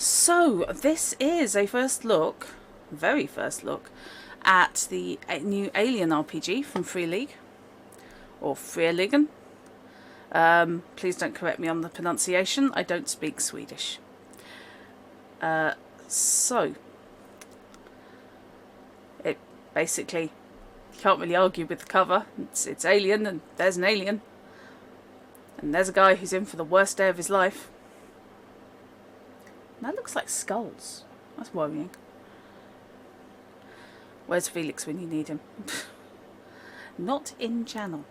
So, this is a first look, very first look, at the new Alien RPG from Free League, or Freeligen. Please don't correct me on the pronunciation, I don't speak Swedish. So, it basically, you can't really argue with the cover. It's Alien, and there's an alien. And there's a guy who's in for the worst day of his life. And that looks like skulls. That's worrying. Where's Felix when you need him? Not in channel.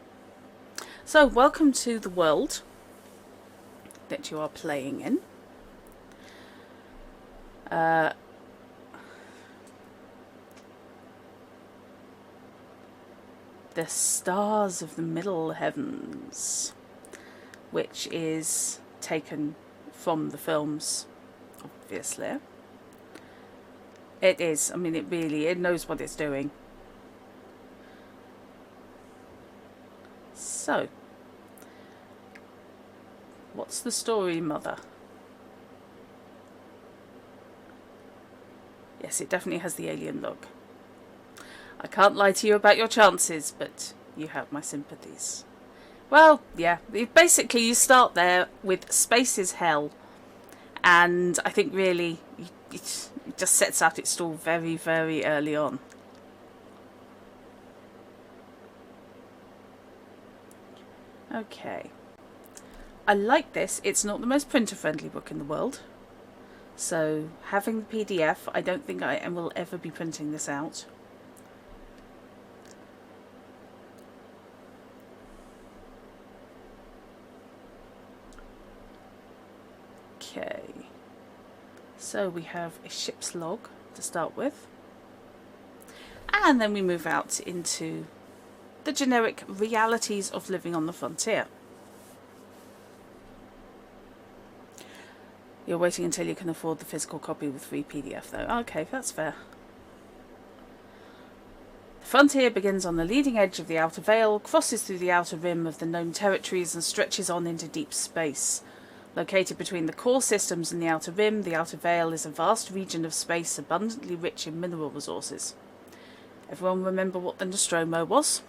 So, welcome to the world that you are playing in. The Stars of the Middle Heavens, which is taken from the films, obviously. It is. I mean, it knows what it's doing. So, what's the story, Mother? Yes, it definitely has the alien look. I can't lie to you about your chances, but you have my sympathies. Well, yeah, basically you start there with space is hell, and I think really it just sets out its stall very, very early on. Okay. I like this. It's not the most printer-friendly book in the world. So, having the PDF, I don't think I will ever be printing this out. Okay. So, we have a ship's log to start with. And then we move out into the generic realities of living on the frontier. You're waiting until you can afford the physical copy with free PDF though. Okay, that's fair. The frontier begins on the leading edge of the outer veil, crosses through the outer rim of the known territories and stretches on into deep space. Located between the core systems and the outer rim, the outer veil is a vast region of space abundantly rich in mineral resources. Everyone remember what the Nostromo was?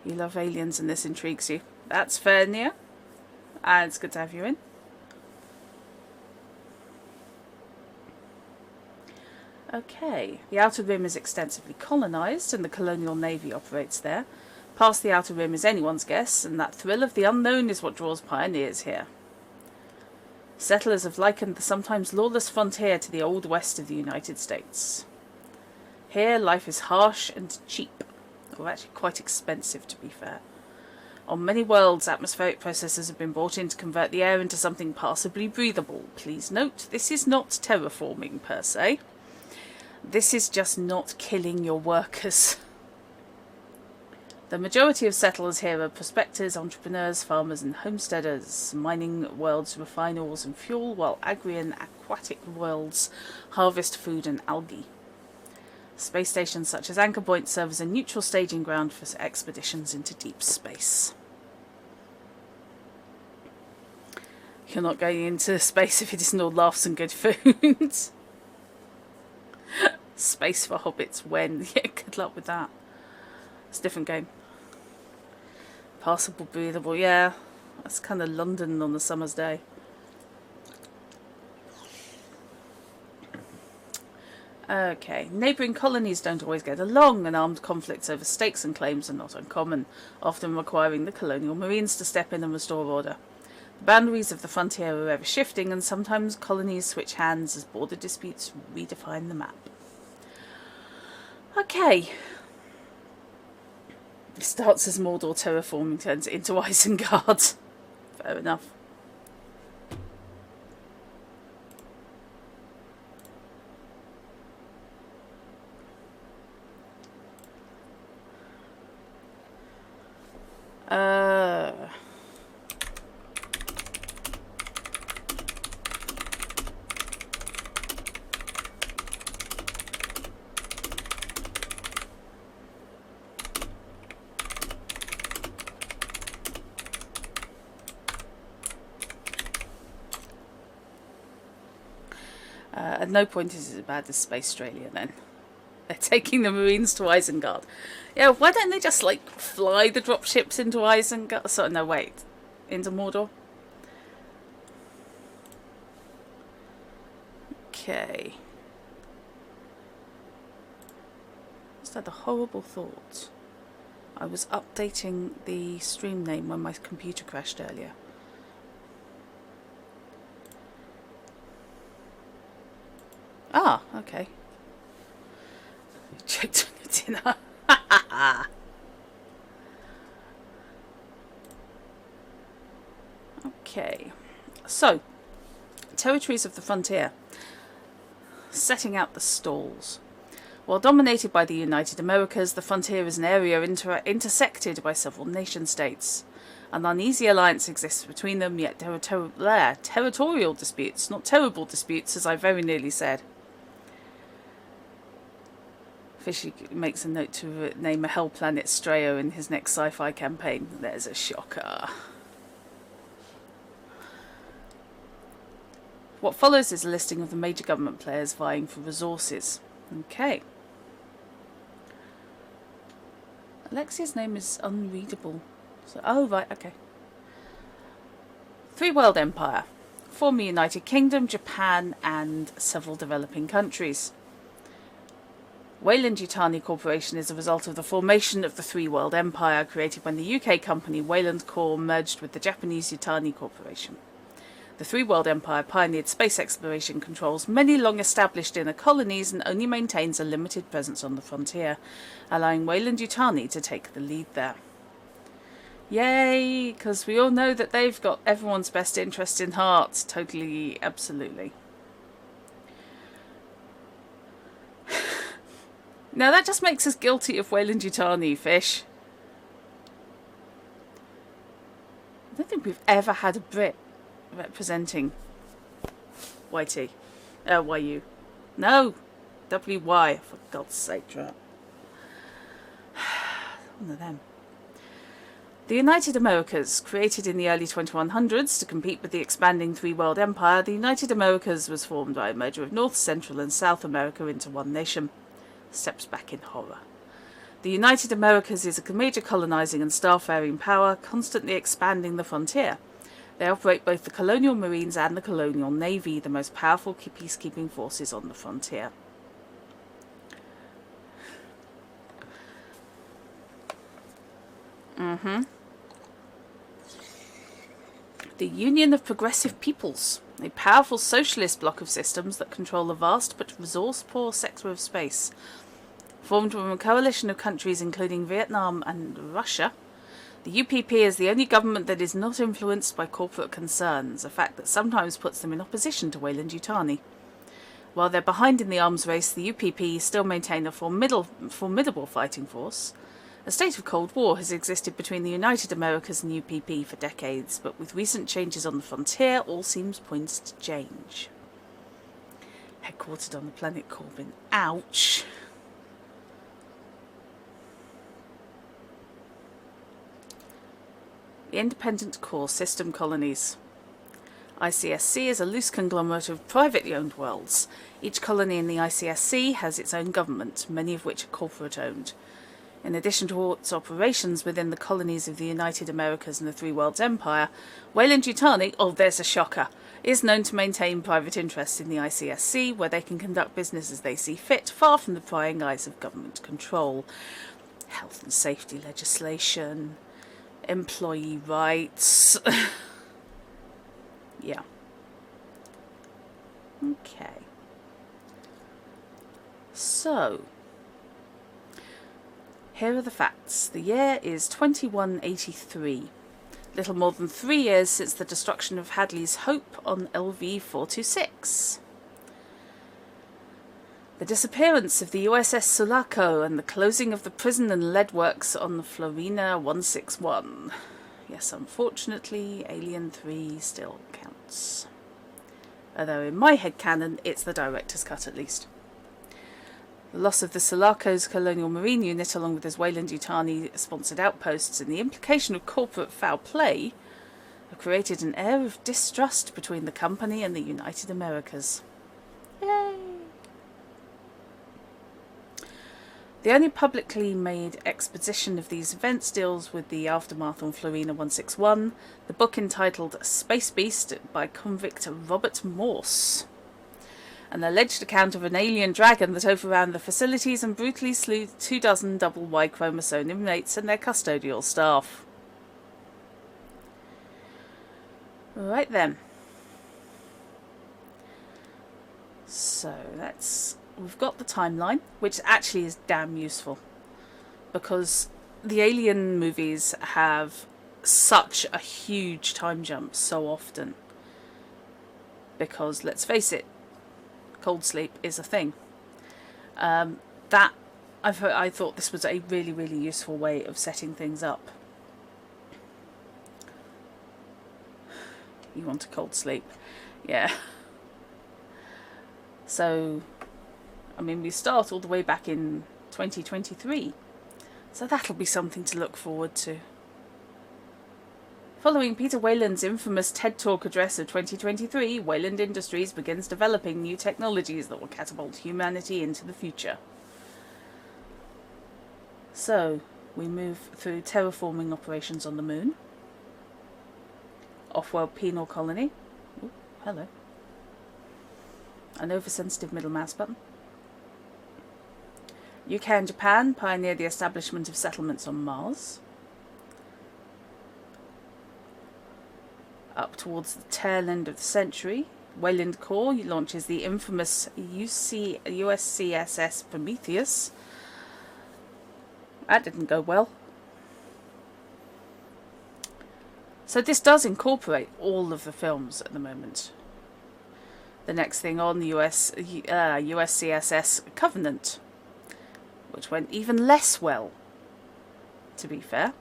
You love aliens and this intrigues you. That's fair, Nia. And it's good to have you in. Okay, the Outer Rim is extensively colonised and the colonial navy operates there. Past the Outer Rim is anyone's guess, and that thrill of the unknown is what draws pioneers here. Settlers have likened the sometimes lawless frontier to the Old West of the United States. Here, life is harsh and cheap, or actually quite expensive to be fair. On many worlds, atmospheric processes have been brought in to convert the air into something passably breathable. Please note, this is not terraforming per se. This is just not killing your workers. The majority of settlers here are prospectors, entrepreneurs, farmers and homesteaders. Mining worlds refine ores and fuel, while agri and aquatic worlds harvest food and algae. Space stations such as Anchor Point serve as a neutral staging ground for expeditions into deep space. You're not going into space if it isn't all laughs and good food. Space for hobbits when? Yeah, good luck with that. It's a different game. Passable, breathable, yeah. That's kind of London on a summer's day. Okay, neighbouring colonies don't always get along, and armed conflicts over stakes and claims are not uncommon, often requiring the colonial marines to step in and restore order. The boundaries of the frontier are ever shifting, and sometimes colonies switch hands as border disputes redefine the map. Okay. It starts as Mordor terraforming, turns into Isengard. Fair enough. At no point is it as bad as Space Australia then. They're taking the Marines to Isengard. Yeah, why don't they just, like, fly the dropships into Isengard? Sorry, no, wait. Into Mordor? Okay. Just had a horrible thought. I was updating the stream name when my computer crashed earlier. Ah, okay. Checked on your dinner. Okay. So, territories of the frontier. Setting out the stalls. While dominated by the United Americas, the frontier is an area intersected by several nation-states. An uneasy alliance exists between them, yet territorial disputes, not terrible disputes, as I very nearly said. Fishy makes a note to name a hell planet Strayo in his next sci-fi campaign. There's a shocker. What follows is a listing of the major government players vying for resources. Okay. Alexia's name is unreadable. So, oh, right, okay. Three World Empire. Former United Kingdom, Japan, and several developing countries. Weyland-Yutani Corporation is a result of the formation of the Three World Empire, created when the UK company Weyland Corp merged with the Japanese Yutani Corporation. The Three World Empire pioneered space exploration, controls many long-established inner colonies, and only maintains a limited presence on the frontier, allowing Weyland-Yutani to take the lead there. Yay, because we all know that they've got everyone's best interest in heart. Totally, absolutely. Now that just makes us guilty of Weyland-Yutani, Fish. I don't think we've ever had a Brit representing YU. No, WY, for God's sake, Trump. One of them. The United Americas, created in the early 2100s to compete with the expanding Three World Empire, the United Americas was formed by a merger of North, Central and South America into one nation. Steps back in horror. The United Americas is a major colonizing and starfaring power, constantly expanding the frontier. They operate both the colonial marines and the colonial navy, the most powerful peacekeeping forces on the frontier. The Union of Progressive Peoples, a powerful socialist bloc of systems that control a vast but resource-poor sector of space. Formed from a coalition of countries including Vietnam and Russia, the UPP is the only government that is not influenced by corporate concerns, a fact that sometimes puts them in opposition to Weyland-Yutani. While they're behind in the arms race, the UPP still maintain a formidable fighting force. A state of Cold War has existed between the United Americas and UPP for decades, but with recent changes on the frontier, all seems points to change. Headquartered on the planet Corbin. Ouch! The Independent Core System Colonies. ICSC is a loose conglomerate of privately owned worlds. Each colony in the ICSC has its own government, many of which are corporate-owned. In addition to all its operations within the colonies of the United Americas and the Three Worlds Empire, Weyland-Yutani, oh there's a shocker, is known to maintain private interests in the ICSC, where they can conduct business as they see fit, far from the prying eyes of government control. Health and safety legislation, employee rights. Yeah. Okay. So, here are the facts. The year is 2183. Little more than 3 years since the destruction of Hadley's Hope on LV-426. The disappearance of the USS Sulaco and the closing of the prison and lead works on the Florina 161. Yes, unfortunately, Alien 3 still counts. Although in my headcanon, it's the director's cut at least. The loss of the Sulaco's Colonial Marine Unit, along with his Weyland-Yutani-sponsored outposts, and the implication of corporate foul play, have created an air of distrust between the company and the United Americas. The only publicly made exposition of these events deals with the aftermath on Florina 161, the book entitled Space Beast by convict Robert Morse. An alleged account of an alien dragon that overran the facilities and brutally slew 24 double Y chromosome inmates and their custodial staff. Right then. So we've got the timeline, which actually is damn useful, because the Alien movies have such a huge time jump so often. Because, let's face it, cold sleep is a thing. I thought this was a really, really useful way of setting things up. You want a cold sleep. Yeah. So, I mean, we start all the way back in 2023. So that'll be something to look forward to. Following Peter Weyland's infamous TED Talk address of 2023, Weyland Industries begins developing new technologies that will catapult humanity into the future. So, we move through terraforming operations on the moon. Off-world penal colony. Ooh, hello. An oversensitive middle mouse button. UK and Japan pioneer the establishment of settlements on Mars. Up towards the tail end of the century, Weyland Corps launches the infamous USCSS Prometheus. That didn't go well. So this does incorporate all of the films at the moment. The next thing on, the USCSS Covenant, which went even less well, to be fair.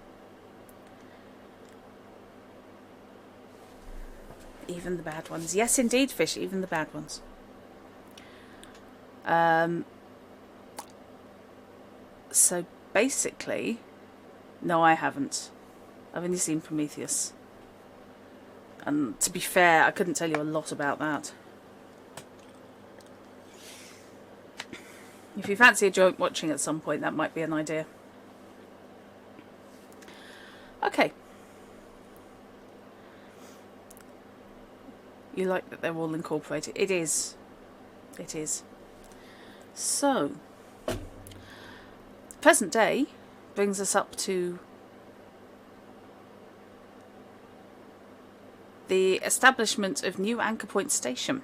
Even the bad ones. Yes, indeed, Fish, even the bad ones. So basically, no, I haven't. I've only seen Prometheus. And to be fair, I couldn't tell you a lot about that. If you fancy a joint watching at some point, that might be an idea. Okay. You like that they're all incorporated? It is. It is. So, present day brings us up to the establishment of New Anchor Point Station.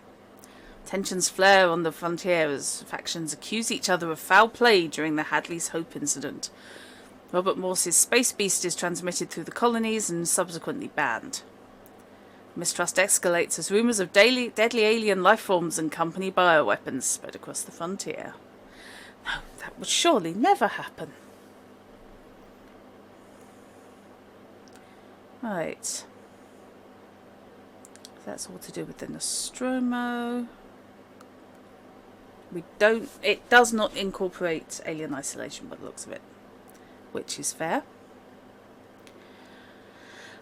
Tensions flare on the frontier as factions accuse each other of foul play during the Hadley's Hope incident. Robert Morse's Space Beast is transmitted through the colonies and subsequently banned. Mistrust escalates as rumours of deadly alien life forms and company bioweapons spread across the frontier. No, that would surely never happen. Right. That's all to do with the Nostromo. It does not incorporate Alien Isolation by the looks of it, which is fair.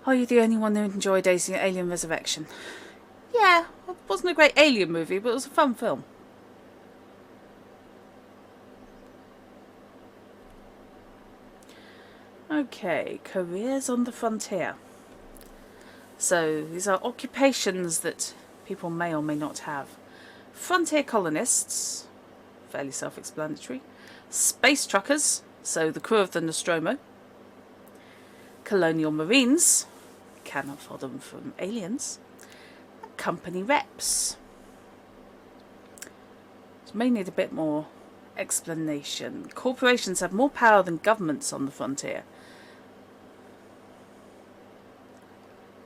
Are you the only one who enjoyed Alien Resurrection? Yeah, it wasn't a great Alien movie, but it was a fun film. Okay, careers on the frontier. So, these are occupations that people may or may not have. Frontier colonists, fairly self-explanatory. Space truckers, so the crew of the Nostromo. Colonial marines, cannot for them from aliens. Company reps. So may need a bit more explanation. Corporations have more power than governments on the frontier.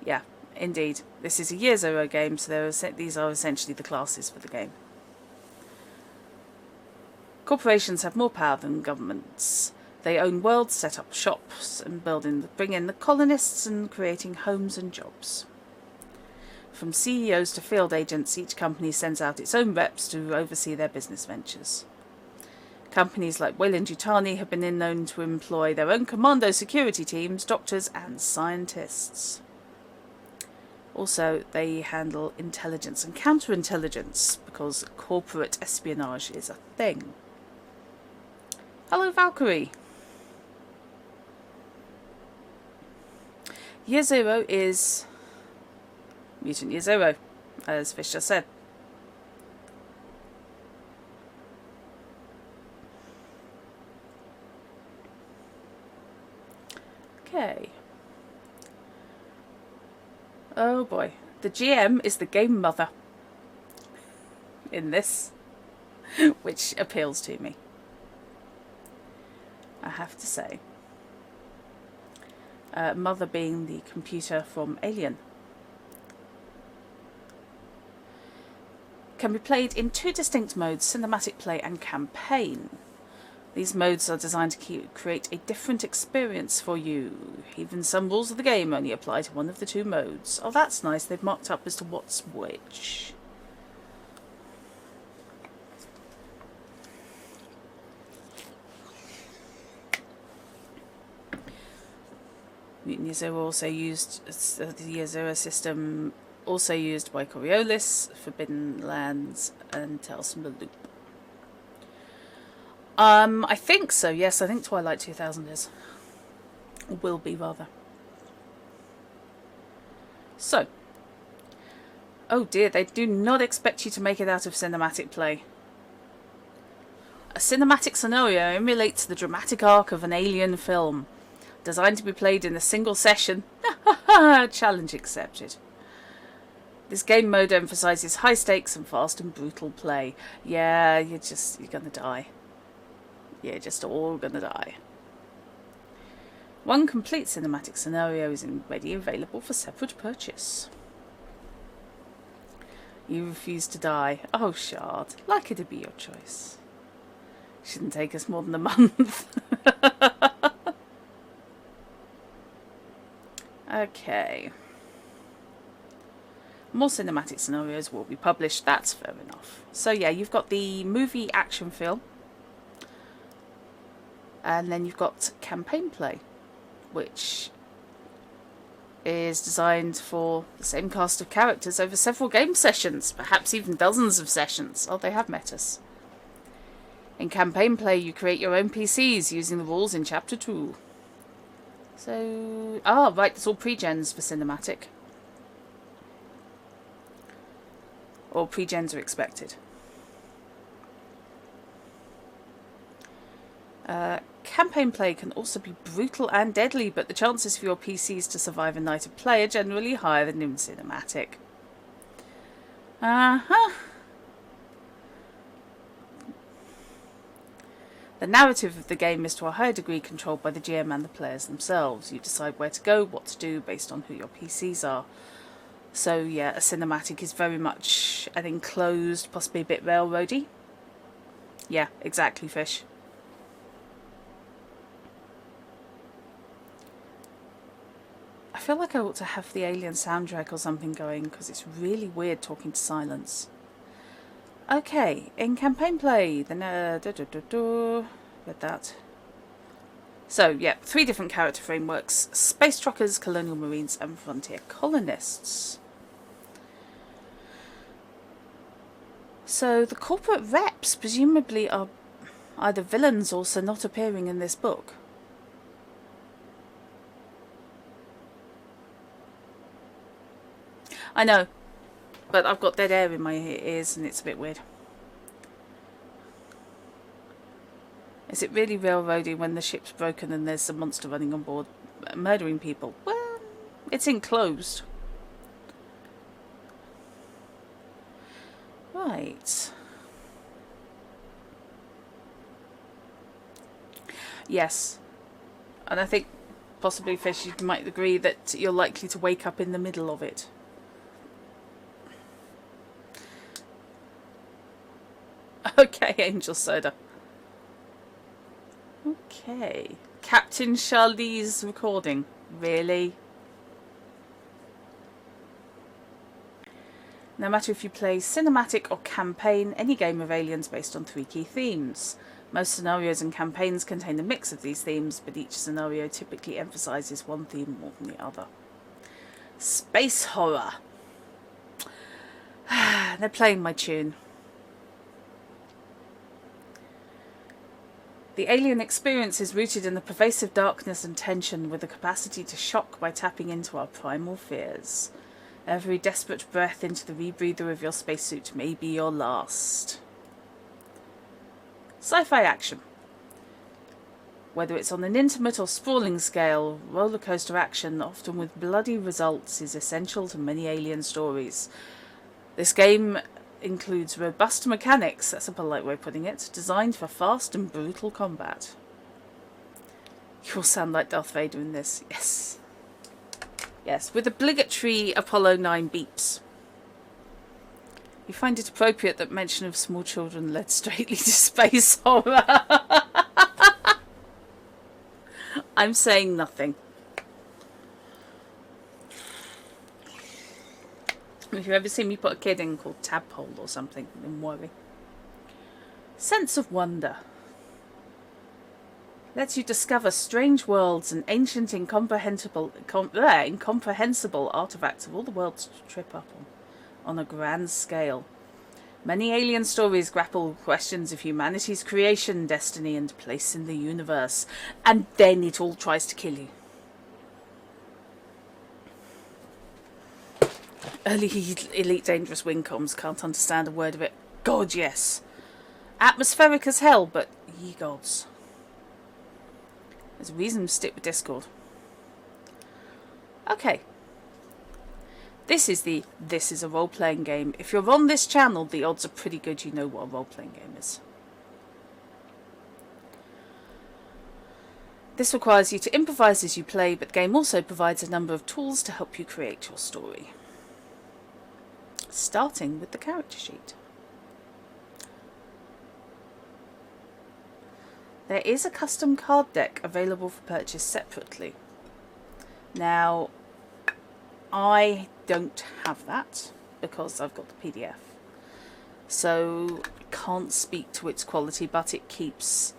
Yeah, indeed. This is a Year Zero game, so these are essentially the classes for the game. Corporations have more power than governments. They own worlds, set up shops, and bring in the colonists and creating homes and jobs. From CEOs to field agents, each company sends out its own reps to oversee their business ventures. Companies like Weyland-Yutani have been known to employ their own commando security teams, doctors, and scientists. Also, they handle intelligence and counterintelligence, because corporate espionage is a thing. Hello, Valkyrie. Year Zero is Mutant Year Zero, as Fish just said. Okay. Oh boy. The GM is the game mother in this, which appeals to me, I have to say. Mother being the computer from Alien. Can be played in 2 distinct modes, cinematic play and campaign. These modes are designed to create a different experience for you. Even some rules of the game only apply to one of the 2 modes. Oh, that's nice. They've marked up as to what's which. Mutant Year Zero also used the Year Zero system, also used by Coriolis, Forbidden Lands, and Tales from the Loop. I think so, yes. I think Twilight 2000 is. Or will be, rather. So. Oh dear, they do not expect you to make it out of cinematic play. A cinematic scenario emulates the dramatic arc of an alien film, designed to be played in a single session. Challenge accepted. This game mode emphasises high stakes and fast and brutal play. Yeah, you're gonna die. You're just all gonna die. 1 complete cinematic scenario is already available for separate purchase. You refuse to die. Oh, Shard. Lucky to be your choice. Shouldn't take us more than a month. Okay. More cinematic scenarios will be published. That's fair enough. So yeah, you've got the movie action film. And then you've got campaign play, which is designed for the same cast of characters over several game sessions, perhaps even dozens of sessions. Oh, they have met us. In campaign play, you create your own PCs using the rules in Chapter 2. So, right, it's all pre-gens for cinematic. Or pre-gens are expected. Campaign play can also be brutal and deadly, but the chances for your PCs to survive a night of play are generally higher than in cinematic. The narrative of the game is to a high degree controlled by the GM and the players themselves. You decide where to go, what to do, based on who your PCs are. So yeah, a cinematic is very much an enclosed, possibly a bit railroady. Yeah, exactly, Fish. I feel like I ought to have the Alien soundtrack or something going, because it's really weird talking to silence. Okay, in campaign play, then read that. So yeah, 3 different character frameworks: space truckers, colonial marines, and frontier colonists. So the corporate reps presumably are either villains or so not appearing in this book. I know, but I've got dead air in my ears and it's a bit weird. Is it really railroady when the ship's broken and there's a monster running on board murdering people? Well, it's enclosed. Right. Yes. And I think possibly, Fish, you might agree that you're likely to wake up in the middle of it. Okay, Angel Soda. Okay. Captain Charlie's recording. Really? No matter if you play cinematic or campaign, any game of Aliens based on 3 key themes. Most scenarios and campaigns contain a mix of these themes, but each scenario typically emphasises one theme more than the other. Space horror. They're playing my tune. The alien experience is rooted in the pervasive darkness and tension, with the capacity to shock by tapping into our primal fears. Every desperate breath into the rebreather of your spacesuit may be your last. Sci-fi action. Whether it's on an intimate or sprawling scale, roller coaster action, often with bloody results, is essential to many alien stories. This game includes robust mechanics, that's a polite way of putting it, designed for fast and brutal combat. You'll sound like Darth Vader in this, yes. Yes, with obligatory Apollo 9 beeps. You find it appropriate that mention of small children led straightly to space horror. I'm saying nothing. If you've ever seen me put a kid in called Tadpole or something, then worry. Sense of wonder. Lets you discover strange worlds and ancient incomprehensible artifacts of all the worlds to trip up on a grand scale. Many alien stories grapple with questions of humanity's creation, destiny, and place in the universe. And then it all tries to kill you. Early Elite Dangerous Wingcoms can't understand a word of it. God, yes. Atmospheric as hell, but ye gods. There's a reason to stick with Discord. Okay. This is a role-playing game. If you're on this channel, the odds are pretty good you know what a role-playing game is. This requires you to improvise as you play, but the game also provides a number of tools to help you create your story. Starting with the character sheet. There is a custom card deck available for purchase separately. Now, I don't have that because I've got the PDF. So, can't speak to its quality, but it's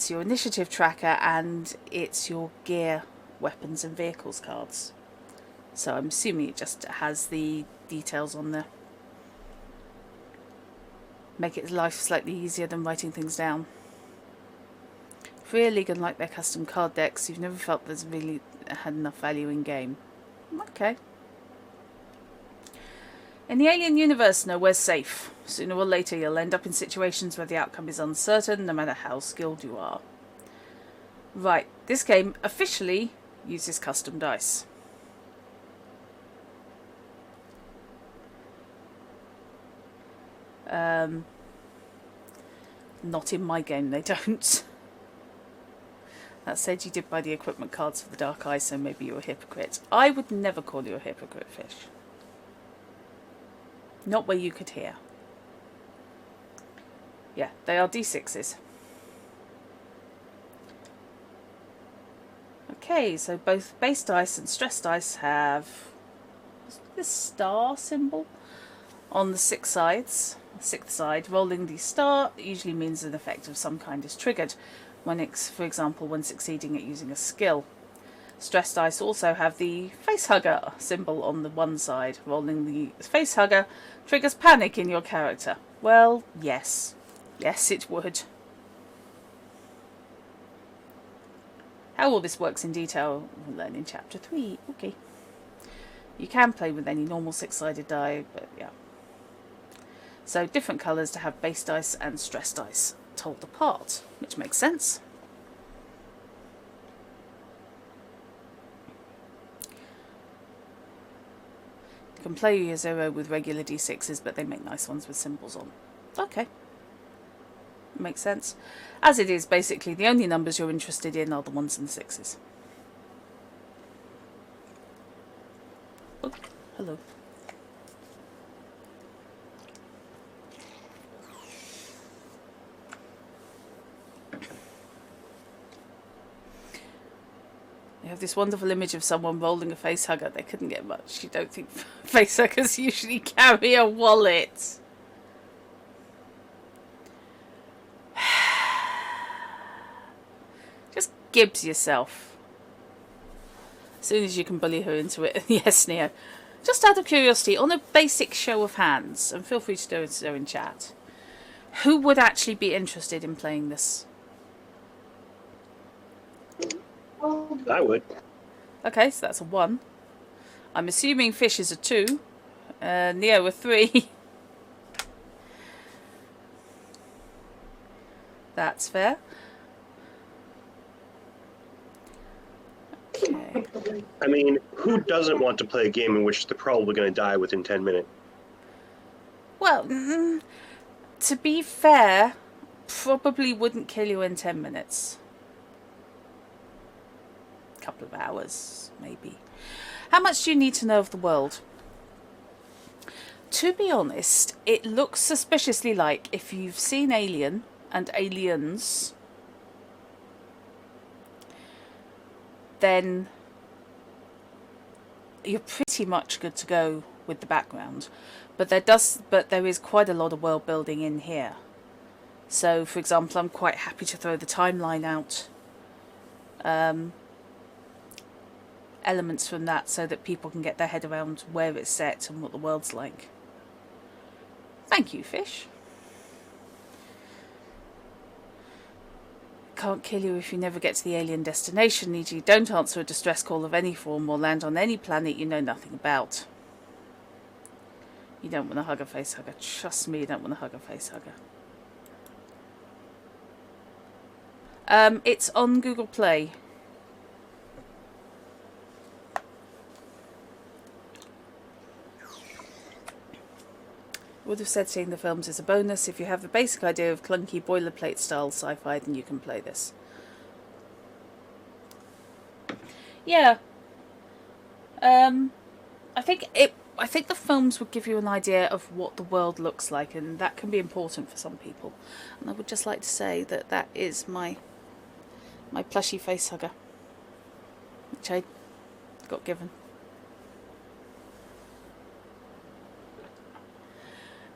your initiative tracker and it's your gear, weapons and vehicles cards. So I'm assuming it just has the details on there. Make it life slightly easier than writing things down. If you're really gonna like their custom card decks, you've never felt there's really had enough value in game. Okay. In the alien universe, nowhere's safe. Sooner or later you'll end up in situations where the outcome is uncertain, no matter how skilled you are. Right, this game officially uses custom dice. Not in my game, they don't. That said, you did buy the equipment cards for the Dark Eye, so maybe you're a hypocrite. I would never call you a hypocrite, Fish. Not where you could hear. Yeah, they are D6s. Okay, so both base dice and stress dice have this star symbol on the sixth side. Rolling the star usually means an effect of some kind is triggered, for example, when succeeding at using a skill. Stress dice also have the facehugger symbol on the one side. Rolling the facehugger triggers panic in your character. Well, yes. Yes, it would. How all this works in detail, we'll learn in Chapter 3. Okay. You can play with any normal six-sided die, but yeah. So different colours to have base dice and stress dice told apart, which makes sense. You can play your Zer0 with regular D6s, but they make nice ones with symbols on. Okay. Makes sense. As it is, basically, the only numbers you're interested in are the ones and the sixes. Oh, hello. You have this wonderful image of someone rolling a facehugger. They couldn't get much. You don't think facehuggers usually carry a wallet? Just Gibbs yourself. As soon as you can bully her into it. Yes, Neo. Just out of curiosity, on a basic show of hands, and feel free to do so in chat, who would actually be interested in playing this? I would. Okay, so that's a 1. I'm assuming fish is a 2. Neo a 3. That's fair. Okay. I mean, who doesn't want to play a game in which they're probably going to die within 10 minutes? Well, to be fair, probably wouldn't kill you in 10 minutes. A couple of hours, maybe. How much do you need to know of the world? To be honest, it looks suspiciously like if you've seen Alien and Aliens, then you're pretty much good to go with the background. But there is quite a lot of world building in here. So, for example, I'm quite happy to throw the timeline out. Elements from that so that people can get their head around where it's set and what the world's like. Thank you, fish. Can't kill you if you never get to the alien destination, e.g. don't answer a distress call of any form or land on any planet you know nothing about. You don't want to hug a face hugger. Trust me, you don't want to hug a face hugger. It's on Google Play. Would have said seeing the films is a bonus. If you have the basic idea of clunky boilerplate style sci-fi, then you can play this. Yeah. I think the films would give you an idea of what the world looks like, and that can be important for some people. And I would just like to say that that is my plushy face hugger, which I got given.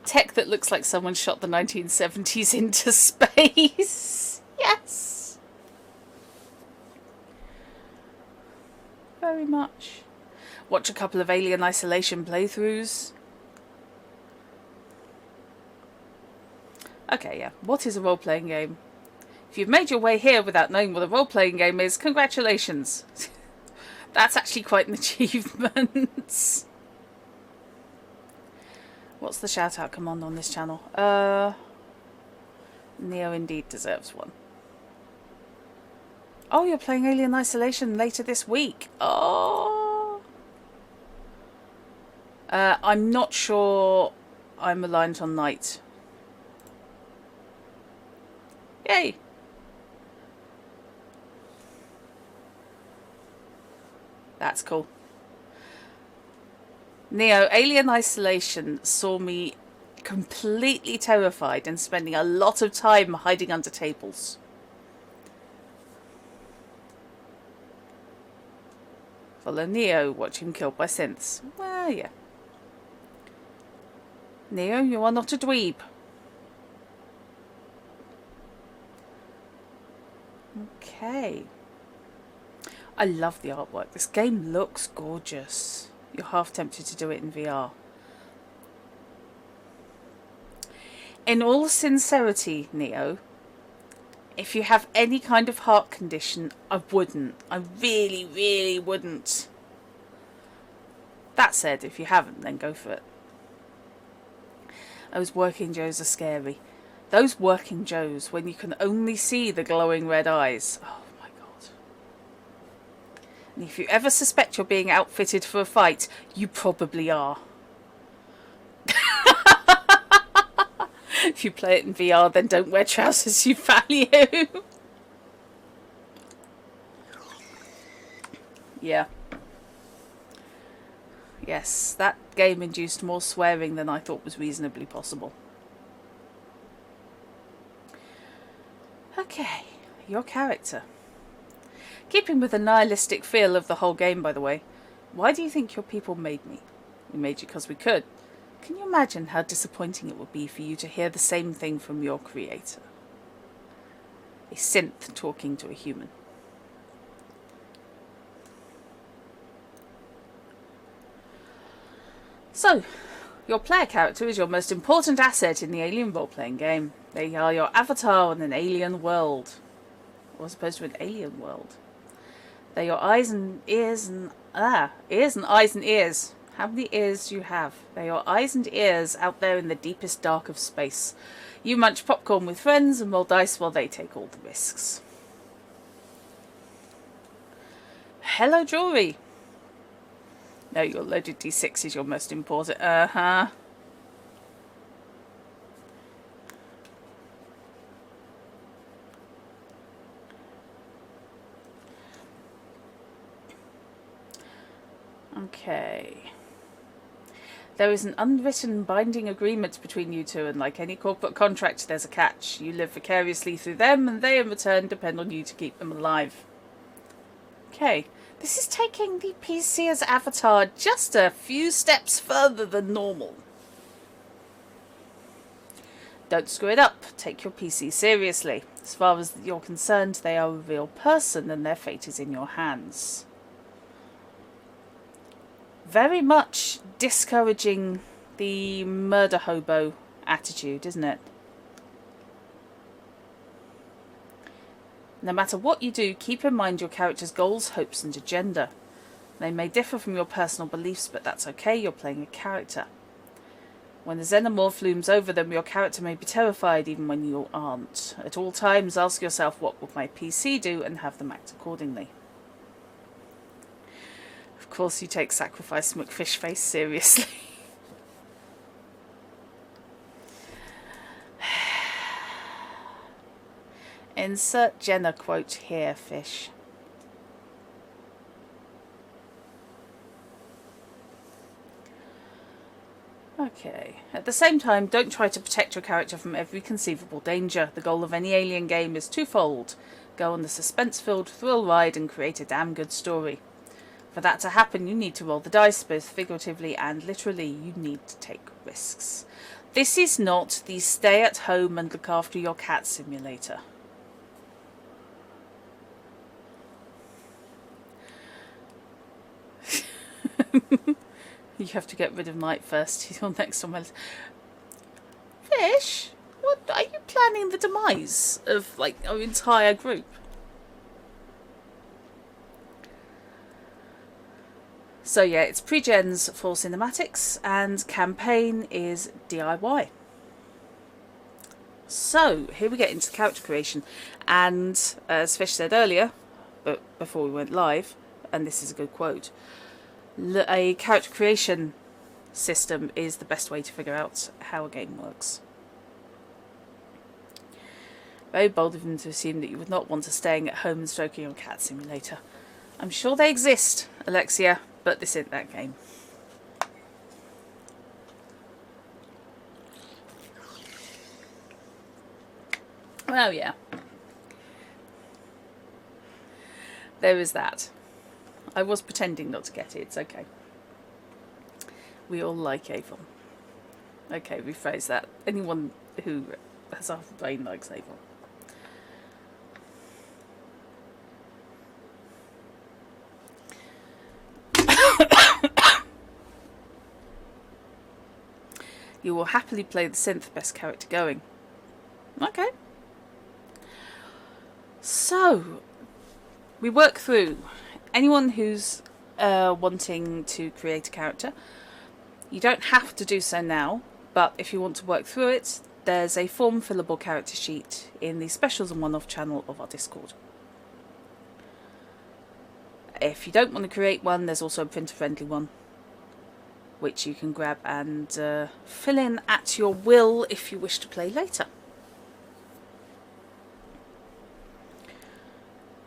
Tech that looks like someone shot the 1970s into space. Yes. Very much. Watch a couple of Alien Isolation playthroughs. Okay, yeah. What is a role-playing game? If you've made your way here without knowing what a role-playing game is, congratulations. That's actually quite an achievement. What's the shout-out command on this channel? Neo indeed deserves one. Oh, you're playing Alien Isolation later this week. Oh. I'm not sure I'm reliant on night. Yay. That's cool. Neo, Alien Isolation saw me completely terrified and spending a lot of time hiding under tables. Follow Neo, watch him killed by synths. Well, yeah. Neo, you are not a dweeb. Okay. I love the artwork. This game looks gorgeous. You're half tempted to do it in VR. In all sincerity, Neo, if you have any kind of heart condition, I wouldn't. I really, really wouldn't. That said, if you haven't, then go for it. Those working Joes are scary. Those working Joes, when you can only see the glowing red eyes. Oh my god. And if you ever suspect you're being outfitted for a fight, you probably are. If you play it in VR, then don't wear trousers you value. Yeah. Yes, that game induced more swearing than I thought was reasonably possible. Okay, your character. Keeping with the nihilistic feel of the whole game, by the way, why do you think your people made me? We made you because we could. Can you imagine how disappointing it would be for you to hear the same thing from your creator? A synth talking to a human. So, your player character is your most important asset in the Alien role-playing game. They are your avatar in an alien world. Or as opposed to an alien world. They're your eyes and ears and... ears and eyes and ears. How many ears do you have? They're your eyes and ears out there in the deepest dark of space. You munch popcorn with friends and roll dice while they take all the risks. Hello, jewelry. No, your loaded D6 is your most important. Okay. There is an unwritten binding agreement between you two, and like any corporate contract, there's a catch. You live vicariously through them, and they in return depend on you to keep them alive. Okay. This is taking the PC as avatar just a few steps further than normal. Don't screw it up. Take your PC seriously. As far as you're concerned, they are a real person and their fate is in your hands. Very much discouraging the murder hobo attitude, isn't it? No matter what you do, keep in mind your character's goals, hopes and agenda. They may differ from your personal beliefs, but that's okay, you're playing a character. When the xenomorph looms over them, your character may be terrified even when you aren't. At all times, ask yourself, what would my PC do, and have them act accordingly. Of course you take Sacrifice McFishface seriously. Insert Jenna quote here, Fish. Okay. At the same time, don't try to protect your character from every conceivable danger. The goal of any Alien game is twofold. Go on the suspense-filled thrill ride and create a damn good story. For that to happen, you need to roll the dice, both figuratively and literally. You need to take risks. This is not the stay-at-home and look after your cat simulator. You have to get rid of Knight first. He's on next on my list. Fish, what are you planning the demise of, like, our entire group? So yeah, it's pre-gens for cinematics and campaign is DIY. So here we get into character creation, and as Fish said earlier, but before we went live, and this is a good quote, a character creation system is the best way to figure out how a game works. Very bold of him to assume that you would not want to staying at home and stroking your cat simulator. I'm sure they exist, Alexia, but this isn't that game. Oh yeah. There is that. I was pretending not to get it, it's okay. We all like Avon. Okay, rephrase that. Anyone who has half a brain likes Avon. You will happily play the synth best character going. Okay. So, we work through anyone who's wanting to create a character. You don't have to do so now, but if you want to work through it, there's a form fillable character sheet in the specials and one-off channel of our Discord. If you don't want to create one, there's also a printer-friendly one, which you can grab and fill in at your will if you wish to play later.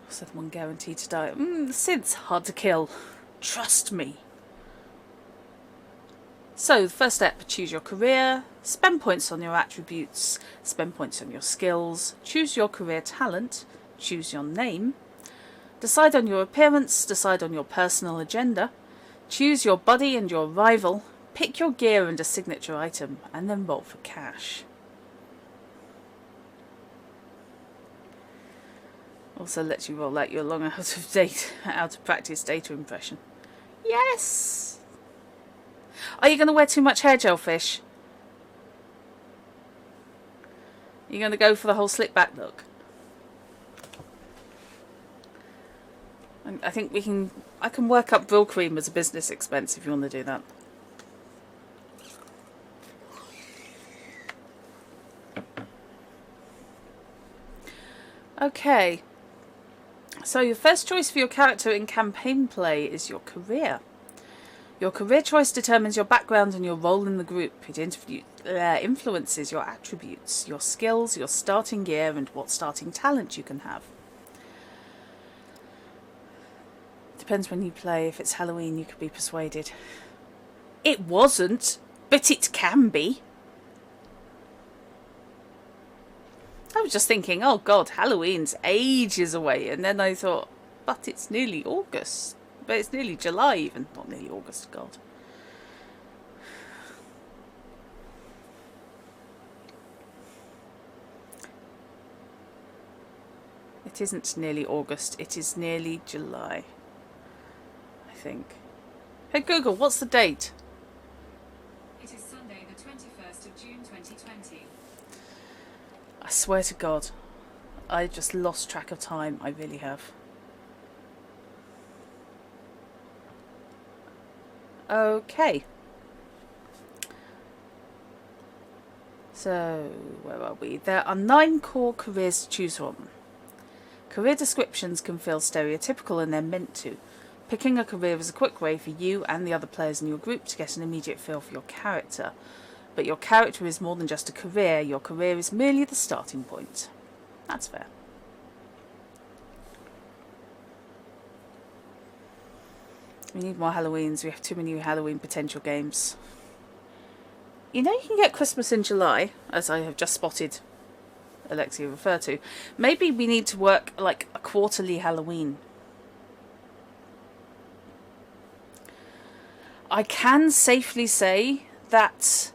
So the one guaranteed to die. Sid's hard to kill. Trust me. So the first step, choose your career, spend points on your attributes, spend points on your skills, choose your career talent, choose your name, decide on your appearance, decide on your personal agenda, choose your buddy and your rival, pick your gear and a signature item, and then roll for cash. Also lets you roll out your long out of practice data impression. Yes! Are you going to wear too much hair gel, Fish? You're going to go for the whole slick back look? I think I can work up Brill Cream as a business expense if you want to do that. Okay. So your first choice for your character in campaign play is your career. Your career choice determines your background and your role in the group. It influences your attributes, your skills, your starting gear, and what starting talent you can have. Depends when you play. If it's Halloween, you could be persuaded. It wasn't, but it can be. I was just thinking, oh God, Halloween's ages away. And then I thought, but it's nearly August. But it's nearly July even. Not nearly August, God. It isn't nearly August. It is nearly July. I think. Hey Google, what's the date? It is Sunday, the 21st of June 2020. I swear to God, I just lost track of time. I really have. Okay. So, where are we? There are 9 core careers to choose from. Career descriptions can feel stereotypical, and they're meant to. Picking a career is a quick way for you and the other players in your group to get an immediate feel for your character. But your character is more than just a career. Your career is merely the starting point. That's fair. We need more Halloweens. We have too many Halloween potential games. You know, you can get Christmas in July, as I have just spotted Alexia refer to. Maybe we need to work like a quarterly Halloween. I can safely say that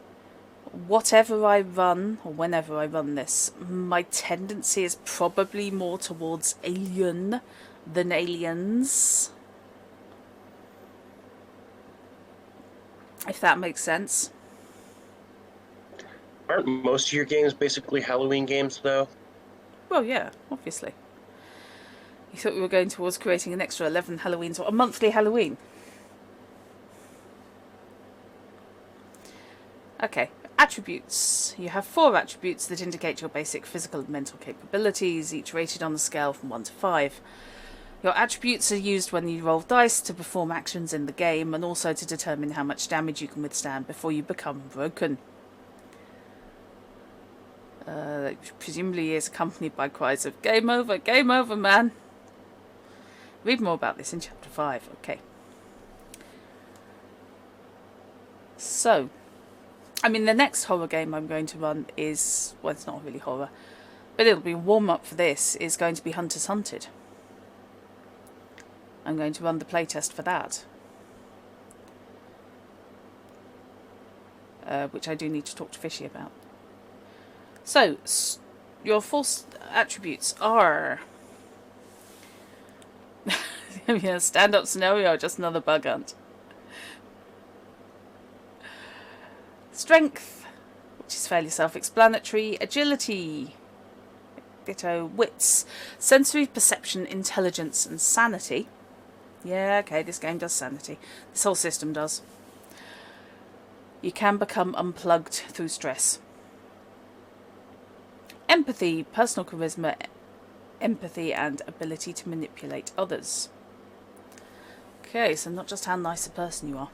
whatever I run, or whenever I run this, my tendency is probably more towards Alien than Aliens. If that makes sense. Aren't most of your games basically Halloween games, though? Well, yeah, obviously. You thought we were going towards creating an extra 11 Halloweens, or a monthly Halloween. Okay, attributes. You have 4 attributes that indicate your basic physical and mental capabilities, each rated on a scale from 1 to 5. Your attributes are used when you roll dice to perform actions in the game, and also to determine how much damage you can withstand before you become broken. Presumably is accompanied by cries of game over, man. Read more about this in chapter 5. Okay. So, I mean, the next horror game I'm going to run is, well, it's not really horror, but it'll be a warm-up for this, is going to be Hunters Hunted. I'm going to run the playtest for that. Which I do need to talk to Fishy about. So, your 4 attributes are... yeah, stand-up scenario, just another bug hunt. Strength, which is fairly self-explanatory. Agility, ditto. Wits, sensory perception, intelligence, and sanity. Yeah, okay, this game does sanity. This whole system does. You can become unplugged through stress. Empathy, personal charisma, empathy, and ability to manipulate others. Okay, so not just how nice a person you are.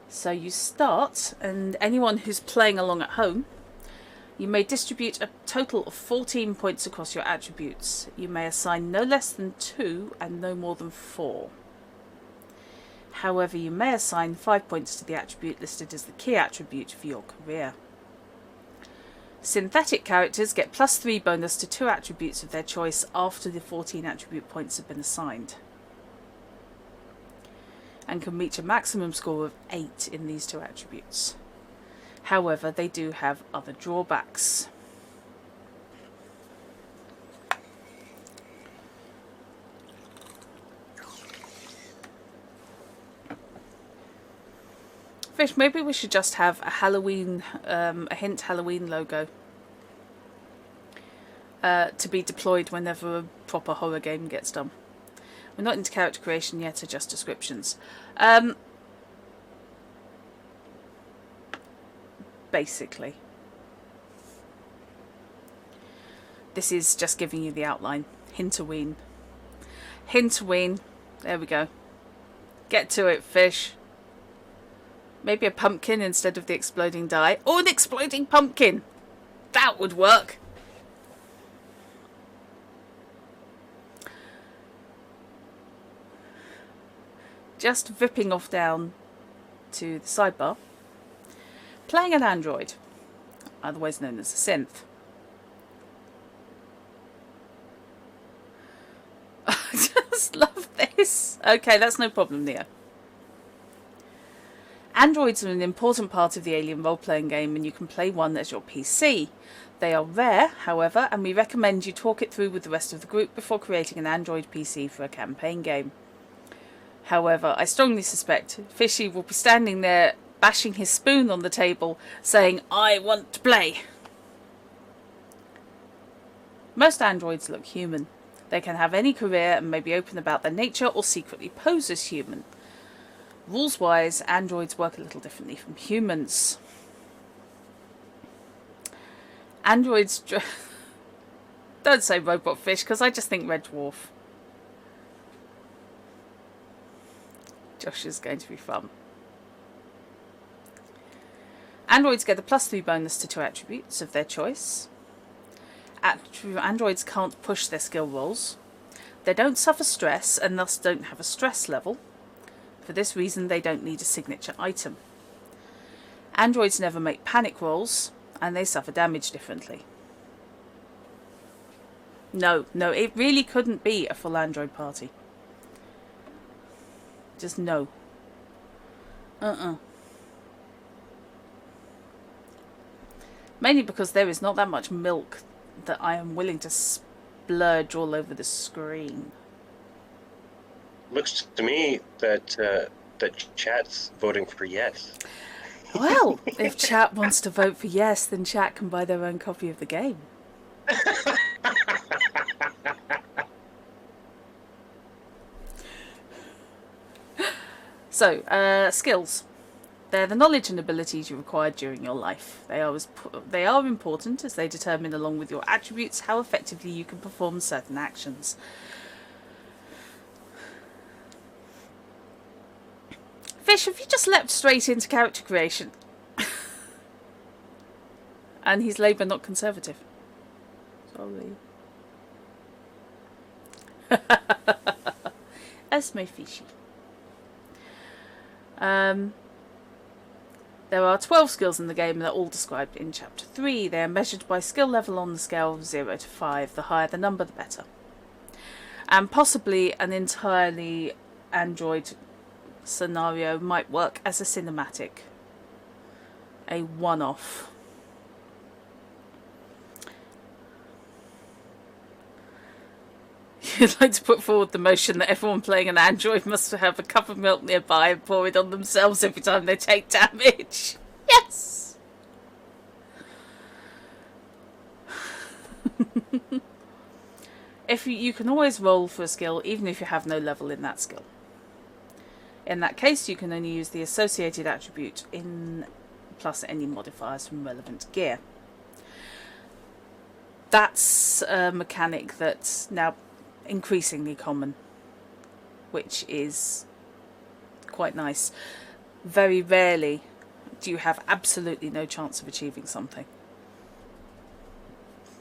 So you start, and anyone who's playing along at home, you may distribute a total of 14 points across your attributes. You may assign no less than 2 and no more than 4. However, you may assign 5 points to the attribute listed as the key attribute for your career. Synthetic characters get +3 bonus to 2 attributes of their choice after the 14 attribute points have been assigned, and can reach a maximum score of 8 in these 2 attributes. However, they do have other drawbacks. Fish, maybe we should just have a Halloween, a hint Halloween logo to be deployed whenever a proper horror game gets done. We're not into character creation yet, or just descriptions. Basically. This is just giving you the outline. Hintoween. Hintoween. There we go. Get to it, Fish. Maybe a pumpkin instead of the exploding die. Or an exploding pumpkin! That would work! Just vipping off down to the sidebar. Playing an android, otherwise known as a synth. I just love this. Okay, that's no problem, Neo. Androids are an important part of the Alien role-playing game, and you can play one as your PC. They are rare, however, and we recommend you talk it through with the rest of the group before creating an Android PC for a campaign game. However, I strongly suspect Fishy will be standing there bashing his spoon on the table, saying, "I want to play." Most androids look human. They can have any career and may be open about their nature or secretly pose as human. Rules-wise, androids work a little differently from humans. Androids... Don't say robot fish, because I just think red dwarf. Josh is going to be fun. Androids get a +3 bonus to 2 attributes of their choice. Androids can't push their skill rolls. They don't suffer stress and thus don't have a stress level. For this reason, they don't need a signature item. Androids never make panic rolls, and they suffer damage differently. No, it really couldn't be a full android party. Just no. Mainly because there is not that much milk that I am willing to splurge all over the screen. Looks to me that that chat's voting for yes. Well, if chat wants to vote for yes, then chat can buy their own copy of the game. So, skills. They're the knowledge and abilities you acquire during your life. They are important as they determine, along with your attributes, how effectively you can perform certain actions. Fish, have you just leapt straight into character creation? And he's Labour, not Conservative. Sorry. That's my fishy. There are 12 skills in the game and they're all described in Chapter 3. They are measured by skill level on the scale of 0 to 5. The higher the number, the better. And possibly an entirely Android scenario might work as a cinematic. A one-off. You'd like to put forward the motion that everyone playing an android must have a cup of milk nearby and pour it on themselves every time they take damage. Yes! If you can always roll for a skill, even if you have no level in that skill. In that case, you can only use the associated attribute plus any modifiers from relevant gear. That's a mechanic that's now increasingly common, which is quite nice. Very rarely do you have absolutely no chance of achieving something.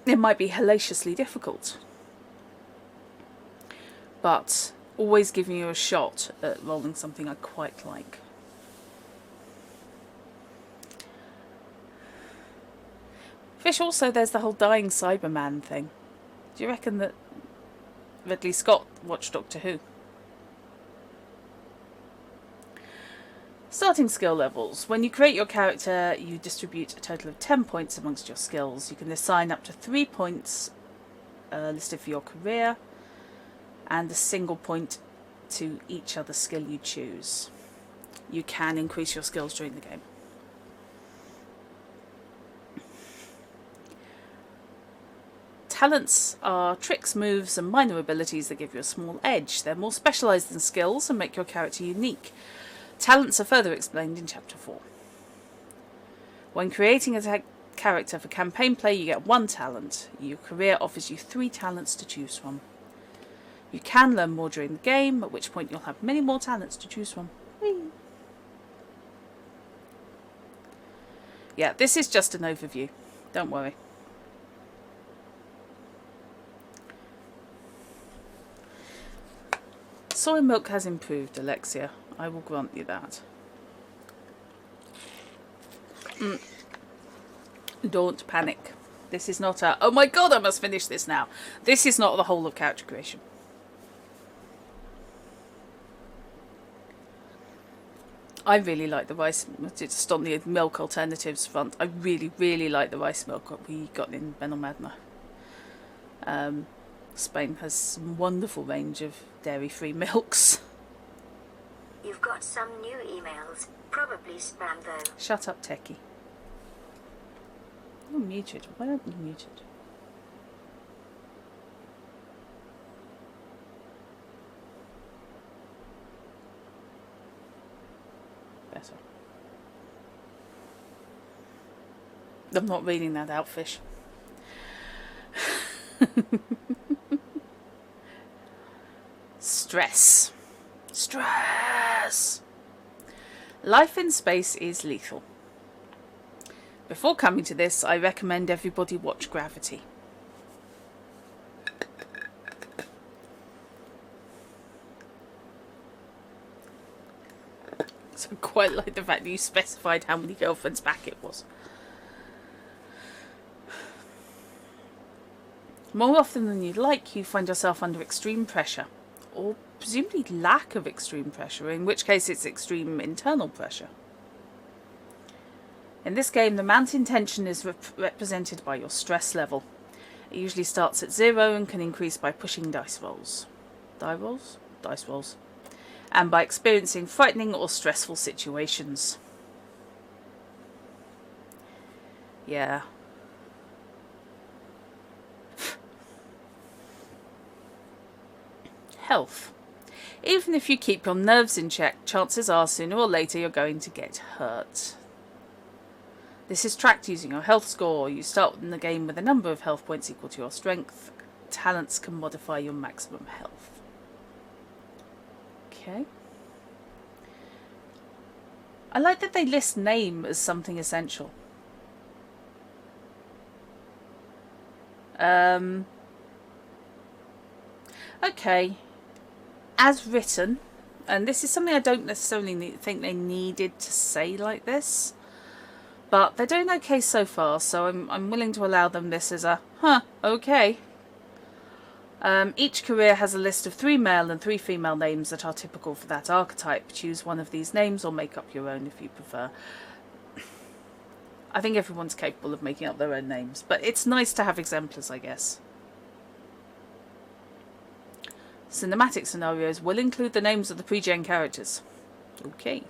It might be hellaciously difficult, but always giving you a shot at rolling something I quite like. Fish, also there's the whole dying Cyberman thing. Do you reckon that Ridley Scott watched Doctor Who? Starting skill levels. When you create your character, you distribute a total of 10 points amongst your skills. You can assign up to 3 points listed for your career, and a single point to each other skill you choose. you can increase your skills during the game. Talents are tricks, moves, and minor abilities that give you a small edge. They're more specialised than skills and make your character unique. Talents are further explained in Chapter 4. When creating a character for campaign play, you get 1 talent. Your career offers you 3 talents to choose from. You can learn more during the game, at which point you'll have many more talents to choose from. Whee! Yeah, this is just an overview. Don't worry. Soy milk has improved, Alexia. I will grant you that. Don't panic. This is not a, oh my god, I must finish this now. This is not the whole of character creation. I really like the rice, just on the milk alternatives front, I really, really like the rice milk that we got in Benalmádena. Spain has some wonderful range of dairy-free milks. You've got some new emails. Probably spam though. Shut up, techie. You're muted. Why aren't you muted? Better. I'm not reading that out, fish. Stress. Stress! Life in space is lethal. Before coming to this, I recommend everybody watch Gravity. So I quite like the fact that you specified how many girlfriends back it was. More often than you'd like, you find yourself under extreme pressure, or presumably lack of extreme pressure, in which case it's extreme internal pressure. In this game, the mountain tension is represented by your stress level. It usually starts at 0 and can increase by pushing dice rolls. Dice rolls. And by experiencing frightening or stressful situations. Yeah. Health. Even if you keep your nerves in check, chances are sooner or later you're going to get hurt. This is tracked using your health score. You start in the game with a number of health points equal to your strength. Talents can modify your maximum health. Okay. I like that they list name as something essential. Okay. As written, and this is something I don't necessarily think they needed to say like this, but they're doing okay so far, so I'm willing to allow them this as a, okay. Each career has a list of 3 male and 3 female names that are typical for that archetype. Choose one of these names or make up your own if you prefer. I think everyone's capable of making up their own names, but it's nice to have exemplars, I guess. Cinematic scenarios will include the names of the pre-gen characters. Okay.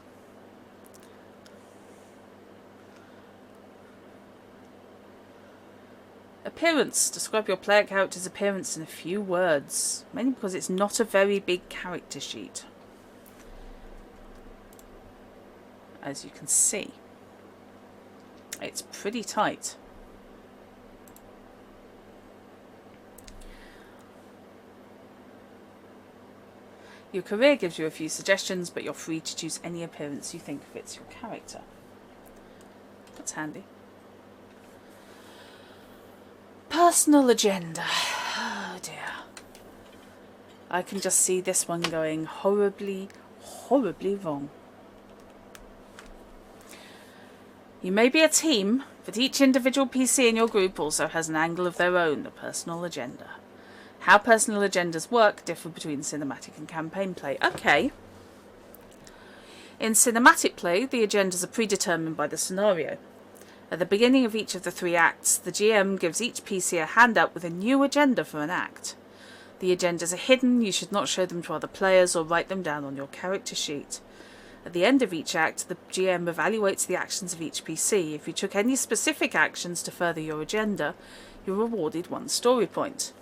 Appearance. Describe your player character's appearance in a few words. Mainly because it's not a very big character sheet. As you can see. It's pretty tight. Your career gives you a few suggestions, but you're free to choose any appearance you think fits your character. That's handy. Personal agenda. Oh dear. I can just see this one going horribly, horribly wrong. You may be a team, but each individual PC in your group also has an angle of their own, a personal agenda. How personal agendas work differ between cinematic and campaign play. Okay. In cinematic play, the agendas are predetermined by the scenario. At the beginning of each of the 3 acts, the GM gives each PC a handout with a new agenda for an act. The agendas are hidden, you should not show them to other players or write them down on your character sheet. At the end of each act, the GM evaluates the actions of each PC. If you took any specific actions to further your agenda, you're rewarded 1 story point.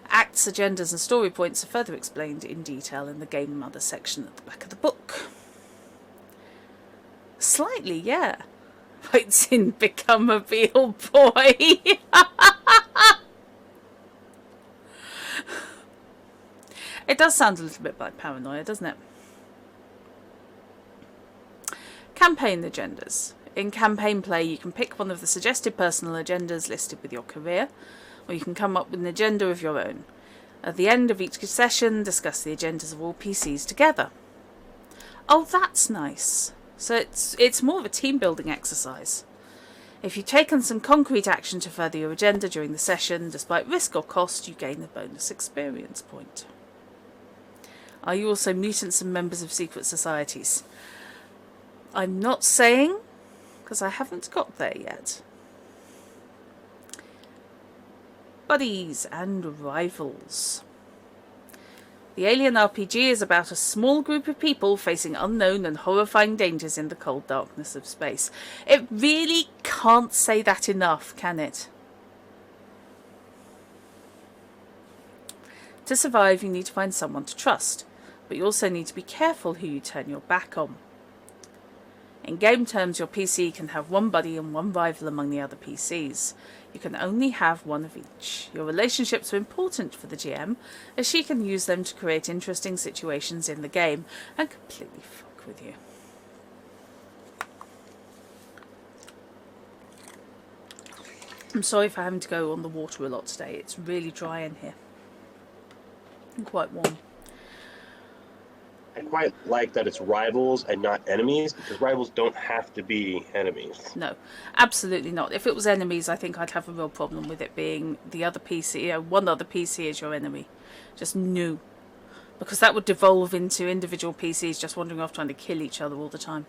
Acts, agendas and story points are further explained in detail in the Game Mother section at the back of the book. Slightly, yeah. Writes in Become a Beale Boy. It does sound a little bit like paranoia, doesn't it? Campaign agendas. In campaign play, you can pick one of the suggested personal agendas listed with your career, or you can come up with an agenda of your own. At the end of each session, discuss the agendas of all PCs together. Oh, that's nice. So it's more of a team-building exercise. If you've taken some concrete action to further your agenda during the session, despite risk or cost, you gain a bonus experience point. Are you also mutants and members of secret societies? I'm not saying, because I haven't got there yet. Buddies and rivals. The Alien RPG is about a small group of people facing unknown and horrifying dangers in the cold darkness of space. It really can't say that enough, can it? To survive, you need to find someone to trust, but you also need to be careful who you turn your back on. In game terms, your PC can have 1 buddy and 1 rival among the other PCs. You can only have 1 of each. Your relationships are important for the GM, as she can use them to create interesting situations in the game and completely fuck with you. I'm sorry for having to go on the water a lot today. It's really dry in here. And quite warm. I quite like that it's rivals and not enemies, because rivals don't have to be enemies. No, absolutely not. If it was enemies, I think I'd have a real problem with it being the other PC, one other PC is your enemy. Just no. Because that would devolve into individual PCs just wandering off trying to kill each other all the time.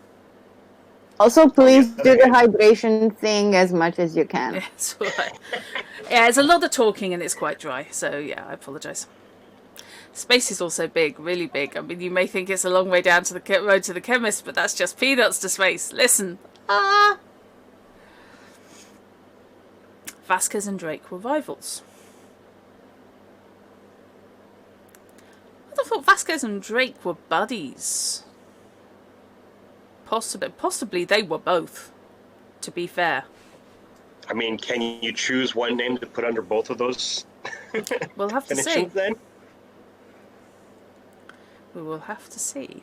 Also, please do the hydration thing as much as you can. Yeah, that's right. Yeah, it's a lot of talking and it's quite dry, so yeah, I apologise. Space is also big, really big. I mean, you may think it's a long way down to the road to the chemist, but that's just peanuts to space. Listen. Vasquez and Drake were rivals. I thought Vasquez and Drake were buddies. Possibly they were both, to be fair. I mean, can you choose one name to put under both of those? We'll have to see. Then? We will have to see.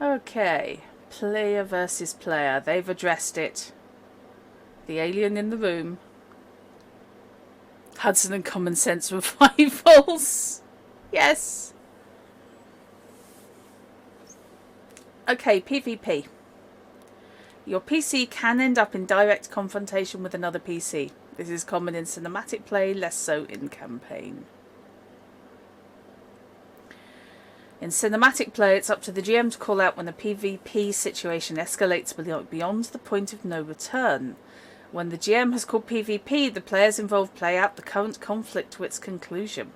Okay, player versus player. They've addressed it. The alien in the room. Hudson and Common Sense revivals. Yes. Okay, PvP. Your PC can end up in direct confrontation with another PC. This is common in cinematic play, less so in campaign. In cinematic play, it's up to the GM to call out when a PvP situation escalates beyond the point of no return. When the GM has called PvP, the players involved play out the current conflict to its conclusion.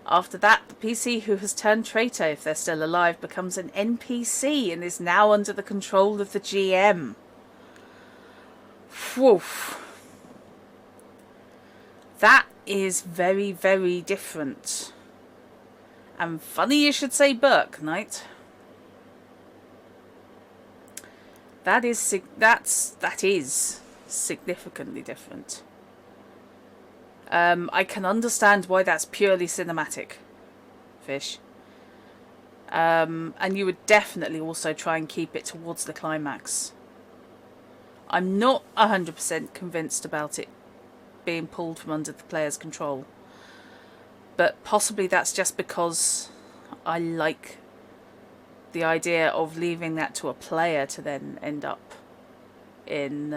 After that, the PC who has turned traitor, if they're still alive, becomes an NPC and is now under the control of the GM. Woof. That is very, very different. And funny you should say Burke, Knight. That is significantly different. I can understand why that's purely cinematic, Fish. And you would definitely also try and keep it towards the climax. I'm not 100% convinced about it being pulled from under the player's control. But possibly that's just because I like the idea of leaving that to a player to then end up in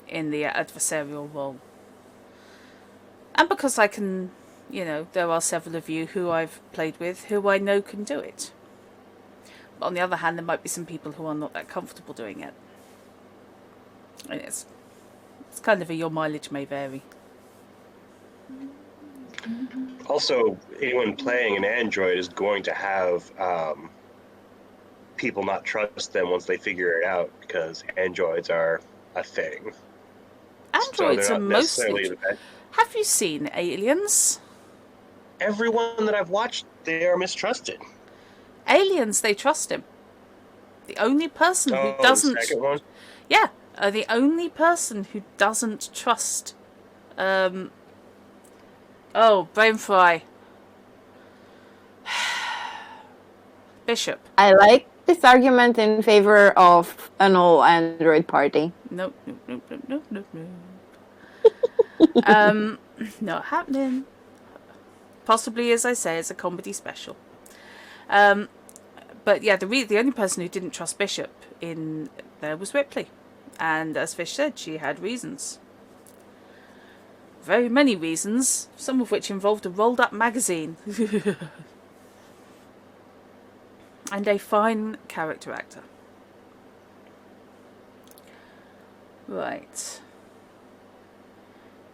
the adversarial role. And because I can, there are several of you who I've played with who I know can do it. But on the other hand, there might be some people who are not that comfortable doing it. And it's kind of your mileage may vary. Also, anyone playing an Android is going to have people not trust them once they figure it out, because androids are a thing. So Androids they're are not necessarily mostly. the best. Have you seen Aliens? Everyone that I've watched, they are mistrusted. Aliens, they trust him. The only person who Oh, the doesn't. second one? Yeah, the only person who doesn't trust. Oh, brain fry. Bishop. I like this argument in favor of an all Android party. Nope, nope, nope, nope, nope, nope, nope. Not happening. Possibly, as I say, it's a comedy special. But yeah, the only person who didn't trust Bishop in there was Ripley. And as Fish said, she had reasons. Very many reasons, some of which involved a rolled up magazine. And a fine character actor. Right.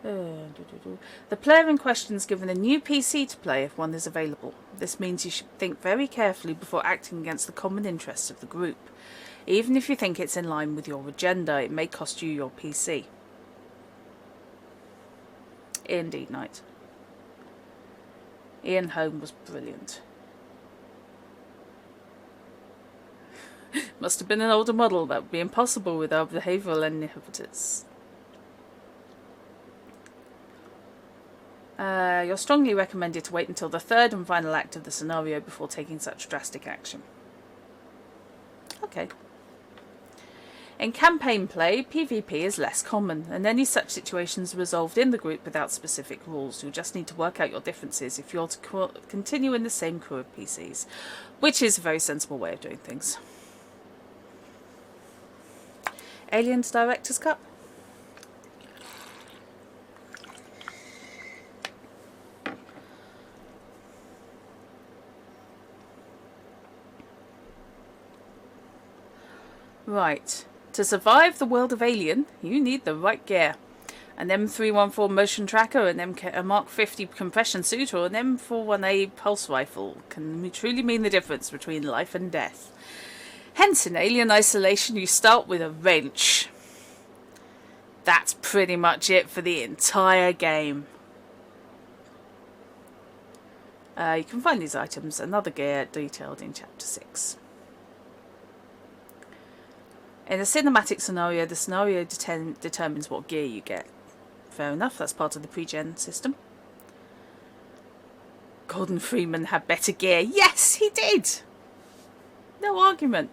The player in question is given a new PC to play if one is available. This means you should think very carefully before acting against the common interests of the group. Even if you think it's in line with your agenda, it may cost you your PC. Indeed, Knight. Ian Holm was brilliant. Must have been an older model. That would be impossible with our behavioural inhibitors. You're strongly recommended to wait until the third and final act of the scenario before taking such drastic action. Okay. In campaign play, PvP is less common, and any such situations are resolved in the group without specific rules. You'll just need to work out your differences if you're to continue in the same crew of PCs, which is a very sensible way of doing things. Aliens Director's Cut? Right. To survive the world of Alien, you need the right gear. An M314 motion tracker, a Mark 50 compression suit, or an M418 pulse rifle can truly mean the difference between life and death. Hence, in Alien Isolation, you start with a wrench. That's pretty much it for the entire game. You can find these items and other gear detailed in Chapter 6. In a cinematic scenario, the scenario determines what gear you get. Fair enough, that's part of the pre-gen system. Gordon Freeman had better gear. Yes, he did! No argument.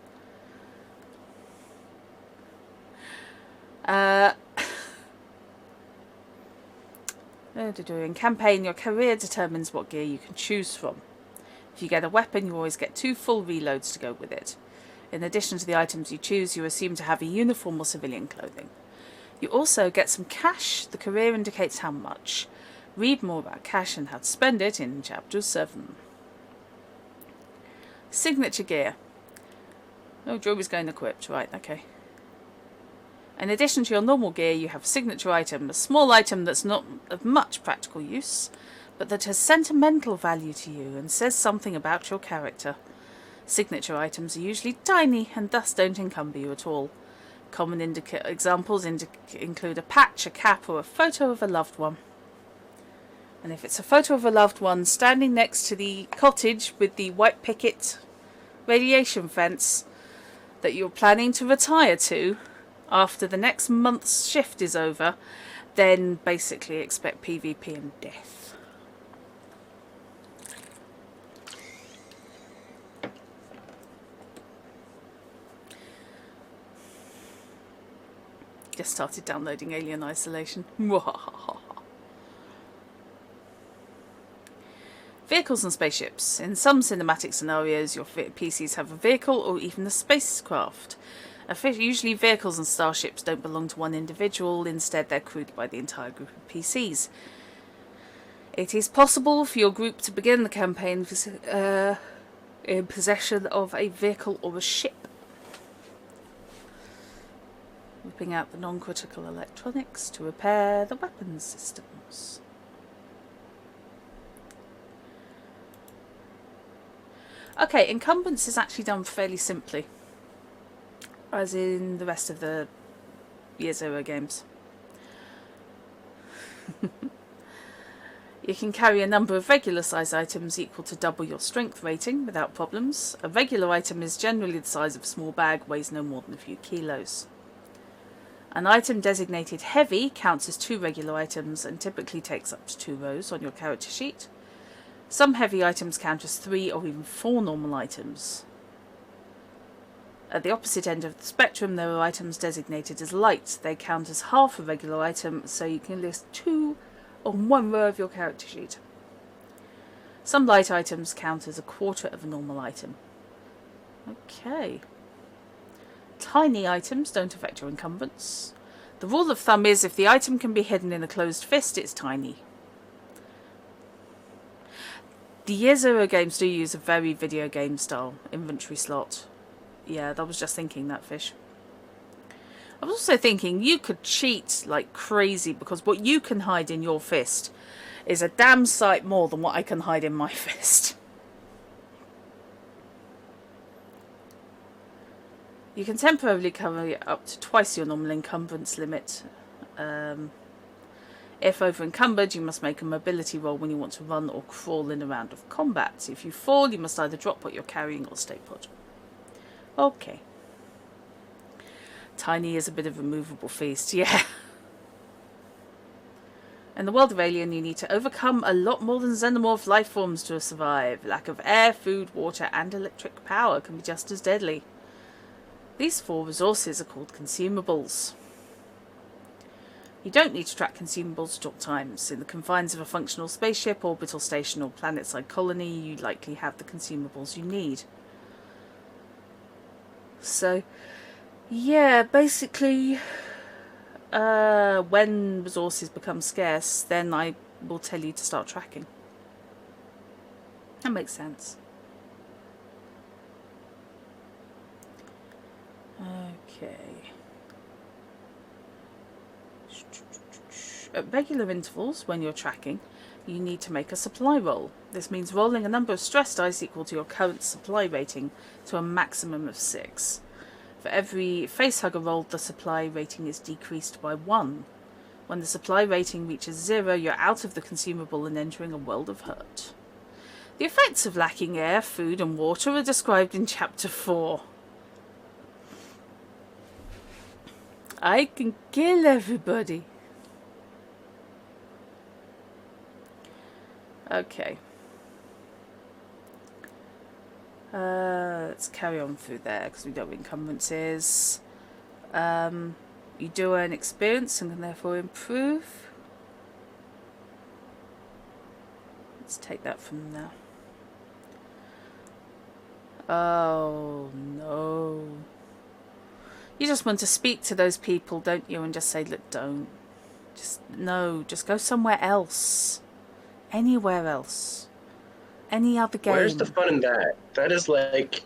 In campaign, your career determines what gear you can choose from. If you get a weapon, you always get 2 full reloads to go with it. In addition to the items you choose, you assume to have a uniform or civilian clothing. You also get some cash. The career indicates how much. Read more about cash and how to spend it in Chapter 7. Signature gear. Oh, jewelry's going equipped. Right, okay. In addition to your normal gear, you have a signature item, a small item that's not of much practical use, but that has sentimental value to you and says something about your character. Signature items are usually tiny and thus don't encumber you at all. Common examples include a patch, a cap, or a photo of a loved one. And if it's a photo of a loved one standing next to the cottage with the white picket radiation fence that you're planning to retire to after the next month's shift is over, then basically expect PvP and death. Just started downloading Alien Isolation. Vehicles and spaceships. In some cinematic scenarios, your PCs have a vehicle or even a spacecraft. Usually vehicles and starships don't belong to one individual, instead they're crewed by the entire group of PCs. It is possible for your group to begin the campaign in possession of a vehicle or a ship. Whipping out the non-critical electronics to repair the weapons systems. Okay, incumbents is actually done fairly simply, as in the rest of the Year Zero games. You can carry a number of regular size items equal to double your strength rating without problems. A regular item is generally the size of a small bag, weighs no more than a few kilos. An item designated heavy counts as 2 regular items and typically takes up to 2 rows on your character sheet. Some heavy items count as 3 or even 4 normal items. At the opposite end of the spectrum, there are items designated as light. They count as half a regular item, so you can list 2 on 1 row of your character sheet. Some light items count as a quarter of a normal item. Okay. Tiny items don't affect your incumbents. The rule of thumb is if the item can be hidden in a closed fist, it's tiny. The Year Zero games do use a very video game style inventory slot. Yeah, I was just thinking that, Fish. I was also thinking you could cheat like crazy because what you can hide in your fist is a damn sight more than what I can hide in my fist. You can temporarily carry up to twice your normal encumbrance limit. If over encumbered, you must make a mobility roll when you want to run or crawl in a round of combat. If you fall, you must either drop what you're carrying or stay put. Okay. Tiny is a bit of a movable feast, yeah. In the world of Alien, you need to overcome a lot more than xenomorph life forms to survive. Lack of air, food, water, and electric power can be just as deadly. These 4 resources are called consumables. You don't need to track consumables at all times. In the confines of a functional spaceship, orbital station, or planet-side colony, you likely have the consumables you need. So, yeah, basically, when resources become scarce, then I will tell you to start tracking. That makes sense. Okay. At regular intervals, when you're tracking, you need to make a supply roll. This means rolling a number of stress dice equal to your current supply rating to a maximum of 6. For every facehugger rolled, the supply rating is decreased by 1. When the supply rating reaches 0, you're out of the consumable and entering a world of hurt. The effects of lacking air, food, and water are described in Chapter 4. I can kill everybody. Okay. Let's carry on through there because we know what encumbrances. You do earn experience and can therefore improve. Let's take that from now. Oh no. You just want to speak to those people, don't you? And just say, look, don't. Just go somewhere else. Anywhere else. Any other game. Where's the fun in that? That is like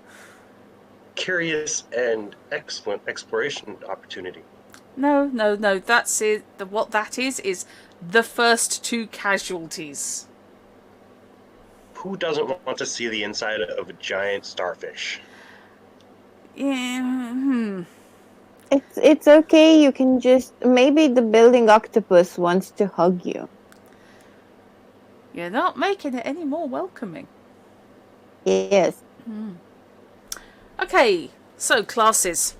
curious and excellent exploration opportunity. No. That's it. What that is the first 2 casualties. Who doesn't want to see the inside of a giant starfish? Yeah. It's okay. You can just maybe the building octopus wants to hug you. You're not making it any more welcoming. Yes. Okay, so classes.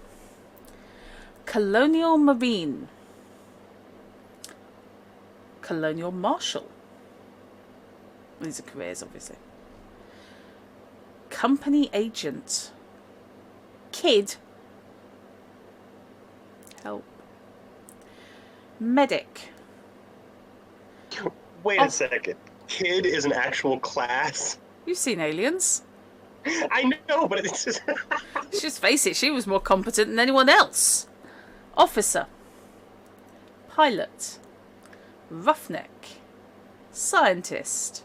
Colonial Marine. Colonial Marshal. These are careers, obviously. Company Agent. Kid. Help. Medic. Wait a second. Kid is an actual class? You've seen Aliens. I know, but it's just... Just face it, she was more competent than anyone else. Officer. Pilot. Roughneck. Scientist.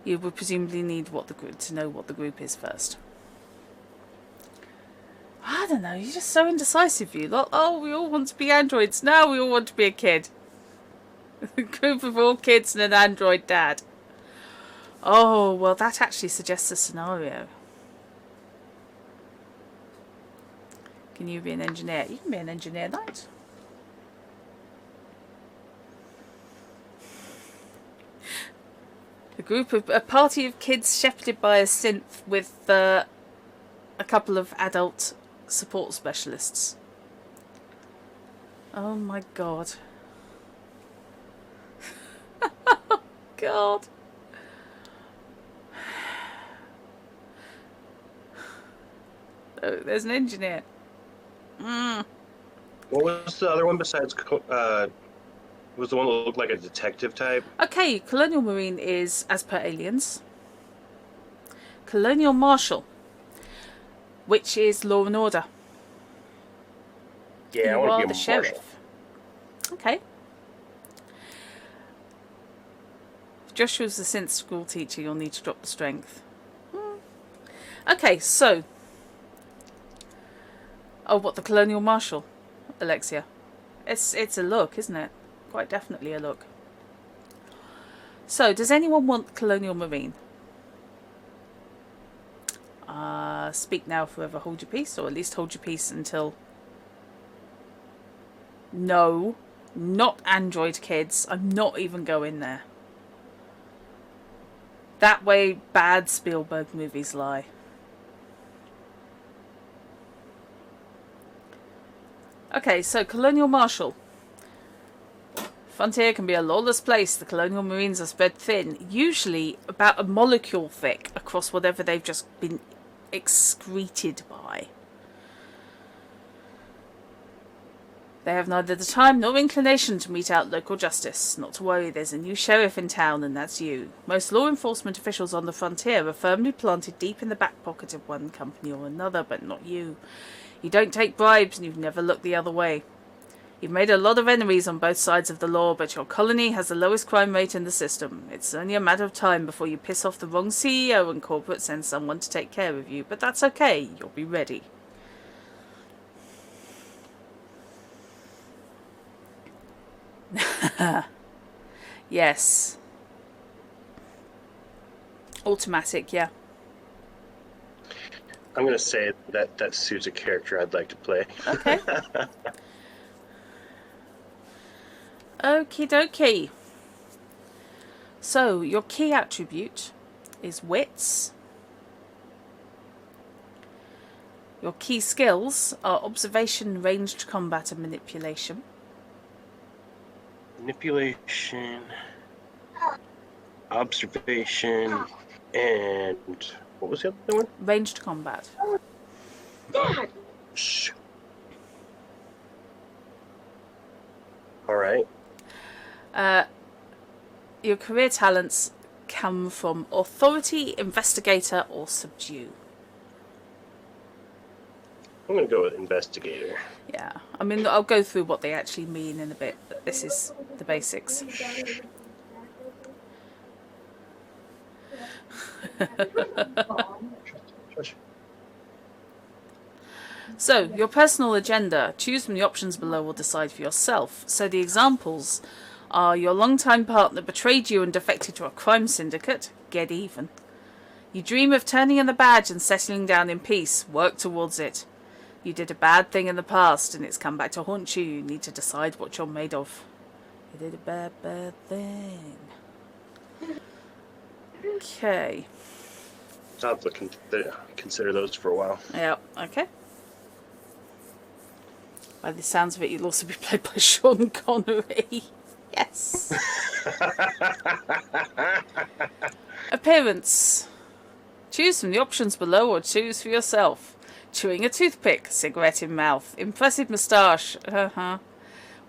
You would presumably need to know what the group is first. I don't know, you're just so indecisive, you lot. Oh, we all want to be androids. Now we all want to be a kid. A group of all kids and an android dad. Oh, well, that actually suggests a scenario. Can you be an engineer? You can be an engineer, knight. A party of kids shepherded by a synth with a couple of adult support specialists. Oh my god. Oh god. Oh, there's an engineer. What was the other one besides? Was the one that looked like a detective type? Okay, Colonial Marine is, as per Aliens, Colonial Marshal, which is law and order. Yeah, I You want are to the be a marshal. sheriff. Okay. If Joshua's the synth school teacher, you'll need to drop the strength. Okay, so. Oh, what, the Colonial Marshal, Alexia? It's a look, isn't it? Quite definitely a look. So, does anyone want Colonial Marine? Speak now, forever hold your peace, or at least hold your peace until... No, not android kids. I'm not even going there. That way bad Spielberg movies lie. Okay, so Colonial Marshal. Frontier can be a lawless place. The Colonial Marines are spread thin, usually about a molecule thick across whatever they've just been excreted by. They have neither the time nor inclination to mete out local justice. Not to worry, there's a new sheriff in town, and that's you. Most law enforcement officials on the frontier are firmly planted deep in the back pocket of one company or another, but not you. You don't take bribes, and you've never looked the other way. You've made a lot of enemies on both sides of the law, but your colony has the lowest crime rate in the system. It's only a matter of time before you piss off the wrong CEO and corporate sends someone to take care of you. But that's okay, you'll be ready. Yes. Automatic, yeah. I'm going to say that suits a character I'd like to play. Okay. Okie dokie. So, your key attribute is wits. Your key skills are observation, ranged combat, and manipulation. Manipulation, observation, and what was the other one? Ranged combat. Shh. All right. Your career talents come from authority, investigator, or subdue. I'm going to go with investigator. Yeah, I mean, I'll go through what they actually mean in a bit, but this is the basics. So, your personal agenda. Choose from the options below or decide for yourself. So the examples are: your longtime partner betrayed you and defected to a crime syndicate. Get even. You dream of turning in the badge and settling down in peace. Work towards it. You did a bad thing in the past and it's come back to haunt you. You need to decide what you're made of. You did a bad thing. Okay. I'll have to consider those for a while. Yeah, okay. By the sounds of it, you'll also be played by Sean Connery. Yes. Appearance. Choose from the options below or choose for yourself. Chewing a toothpick, cigarette in mouth, impressive moustache,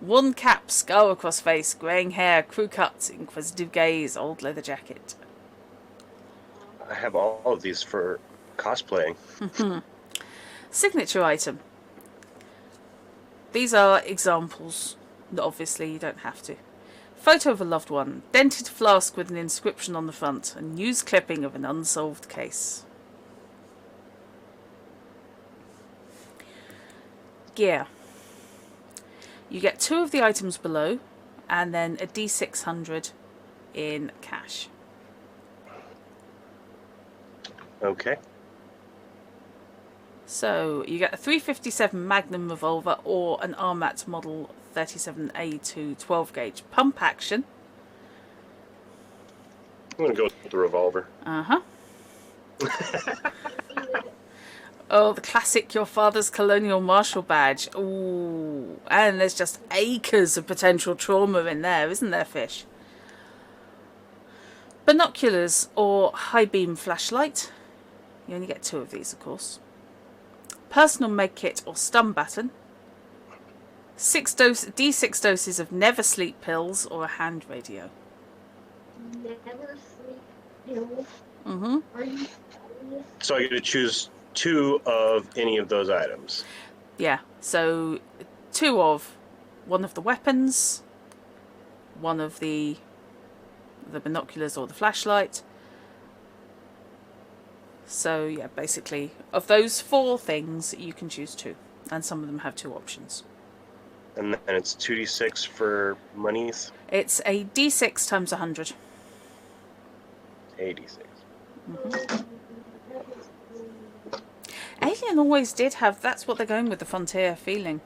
worn cap, scar across face, greying hair, crew cut, inquisitive gaze, old leather jacket. I have all of these for cosplaying. Signature item. These are examples. Obviously, you don't have to. Photo of a loved one, dented flask with an inscription on the front, a news clipping of an unsolved case. gear. You get 2 of the items below, and then a D600 in cash. Okay. So you get a 357 Magnum revolver or an Armat Model 37A2 12 gauge pump action. I'm going to go with the revolver. Uh-huh. Oh, the classic Your Father's Colonial Marshal badge. Ooh. And there's just acres of potential trauma in there, isn't there, Fish? Binoculars or high beam flashlight. You only get 2 of these, of course. Personal med kit or stun baton. D6 doses of never sleep pills or a hand radio. Never sleep pills. Mm-hmm. Are you serious? So I get to choose 2 of any of those items. Yeah, so 2 of one of the weapons, one of the binoculars or the flashlight. So yeah, basically of those 4 things you can choose 2, and some of them have 2 options. And then it's 2d6 for monies. It's a D6 times 100. 86. Alien always did have, that's what they're going with, the frontier feeling.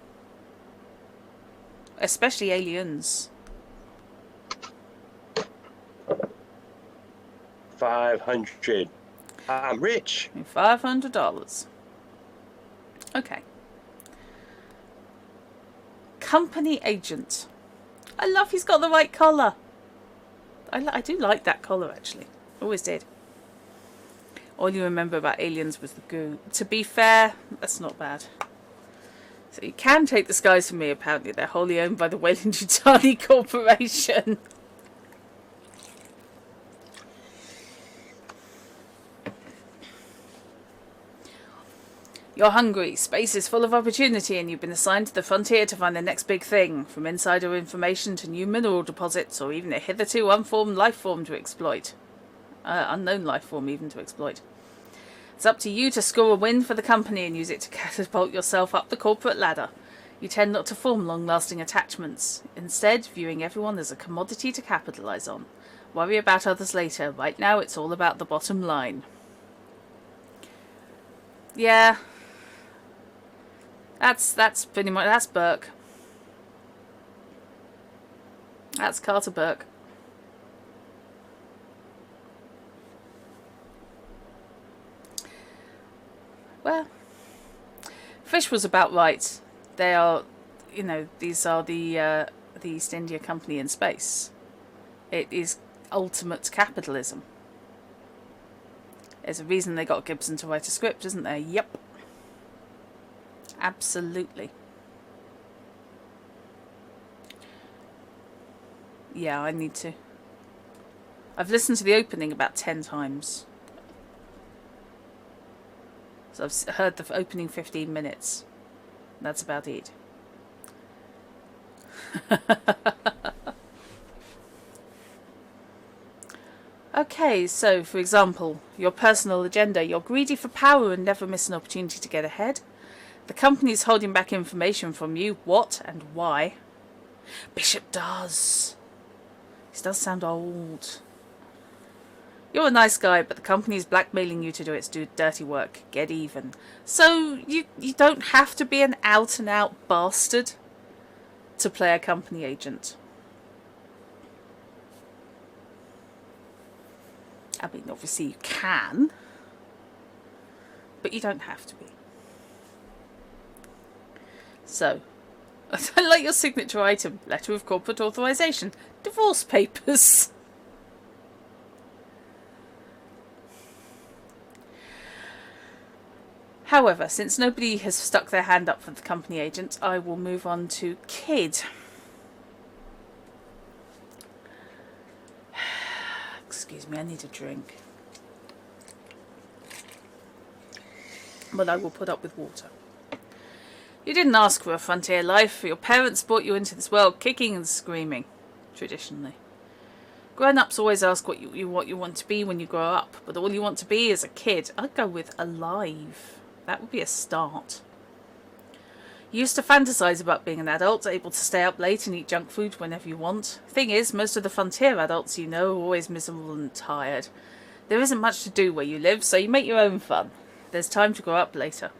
Especially Aliens. 500. I'm rich. $500. Okay. Company agent. I love he's got the right collar. I do like that collar, actually. Always did. All you remember about Aliens was the goo. To be fair, that's not bad. So you can take the skies from me, apparently. They're wholly owned by the Weyland-Yutani Corporation. You're hungry, space is full of opportunity, and you've been assigned to the frontier to find the next big thing, from insider information to new mineral deposits, or even a hitherto unformed life form to exploit. Unknown life form even to exploit. It's up to you to score a win for the company and use it to catapult yourself up the corporate ladder. You tend not to form long-lasting attachments, instead viewing everyone as a commodity to capitalise on. Worry about others later. Right now it's all about the bottom line. Yeah. That's pretty much, that's Burke. That's Carter Burke. Well, Fish was about right. They are, you know, these are the East India Company in space. It is ultimate capitalism. There's a reason they got Gibson to write a script, isn't there? Yep. Absolutely. Yeah, I need to. I've listened to the opening about 10 times. So I've heard the opening 15 minutes. That's about it. Okay, so for example, your personal agenda. You're greedy for power and never miss an opportunity to get ahead. The company's holding back information from you. What and why? Bishop does. This does sound old. You're a nice guy, but the company's blackmailing you to do its dirty work. Get even. So you don't have to be an out-and-out bastard to play a company agent. I mean, obviously you can, but you don't have to be. So, I like your signature item. Letter of corporate authorization. Divorce papers. However, since nobody has stuck their hand up for the company agent, I will move on to Kid. Excuse me, I need a drink. But I will put up with water. You didn't ask for a frontier life. Your parents brought you into this world kicking and screaming, traditionally. Grown-ups always ask what you want to be when you grow up, but all you want to be is a kid. I'd go with alive. That would be a start. You used to fantasize about being an adult, able to stay up late and eat junk food whenever you want. Thing is, most of the frontier adults you know are always miserable and tired. There isn't much to do where you live, so you make your own fun. There's time to grow up later.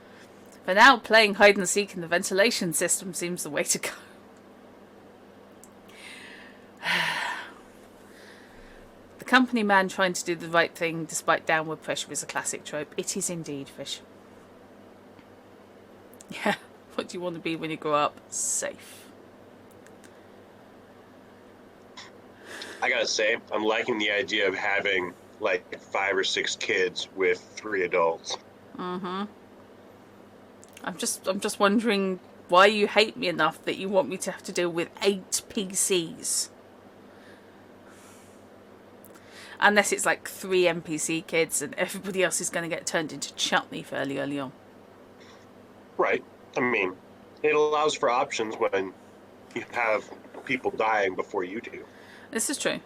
For now, playing hide and seek in the ventilation system seems the way to go. The company man trying to do the right thing despite downward pressure is a classic trope. It is indeed, Fish. Yeah, what do you want to be when you grow up? Safe. I gotta say, I'm liking the idea of having like 5 or 6 kids with 3 adults. Mm-hmm. I'm just wondering why you hate me enough that you want me to have to deal with 8 PCs. Unless it's like 3 NPC kids and everybody else is going to get turned into chutney fairly early on. Right. I mean, it allows for options when you have people dying before you do. This is true.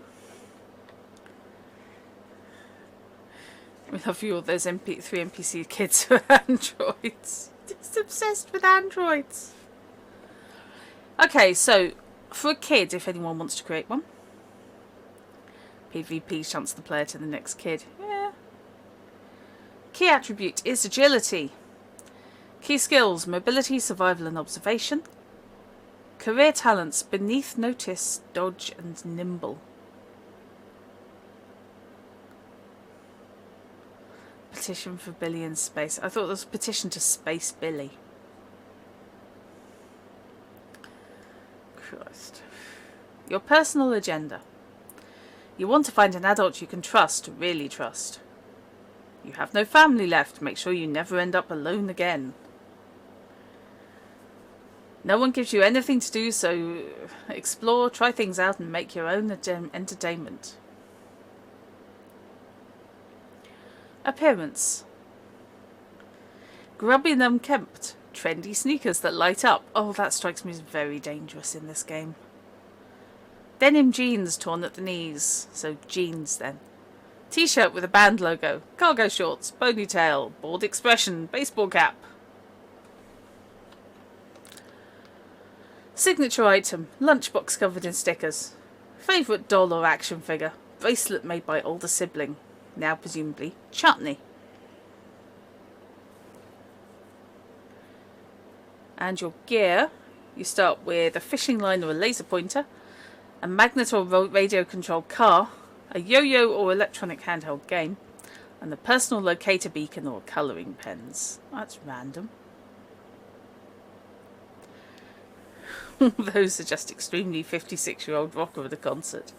We love you all those 3 NPC kids who are androids. Just obsessed with androids. Okay, so for a kid, if anyone wants to create one, PvP shunts the player to the next kid. Yeah. Key attribute is agility. Key skills: mobility, survival and observation. Career talents: beneath notice, dodge and nimble. Petition for Billy in space. I thought there was a petition to Space Billy. Christ. Your personal agenda. You want to find an adult you can trust, really trust. You have no family left. Make sure you never end up alone again. No one gives you anything to do, so explore, try things out and make your own entertainment. Appearance. Grubby and unkempt. Trendy sneakers that light up. Oh, that strikes me as very dangerous in this game. Denim jeans torn at the knees. So jeans then. T-shirt with a band logo. Cargo shorts. Ponytail. Bored expression. Baseball cap. Signature item. Lunchbox covered in stickers. Favourite doll or action figure. Bracelet made by older sibling. Now presumably chutney. And your gear, you start with a fishing line or a laser pointer, a magnet or radio controlled car, a yo-yo or electronic handheld game, and a personal locator beacon or colouring pens. That's random. Those are just extremely 56-year-old rocker at a concert.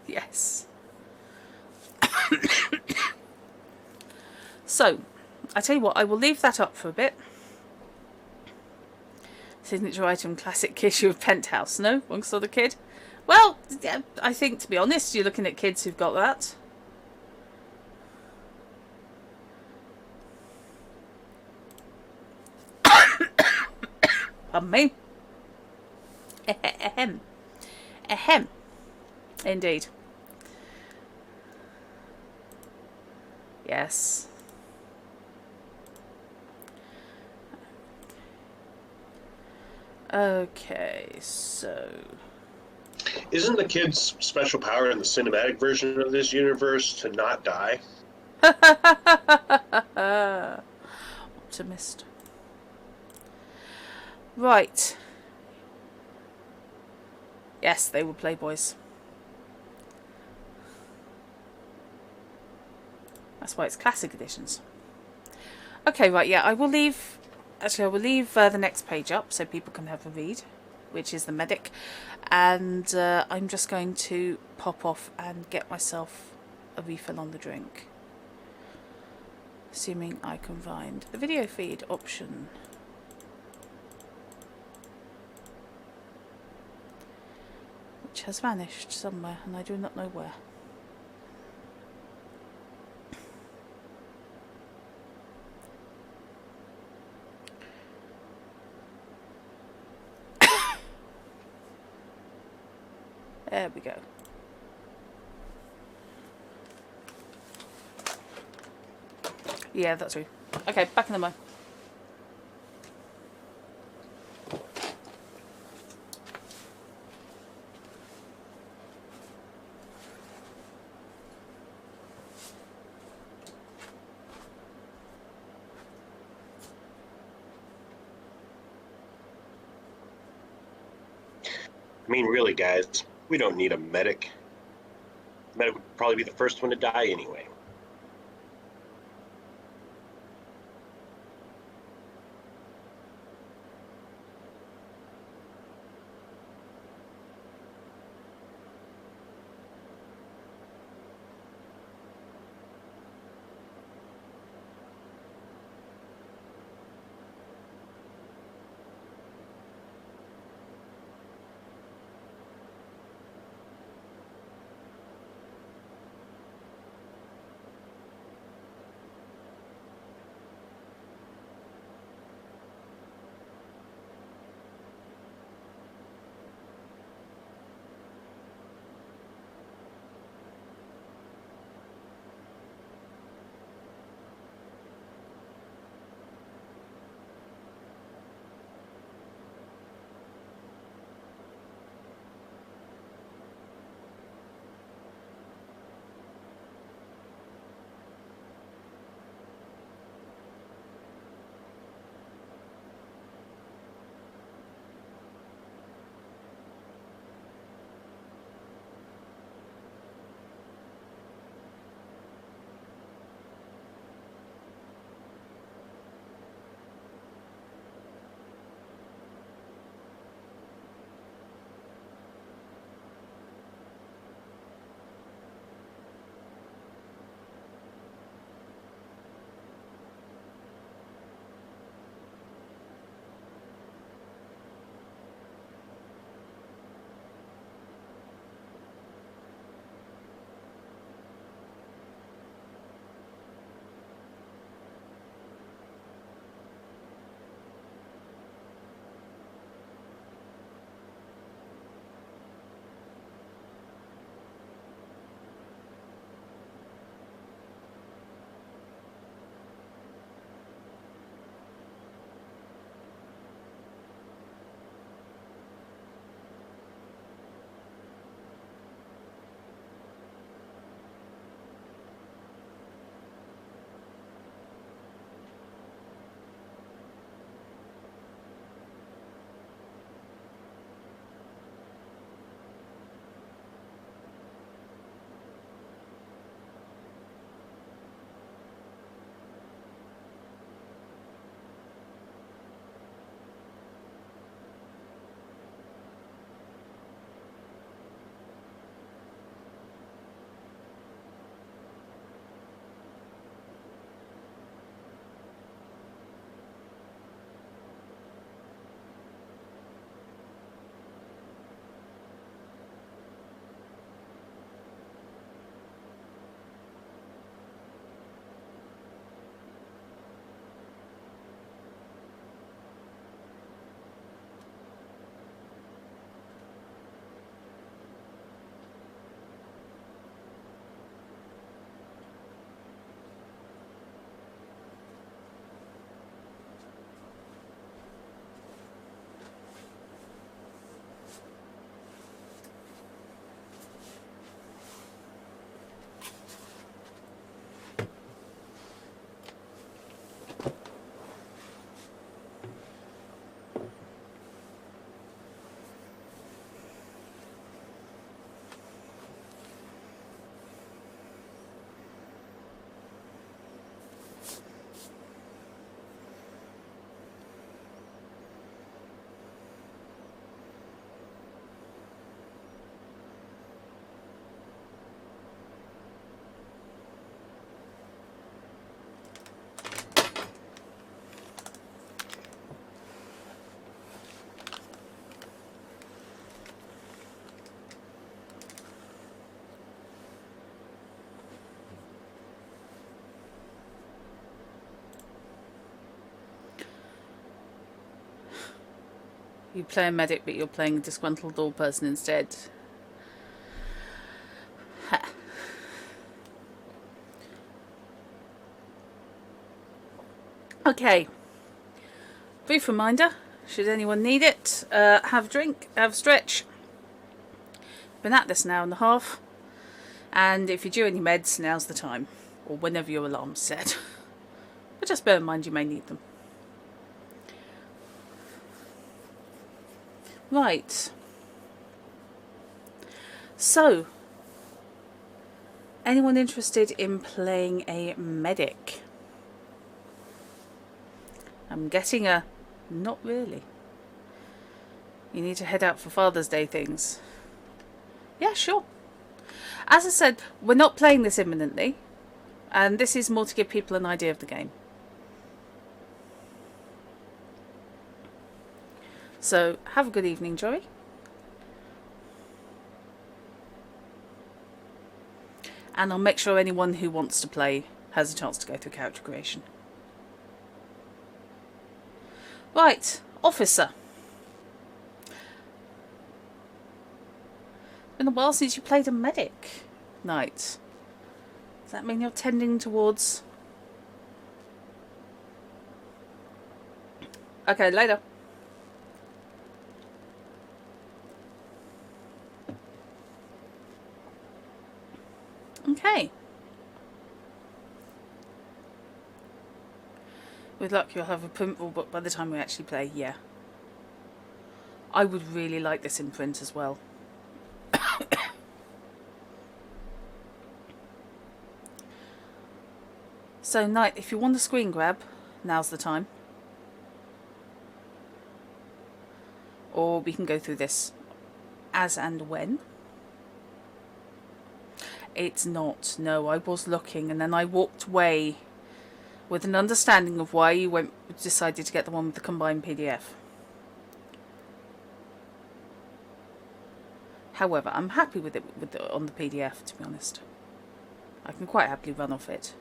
Yes. So, I tell you what, I will leave that up for a bit. Signature item, classic issue of Penthouse. No? Wrong sort of kid? Well, yeah, I think, to be honest, you're looking at kids who've got that. Pardon me. Ahem. Ahem. Indeed. Yes. Okay, so... Isn't the kid's special power in the cinematic version of this universe to not die? Optimist. Right. Yes, they were Playboys. That's why it's classic editions. Okay, right, yeah, I will leave... Actually, I will leave the next page up so people can have a read, which is the medic. And I'm just going to pop off and get myself a refill on the drink. Assuming I can find the video feed option. Which has vanished somewhere, and I do not know where. There we go. Yeah, that's true. Okay, back in the mo. I mean, really, guys, we don't need a medic. The medic would probably be the first one to die anyway. You play a medic, but you're playing a disgruntled old person instead. Ha. Okay. Brief reminder, should anyone need it, have a drink, have a stretch. Been at this an hour and a half. And if you're due any meds, now's the time. Or whenever your alarm's set. But just bear in mind you may need them. Right. So, anyone interested in playing a medic? I'm getting a not really. You need to head out for Father's Day things. Yeah, sure. As I said, we're not playing this imminently, and this is more to give people an idea of the game. So, have a good evening, Joey. And I'll make sure anyone who wants to play has a chance to go through character creation. Right, officer. Been a while since you played a medic, Knight. Does that mean you're tending towards... Okay, later. Okay. With luck, you'll have a print rule book by the time we actually play, yeah. I would really like this in print as well. So, Knight, if you want a screen grab, now's the time. Or we can go through this as and when. It's not. No, I was looking and then I walked away with an understanding of why you decided to get the one with the combined PDF. However, I'm happy with it on the PDF, to be honest. I can quite happily run off it.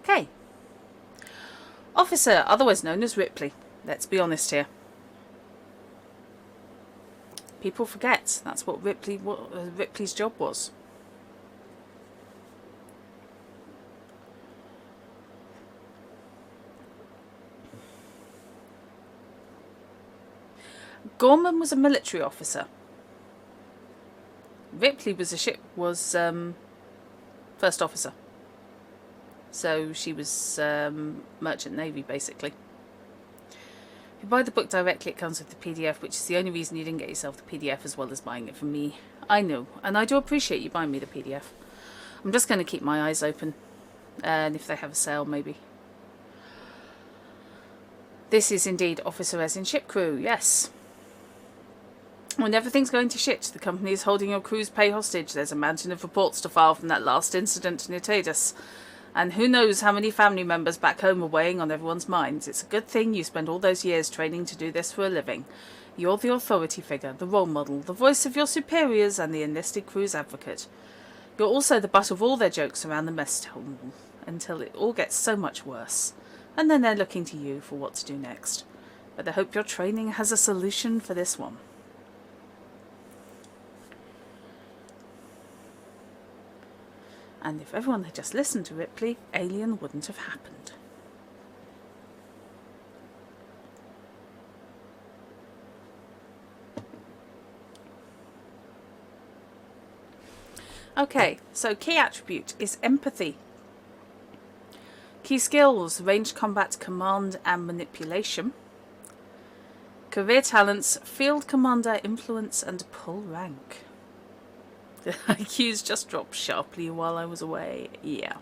Okay. Officer, otherwise known as Ripley. Let's be honest here. People forget that's what Ripley's job was. Gorman was a military officer. Ripley was first officer. So she was merchant navy, basically. If you buy the book directly, it comes with the PDF, which is the only reason you didn't get yourself the PDF as well as buying it from me. I know, and I do appreciate you buying me the PDF. I'm just going to keep my eyes open, and if they have a sale, maybe. This is indeed officer as in ship crew, yes. When everything's going to shit, the company is holding your crew's pay hostage. There's a mountain of reports to file from that last incident near Tadus. And who knows how many family members back home are weighing on everyone's minds. It's a good thing you spent all those years training to do this for a living. You're the authority figure, the role model, the voice of your superiors, and the enlisted crew's advocate. You're also the butt of all their jokes around the mess hall, until it all gets so much worse. And then they're looking to you for what to do next. But I hope your training has a solution for this one. And if everyone had just listened to Ripley, Alien wouldn't have happened. Okay, so key attribute is empathy. Key skills, ranged combat, command and manipulation. Career talents, field commander, influence and pull rank. The IQs just dropped sharply while I was away. Yeah.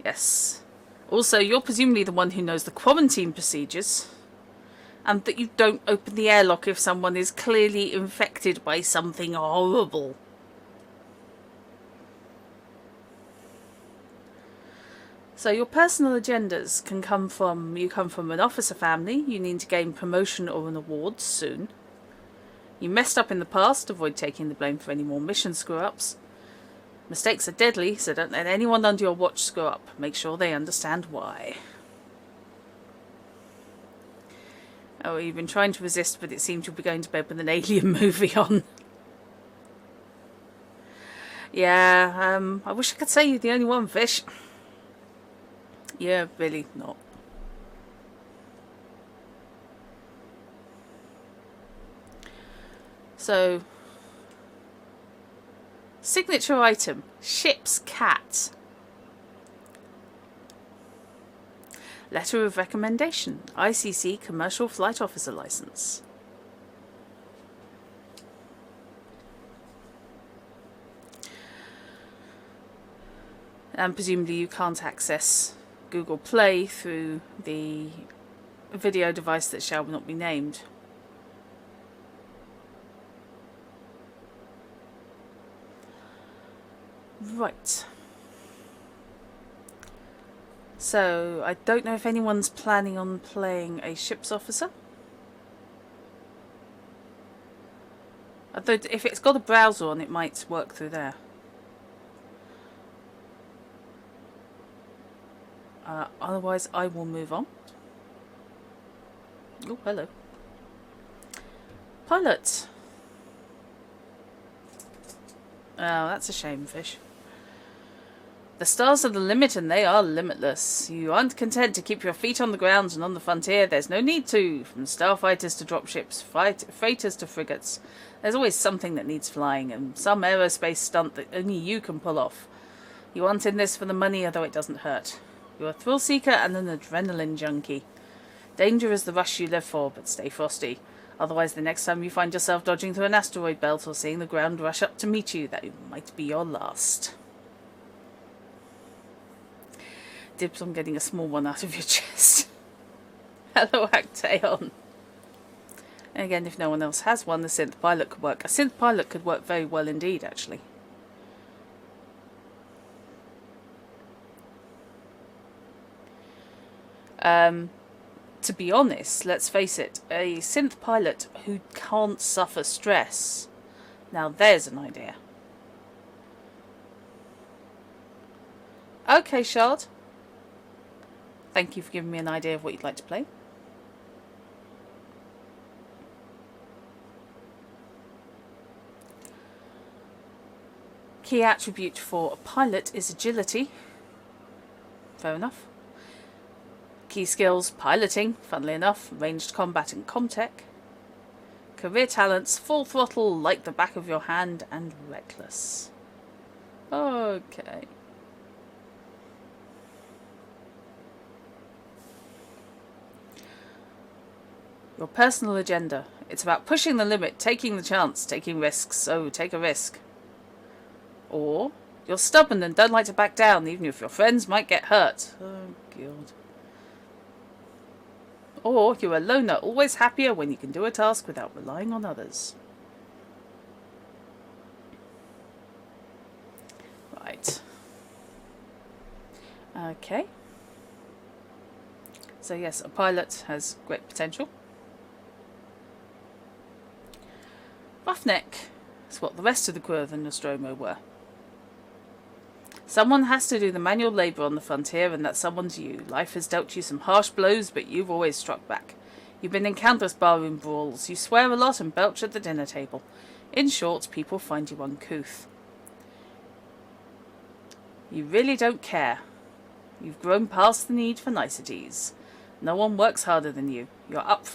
Yes. Also, you're presumably the one who knows the quarantine procedures. And that you don't open the airlock if someone is clearly infected by something horrible. So your personal agendas can come from, you come from an officer family, you need to gain promotion or an award soon. You messed up in the past, avoid taking the blame for any more mission screw-ups. Mistakes are deadly, so don't let anyone under your watch screw up. Make sure they understand why. Oh, you've been trying to resist, but it seems you'll be going to bed with an Alien movie on. Yeah, I wish I could say you're the only one, Fish. Yeah, really not. So, signature item, ship's cat. Letter of Recommendation, ICC Commercial Flight Officer License. And presumably you can't access Google Play through the video device that shall not be named. Right. So, I don't know if anyone's planning on playing a ship's officer. Although, if it's got a browser on, it might work through there. Otherwise, I will move on. Oh, hello. Pilot. Oh, that's a shame, fish. The stars are the limit and they are limitless. You aren't content to keep your feet on the ground and on the frontier. There's no need to. From starfighters to dropships, freighters to frigates. There's always something that needs flying and some aerospace stunt that only you can pull off. You aren't in this for the money, although it doesn't hurt. You're a thrill seeker and an adrenaline junkie. Danger is the rush you live for, but stay frosty. Otherwise, the next time you find yourself dodging through an asteroid belt or seeing the ground rush up to meet you, that might be your last. Dibs on getting a small one out of your chest. Hello, Actaeon. And again, if no one else has one, the synth pilot could work. A synth pilot could work very well indeed, actually. To be honest, let's face it, a synth pilot who can't suffer stress. Now there's an idea. Okay, Shard. Thank you for giving me an idea of what you'd like to play. Key attribute for a pilot is agility. Fair enough. Key skills, piloting, funnily enough, ranged combat and comtech. Career talents, full throttle, like the back of your hand, and reckless. Okay. Your personal agenda. It's about pushing the limit, taking the chance, taking risks, so take a risk. Or, you're stubborn and don't like to back down, even if your friends might get hurt. Oh, God. Or, you're a loner, always happier when you can do a task without relying on others. Right. Okay. So yes, a pilot has great potential. Roughneck is what the rest of the crew of the Nostromo were. Someone has to do the manual labour on the frontier, and that someone's you. Life has dealt you some harsh blows, but you've always struck back. You've been in countless barroom brawls. You swear a lot and belch at the dinner table. In short, people find you uncouth. You really don't care. You've grown past the need for niceties. No one works harder than you. You're up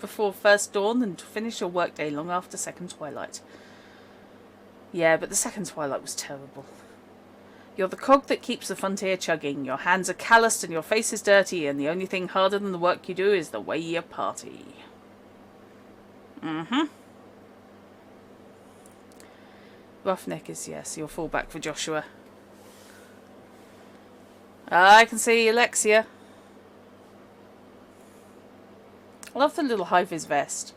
before first dawn and finish your workday long after second twilight. Yeah, but the second twilight was terrible. You're the cog that keeps the frontier chugging. Your hands are calloused and your face is dirty, and the only thing harder than the work you do is the way you party. Roughneck is, yes, your fallback for Joshua. I can see Alexia. I love the little high-vis vest.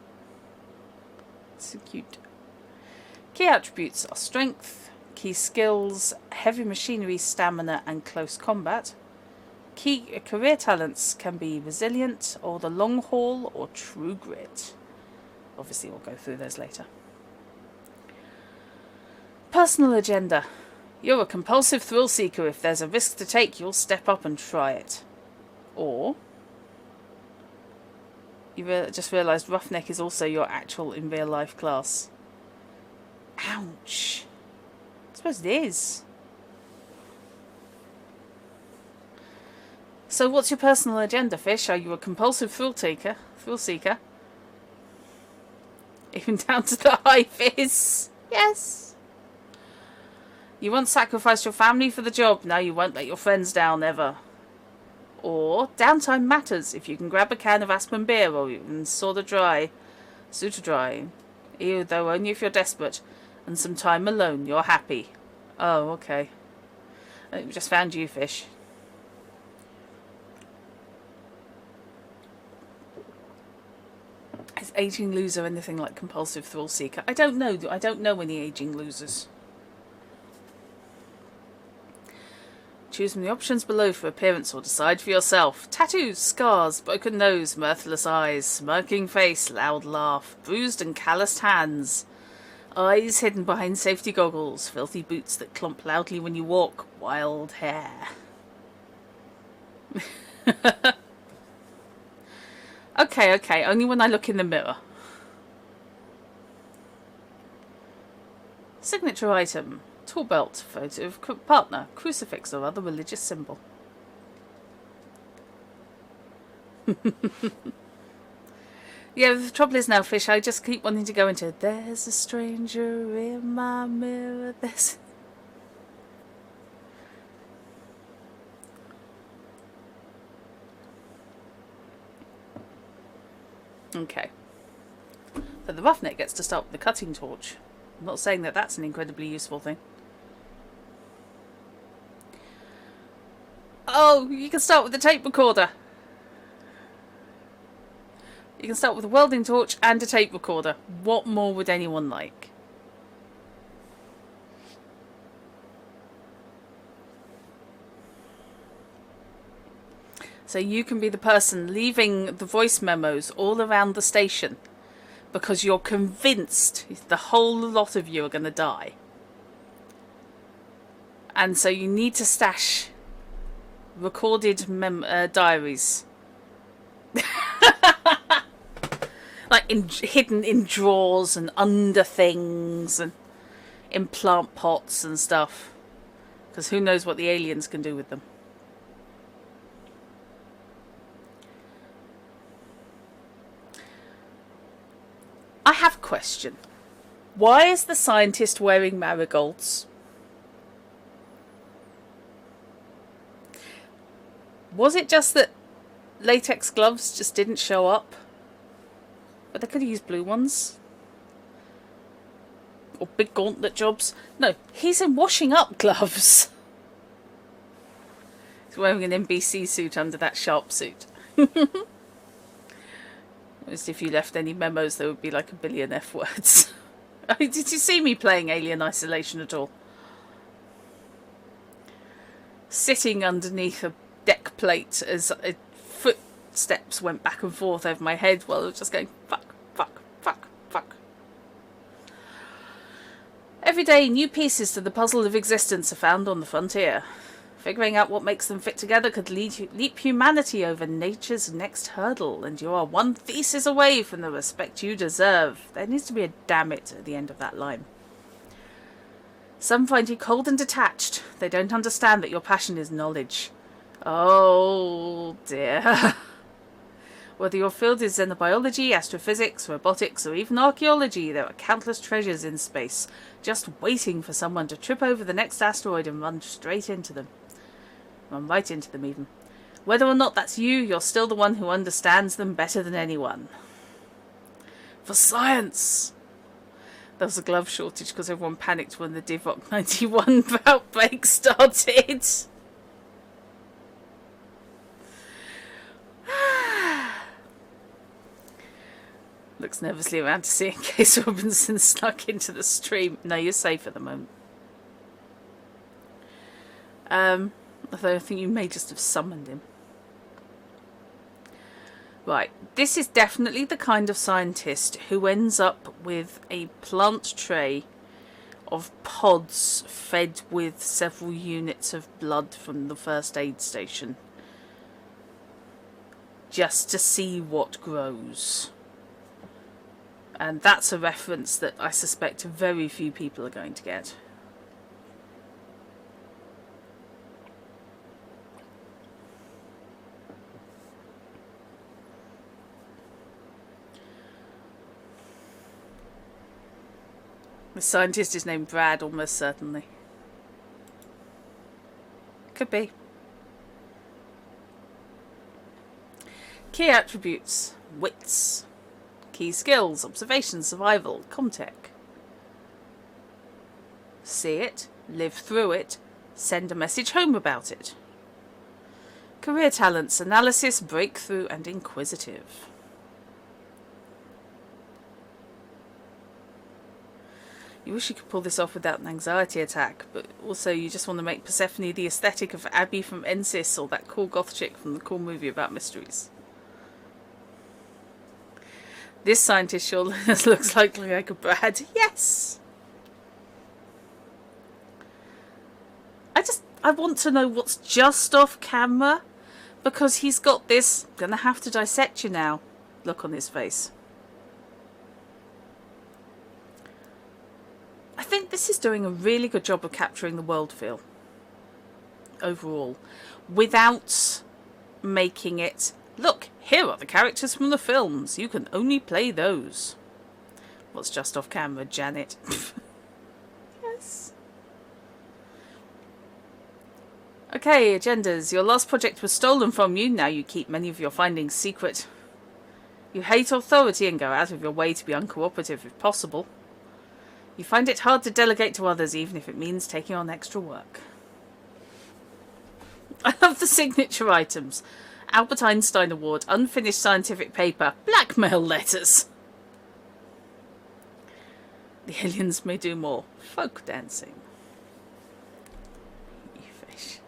So cute. Key attributes are strength. Key skills, heavy machinery, stamina, and close combat. Key career talents can be resilient, or the long haul, or true grit. Obviously, we'll go through those later. Personal agenda. You're a compulsive thrill seeker. If there's a risk to take, you'll step up and try it. Or, you just realised Roughneck is also your actual in real life class. Ouch. I suppose it is. So what's your personal agenda, Fish? Are you a compulsive thrill seeker? Even down to the high vis? Yes. You once sacrificed your family for the job, now you won't let your friends down ever. Or downtime matters if you can grab a can of Aspen beer or even Soda Dry. Ew, though only if you're desperate. And some time alone, you're happy. Oh, okay. I think we just found you, fish. Is aging loser anything like compulsive thrill seeker? I don't know. I don't know any aging losers. Choose from the options below for appearance or decide for yourself. Tattoos, scars, broken nose, mirthless eyes, smirking face, loud laugh, bruised and calloused hands. Eyes hidden behind safety goggles, filthy boots that clomp loudly when you walk, wild hair. Okay, only when I look in the mirror. Signature item. Tool belt, photo of partner, crucifix or other religious symbol. Yeah, the trouble is now, fish, I just keep wanting to go into there's a stranger in my mirror, there's... Okay. So the roughneck gets to start with the cutting torch. I'm not saying that that's an incredibly useful thing. Oh, you can start with the tape recorder. You can start with a welding torch and a tape recorder. What more would anyone like? So you can be the person leaving the voice memos all around the station because you're convinced the whole lot of you are going to die. And so you need to stash recorded diaries. Like hidden in drawers and under things and in plant pots and stuff. Because who knows what the aliens can do with them. I have a question. Why is the scientist wearing marigolds? Was it just that latex gloves just didn't show up? But they could have used blue ones. Or big gauntlet jobs. No, he's in washing up gloves. He's wearing an NBC suit under that sharp suit. As if you left any memos, there would be like a billion F words. Did you see me playing Alien Isolation at all? Sitting underneath a deck plate as footsteps went back and forth over my head while I was just going, fuck, fuck, fuck, fuck. Every day, new pieces to the puzzle of existence are found on the frontier. Figuring out what makes them fit together could leap humanity over nature's next hurdle, and you are one thesis away from the respect you deserve. There needs to be a damn it at the end of that line. Some find you cold and detached. They don't understand that your passion is knowledge. Oh dear. Whether your field is xenobiology, astrophysics, robotics, or even archaeology, there are countless treasures in space, just waiting for someone to trip over the next asteroid and run straight into them. Run right into them, even. Whether or not that's you, you're still the one who understands them better than anyone. For science! There was a glove shortage because everyone panicked when the Divock 91 outbreak started. Looks nervously around to see in case Robinson snuck into the stream. No, you're safe at the moment. Although I think you may just have summoned him. Right, this is definitely the kind of scientist who ends up with a plant tray of pods fed with several units of blood from the first aid station. Just to see what grows. And that's a reference that I suspect very few people are going to get. The scientist is named Brad, almost certainly. Could be. Key attributes. Wits. Key skills. Observation, survival, comtech. See it, live through it, send a message home about it. Career talents. Analysis, breakthrough, and inquisitive. You wish you could pull this off without an anxiety attack, but also you just want to make Persephone the aesthetic of Abby from Ensis or that cool goth chick from the cool movie about mysteries. This scientist sure looks like a Brad. Yes! I want to know what's just off camera, because he's got this "gonna have to dissect you now" look on his face. I think this is doing a really good job of capturing the world feel overall, without making it, look, here are the characters from the films, you can only play those. What's just off camera, Janet? Yes. Okay, agendas. Your last project was stolen from you, now you keep many of your findings secret. You hate authority and go out of your way to be uncooperative if possible. You find it hard to delegate to others, even if it means taking on extra work. I love the signature items. Albert Einstein Award, unfinished scientific paper, blackmail letters. The aliens may do more. Folk dancing. You fish.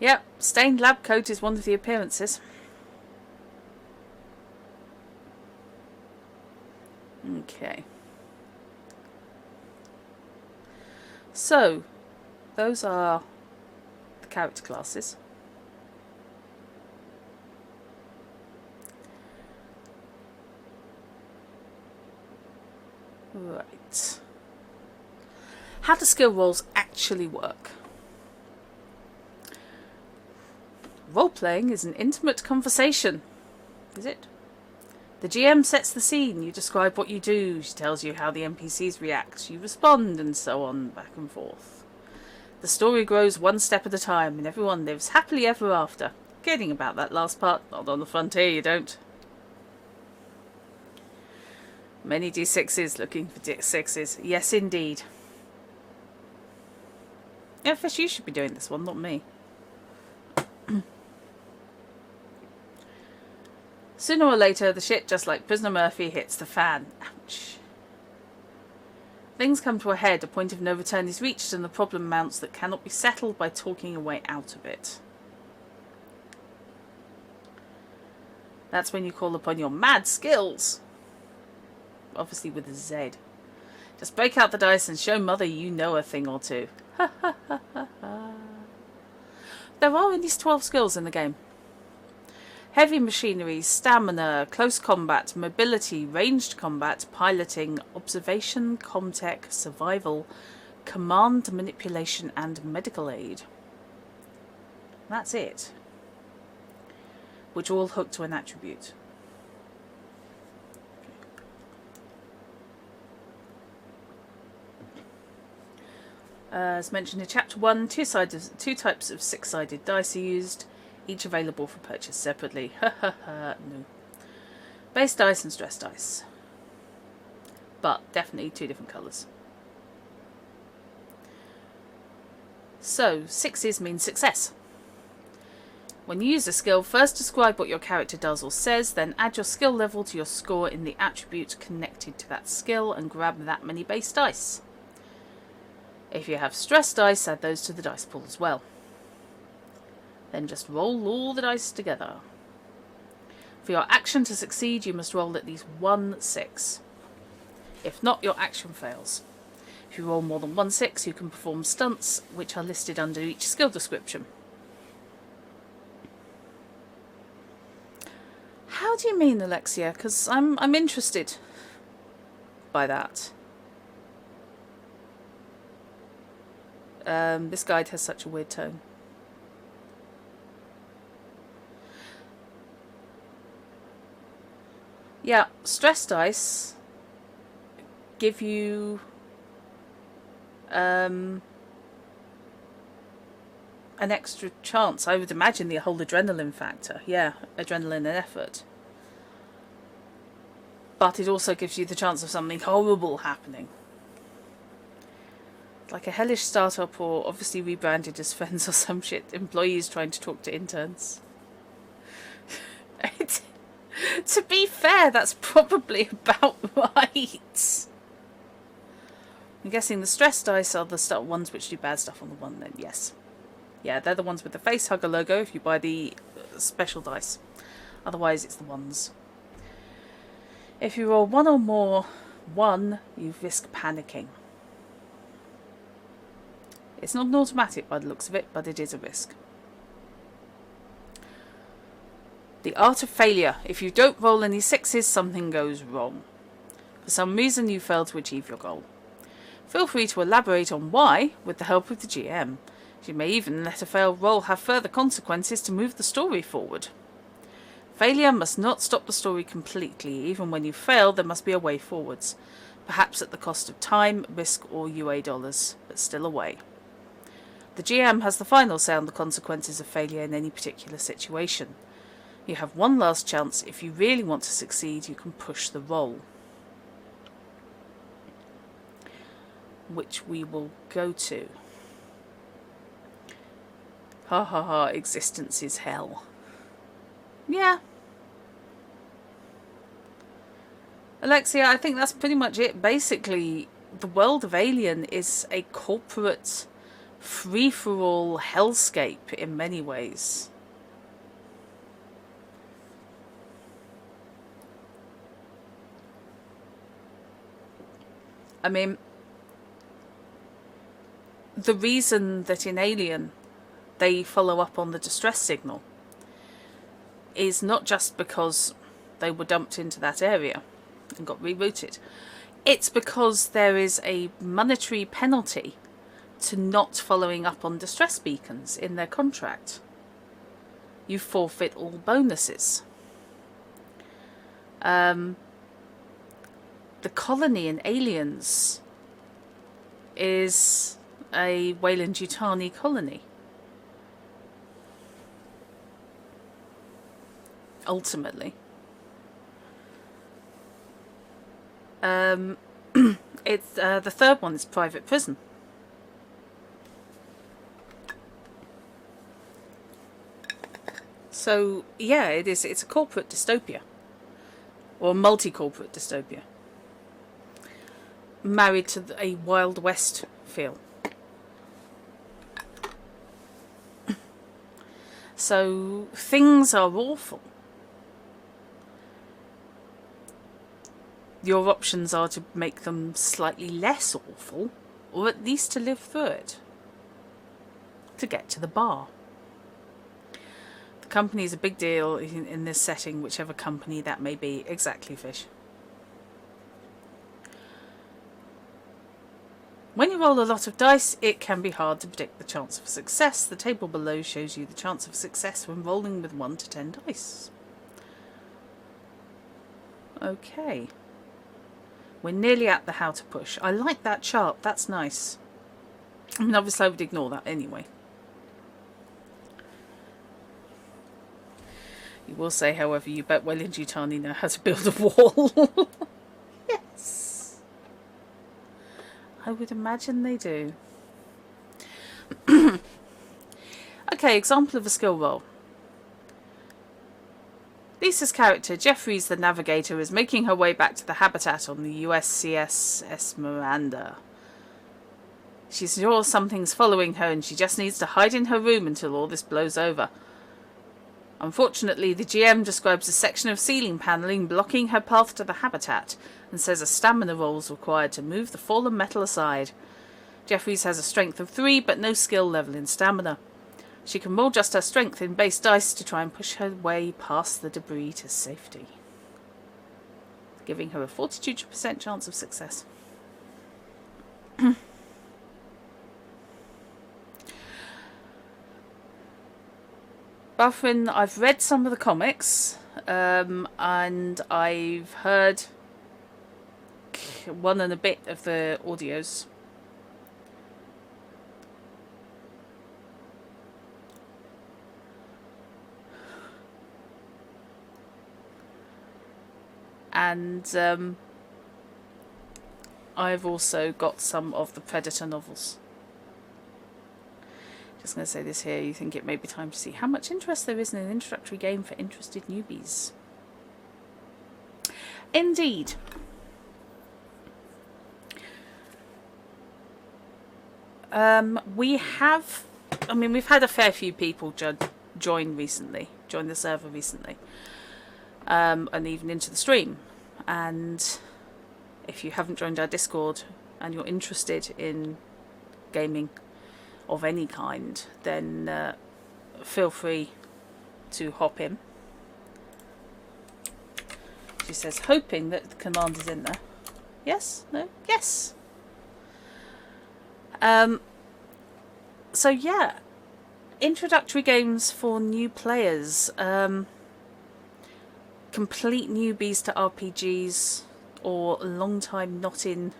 Yep, stained lab coat is one of the appearances. Okay. So, those are the character classes. Right. How do skill rolls actually work? Role-playing is an intimate conversation. Is it? The GM sets the scene, you describe what you do, she tells you how the NPCs react, you respond, and so on, back and forth. The story grows one step at a time, and everyone lives happily ever after. Forgetting about that last part, not on the frontier, you don't. Many D6s looking for D6s. Yes, indeed. Yeah, Fish, you should be doing this one, not me. Sooner or later, the shit, just like Prisoner Murphy, hits the fan. Ouch. Things come to a head, a point of no return is reached, and the problem mounts that cannot be settled by talking a way out of it. That's when you call upon your mad skills. Obviously with a Z. Just break out the dice and show Mother you know a thing or two. Ha ha ha ha ha. There are at least 12 skills in the game. Heavy machinery, stamina, close combat, mobility, ranged combat, piloting, observation, comtech, survival, command, manipulation, and medical aid. That's it. Which are all hooked to an attribute. As mentioned in Chapter 1, two types of six-sided dice are used, each available for purchase separately. No. Base dice and stress dice. But definitely two different colours. So, sixes mean success. When you use a skill, first describe what your character does or says, then add your skill level to your score in the attribute connected to that skill and grab that many base dice. If you have stress dice, add those to the dice pool as well. Then just roll all the dice together. For your action to succeed, you must roll at least 1 6. If not, your action fails. If you roll more than 1 6, you can perform stunts, which are listed under each skill description. How do you mean, Alexia? Because I'm interested by that. This guide has such a weird tone. Yeah, stress dice give you an extra chance. I would imagine the whole adrenaline factor. Yeah, adrenaline and effort. But it also gives you the chance of something horrible happening. Like a hellish startup, or obviously rebranded as Friends or some shit, employees trying to talk to interns. To be fair, that's probably about right. I'm guessing the stress dice are the ones which do bad stuff on the one then, yes. Yeah, they're the ones with the face hugger logo if you buy the special dice. Otherwise, it's the ones. If you roll one or more, you risk panicking. It's not an automatic by the looks of it, but it is a risk. The art of failure. If you don't roll any 6s, something goes wrong. For some reason, you fail to achieve your goal. Feel free to elaborate on why with the help of the GM. You may even let a failed roll have further consequences to move the story forward. Failure must not stop the story completely. Even when you fail, there must be a way forwards. Perhaps at the cost of time, risk, or UA dollars, but still a way. The GM has the final say on the consequences of failure in any particular situation. You have one last chance. If you really want to succeed, you can push the roll. Which we will go to. Ha ha ha, existence is hell. Yeah. Alexia, I think that's pretty much it. Basically, the world of Alien is a corporate free-for-all hellscape in many ways. I mean, the reason that in Alien they follow up on the distress signal is not just because they were dumped into that area and got rerouted. It's because there is a monetary penalty to not following up on distress beacons in their contract. You forfeit all bonuses. The colony in Aliens is a Weyland-Yutani colony. Ultimately. It's the third one is private prison. So yeah, it's a corporate dystopia. Or a multi-corporate dystopia. Married to a Wild West feel. So things are awful. Your options are to make them slightly less awful, or at least to live through it. To get to the bar. The company is a big deal in this setting, whichever company that may be. Exactly, Fish. When you roll a lot of dice, it can be hard to predict the chance of success. The table below shows you the chance of success when rolling with 1 to 10 dice. Okay. We're nearly at the how to push. I like that chart. That's nice. I mean, obviously I would ignore that anyway. You will say, however, you bet Weyland-Yutani know how to build a wall. Yes. I would imagine they do. Okay, example of a skill roll. Lisa's character, Jeffries the Navigator, is making her way back to the habitat on the USCS Esmeralda. She's sure something's following her and she just needs to hide in her room until all this blows over. Unfortunately, the GM describes a section of ceiling panelling blocking her path to the habitat and says a stamina roll is required to move the fallen metal aside. Jeffries has a strength of 3 but no skill level in stamina. She can roll just her strength in base dice to try and push her way past the debris to safety, giving her a 42% chance of success. Buffrin, I've read some of the comics, and I've heard 1 and a bit of the audios. And I've also got some of the Predator novels. Just going to say this here, you think it may be time to see how much interest there is in an introductory game for interested newbies. Indeed. We've had a fair few people join the server recently, and even into the stream. And if you haven't joined our Discord and you're interested in gaming of any kind, then feel free to hop in. She says, hoping that the command is in there. Yes? No? Yes! So yeah, introductory games for new players. Complete newbies to RPGs, or a long time not in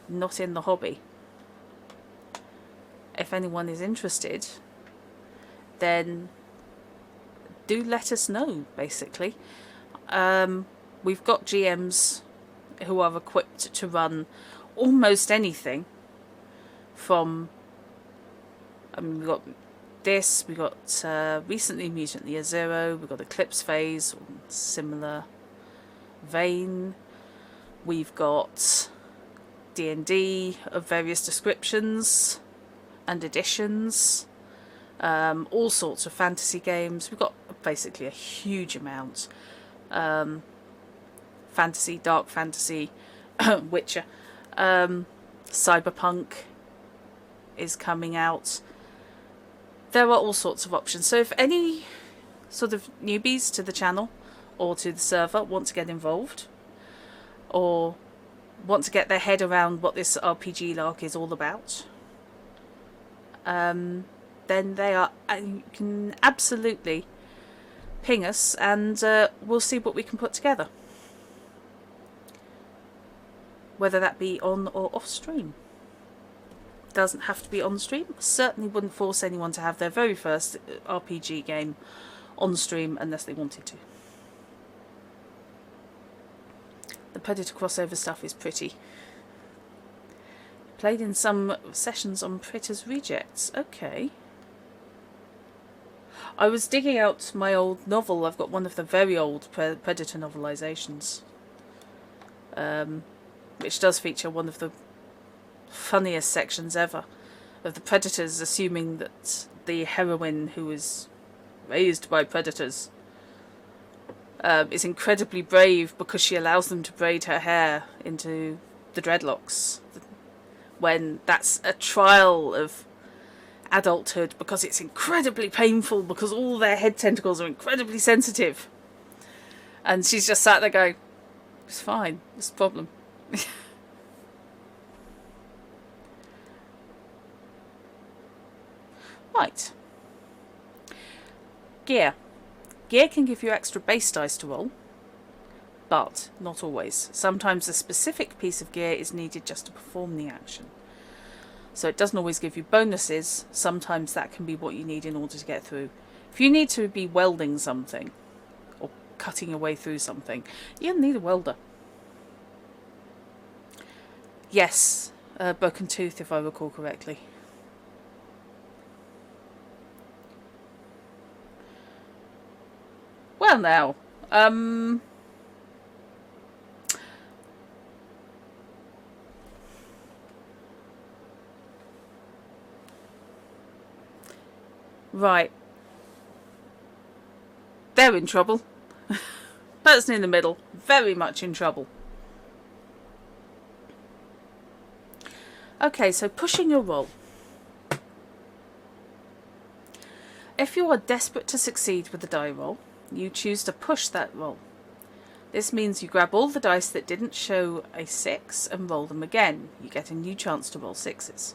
the hobby. If anyone is interested, then do let us know, basically. We've got GMs who are equipped to run almost anything from, we've got this, we got recently Mutantly a Zer0, we've got Eclipse Phase, similar vein, we've got D&D of various descriptions and editions, all sorts of fantasy games. We've got basically a huge amount. Fantasy, dark fantasy, Witcher, cyberpunk is coming out. There are all sorts of options. So if any sort of newbies to the channel or to the server want to get involved, or want to get their head around what this RPG lark is all about, then you can absolutely ping us, and we'll see what we can put together, whether that be on or off stream. Doesn't have to be on stream. Certainly wouldn't force anyone to have their very first RPG game on stream unless they wanted to. The Predator crossover stuff is pretty. Played in some sessions on Predator's Rejects. Okay. I was digging out my old novel. I've got one of the very old Predator novelizations, which does feature one of the funniest sections ever of the predators assuming that the heroine, who is raised by predators, is incredibly brave because she allows them to braid her hair into the dreadlocks, when that's a trial of adulthood, because it's incredibly painful, because all their head tentacles are incredibly sensitive. And she's just sat there going, it's fine, what's the problem? Right. Gear. Gear can give you extra base dice to roll, but not always. Sometimes a specific piece of gear is needed just to perform the action. So it doesn't always give you bonuses. Sometimes that can be what you need in order to get through. If you need to be welding something, or cutting your way through something, you'll need a welder. Yes, broken tooth, if I recall correctly. Well now, right, they're in trouble. Person in the middle, very much in trouble. Okay, so pushing your roll. If you are desperate to succeed with the die roll, you choose to push that roll. This means you grab all the dice that didn't show a 6 and roll them again. You get a new chance to roll 6s.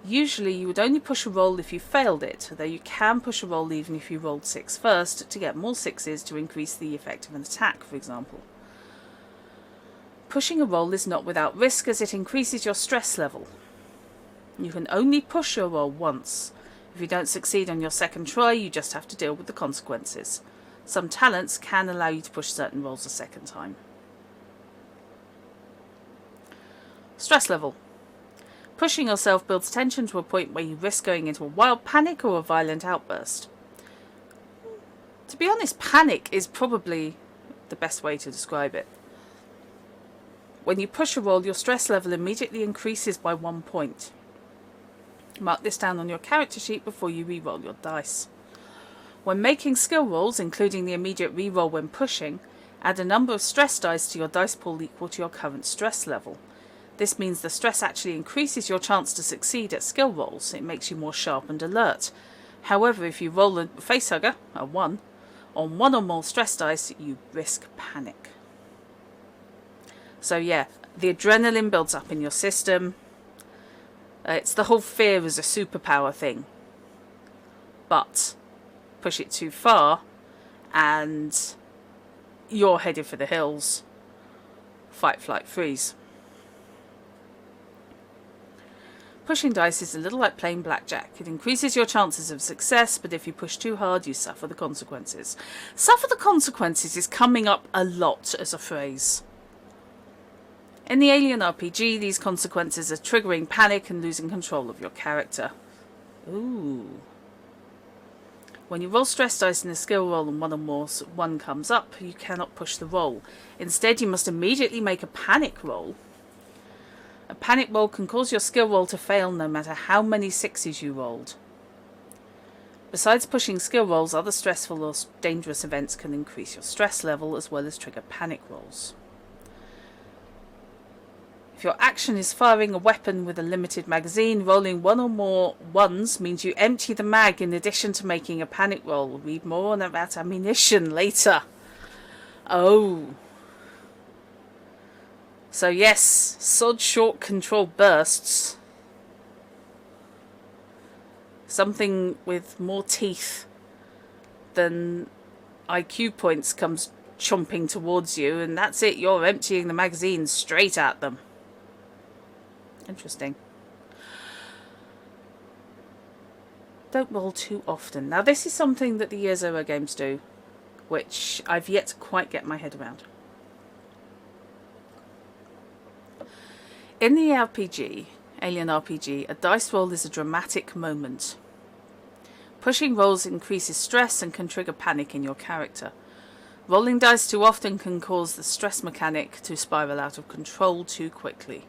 Usually you would only push a roll if you failed it, though you can push a roll even if you rolled 6 first to get more 6s to increase the effect of an attack, for example. Pushing a roll is not without risk, as it increases your stress level. You can only push your roll once. If you don't succeed on your second try, you just have to deal with the consequences. Some talents can allow you to push certain rolls a second time. Stress level. Pushing yourself builds tension to a point where you risk going into a wild panic or a violent outburst. To be honest, panic is probably the best way to describe it. When you push a roll, your stress level immediately increases by 1 point. Mark this down on your character sheet before you re-roll your dice. When making skill rolls, including the immediate re-roll when pushing, add a number of stress dice to your dice pool equal to your current stress level. This means the stress actually increases your chance to succeed at skill rolls. It makes you more sharp and alert. However, if you roll a facehugger, a 1, on 1 or more stress dice, you risk panic. So yeah, the adrenaline builds up in your system. It's the whole fear as a superpower thing. But push it too far and you're headed for the hills. Fight, flight, freeze. Pushing dice is a little like playing blackjack. It increases your chances of success, but if you push too hard, you suffer the consequences. Suffer the consequences is coming up a lot as a phrase. In the Alien RPG, these consequences are triggering panic and losing control of your character. Ooh. When you roll stress dice in a skill roll and 1 or more one comes up, you cannot push the roll. Instead, you must immediately make a panic roll. A panic roll can cause your skill roll to fail no matter how many 6s you rolled. Besides pushing skill rolls, other stressful or dangerous events can increase your stress level as well as trigger panic rolls. If your action is firing a weapon with a limited magazine, rolling 1 or more 1s means you empty the mag in addition to making a panic roll. Read more on about ammunition later. Oh. So yes, sod short control bursts. Something with more teeth than IQ points comes chomping towards you, and that's it, you're emptying the magazine straight at them. Interesting. Don't roll too often. Now this is something that the Zer0 games do, which I've yet to quite get my head around. In the RPG, Alien RPG, a dice roll is a dramatic moment. Pushing rolls increases stress and can trigger panic in your character. Rolling dice too often can cause the stress mechanic to spiral out of control too quickly.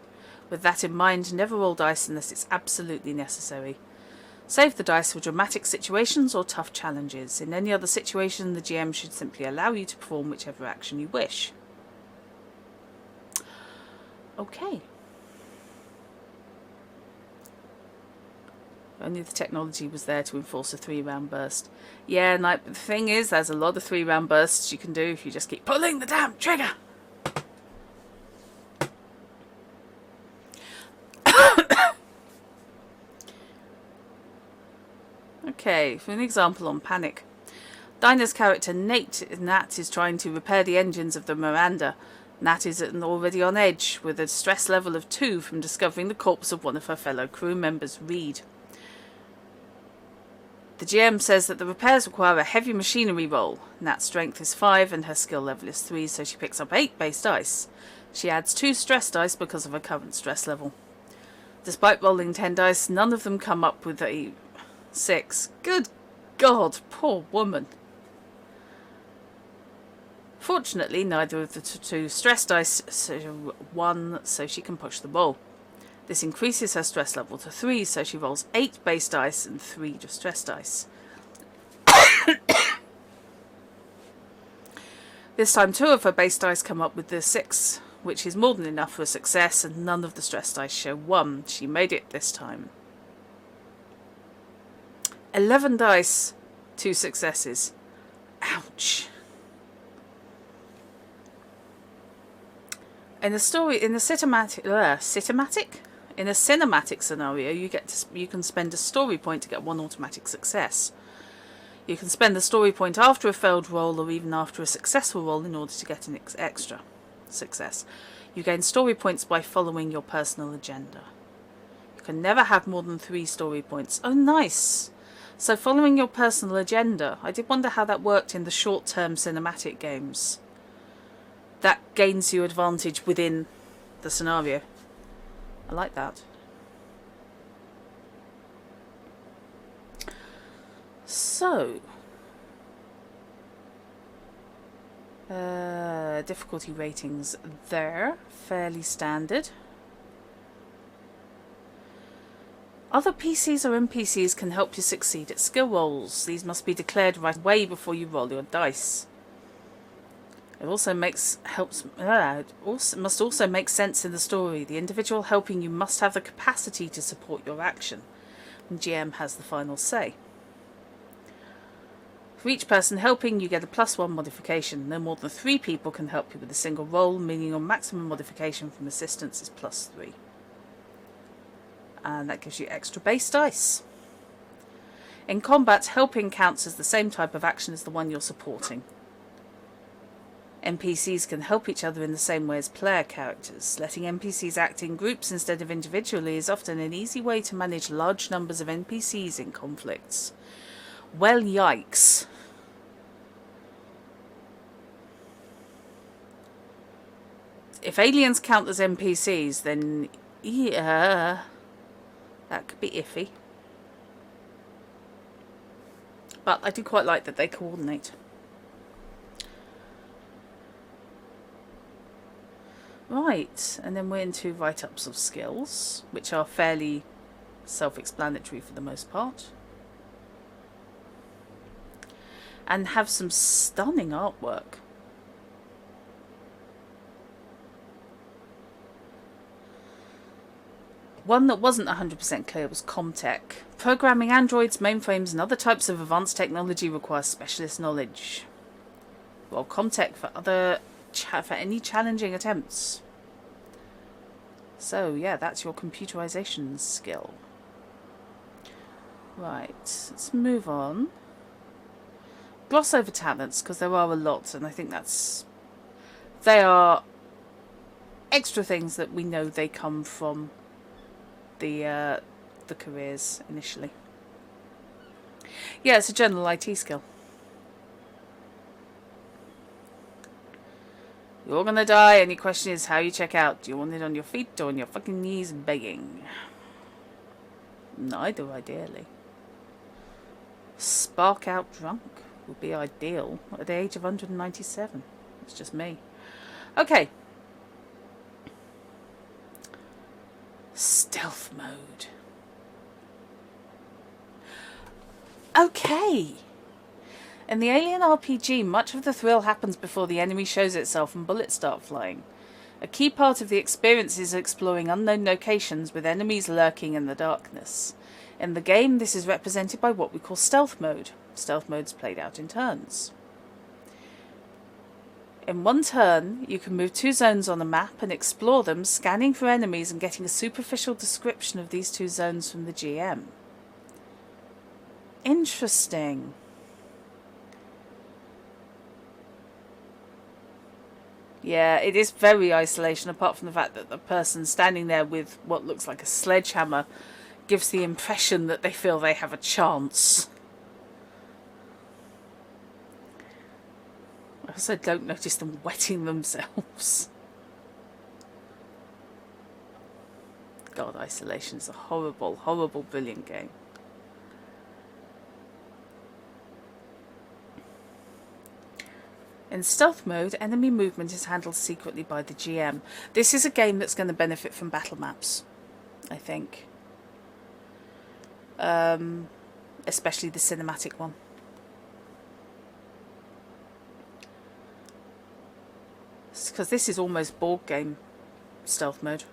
With that in mind, never roll dice unless it's absolutely necessary. Save the dice for dramatic situations or tough challenges. In any other situation, the GM should simply allow you to perform whichever action you wish. Okay. Only the technology was there to enforce a 3-round burst. Yeah, and the thing is, there's a lot of 3-round bursts you can do if you just keep pulling the damn trigger. Okay, for an example on panic. Dinah's character Nat is trying to repair the engines of the Miranda. Nat is already on edge, with a stress level of 2 from discovering the corpse of one of her fellow crew members, Reed. The GM says that the repairs require a heavy machinery roll. Nat's strength is 5 and her skill level is 3, so she picks up 8 base dice. She adds 2 stress dice because of her current stress level. Despite rolling 10 dice, none of them come up with a 6. Good God, poor woman. Fortunately, neither of the 2 stress dice so 1, so she can push the roll. This increases her stress level to 3, so she rolls 8 base dice and 3 stress dice. This time 2 of her base dice come up with the 6, which is more than enough for a success, and none of the stress dice show 1. She made it this time. 11 dice, 2 successes. Ouch. In a cinematic scenario, you can spend a story point to get 1 automatic success. You can spend the story point after a failed roll or even after a successful roll in order to get an extra success. You gain story points by following your personal agenda. You can never have more than 3 story points. Oh, nice! So following your personal agenda, I did wonder how that worked in the short-term cinematic games. That gains you advantage within the scenario. I like that. So, difficulty ratings there, fairly standard. Other PCs or NPCs can help you succeed at skill rolls. These must be declared right away before you roll your dice. It also must also make sense in the story. The individual helping you must have the capacity to support your action. And GM has the final say. For each person helping, you get a +1 modification. No more than 3 people can help you with a single roll, meaning your maximum modification from assistance is +3. And that gives you extra base dice. In combat, helping counts as the same type of action as the one you're supporting. NPCs can help each other in the same way as player characters. Letting NPCs act in groups instead of individually is often an easy way to manage large numbers of NPCs in conflicts. Well, yikes. If aliens count as NPCs, then yeah, that could be iffy. But I do quite like that they coordinate. Right, and then we're into write-ups of skills, which are fairly self-explanatory for the most part. And have some stunning artwork. One that wasn't 100% clear was Comtech. Programming androids, mainframes, and other types of advanced technology requires specialist knowledge. Well, Comtech for any challenging attempts. So yeah, that's your computerization skill. Right, let's move on. Gloss over talents, because there are a lot, and I think they are extra things that we know they come from the careers initially. Yeah, it's a general IT skill. You're gonna die, and your question is how you check out. Do you want it on your feet or on your fucking knees begging? Neither, ideally. Spark out drunk would be ideal at the age of 197. It's just me. Okay. Stealth mode. Okay. In the Alien RPG, much of the thrill happens before the enemy shows itself and bullets start flying. A key part of the experience is exploring unknown locations with enemies lurking in the darkness. In the game, this is represented by what we call stealth mode. Stealth mode's played out in turns. In one turn, you can move 2 zones on a map and explore them, scanning for enemies and getting a superficial description of these 2 zones from the GM. Interesting. Yeah, it is very isolation, apart from the fact that the person standing there with what looks like a sledgehammer gives the impression that they feel they have a chance. I also don't notice them wetting themselves. God, Isolation is a horrible, horrible, brilliant game. In stealth mode, enemy movement is handled secretly by the GM. This is a game that's going to benefit from battle maps, I think. Especially the cinematic one. Because this is almost board game stealth mode.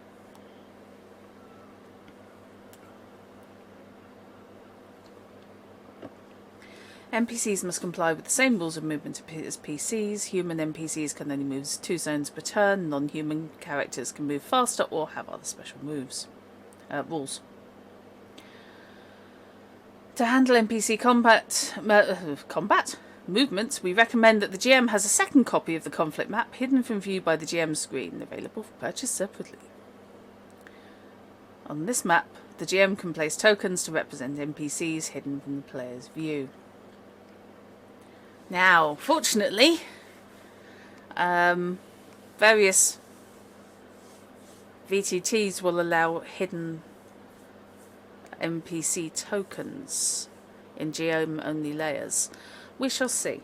NPCs must comply with the same rules of movement as PCs. Human NPCs can only move 2 zones per turn. Non-human characters can move faster or have other special rules. To handle NPC combat movements, we recommend that the GM has a second copy of the conflict map hidden from view by the GM screen, available for purchase separately. On this map, The GM can place tokens to represent NPCs hidden from the player's view. Now, fortunately, various VTTs will allow hidden NPC tokens in GM-only layers. We shall see.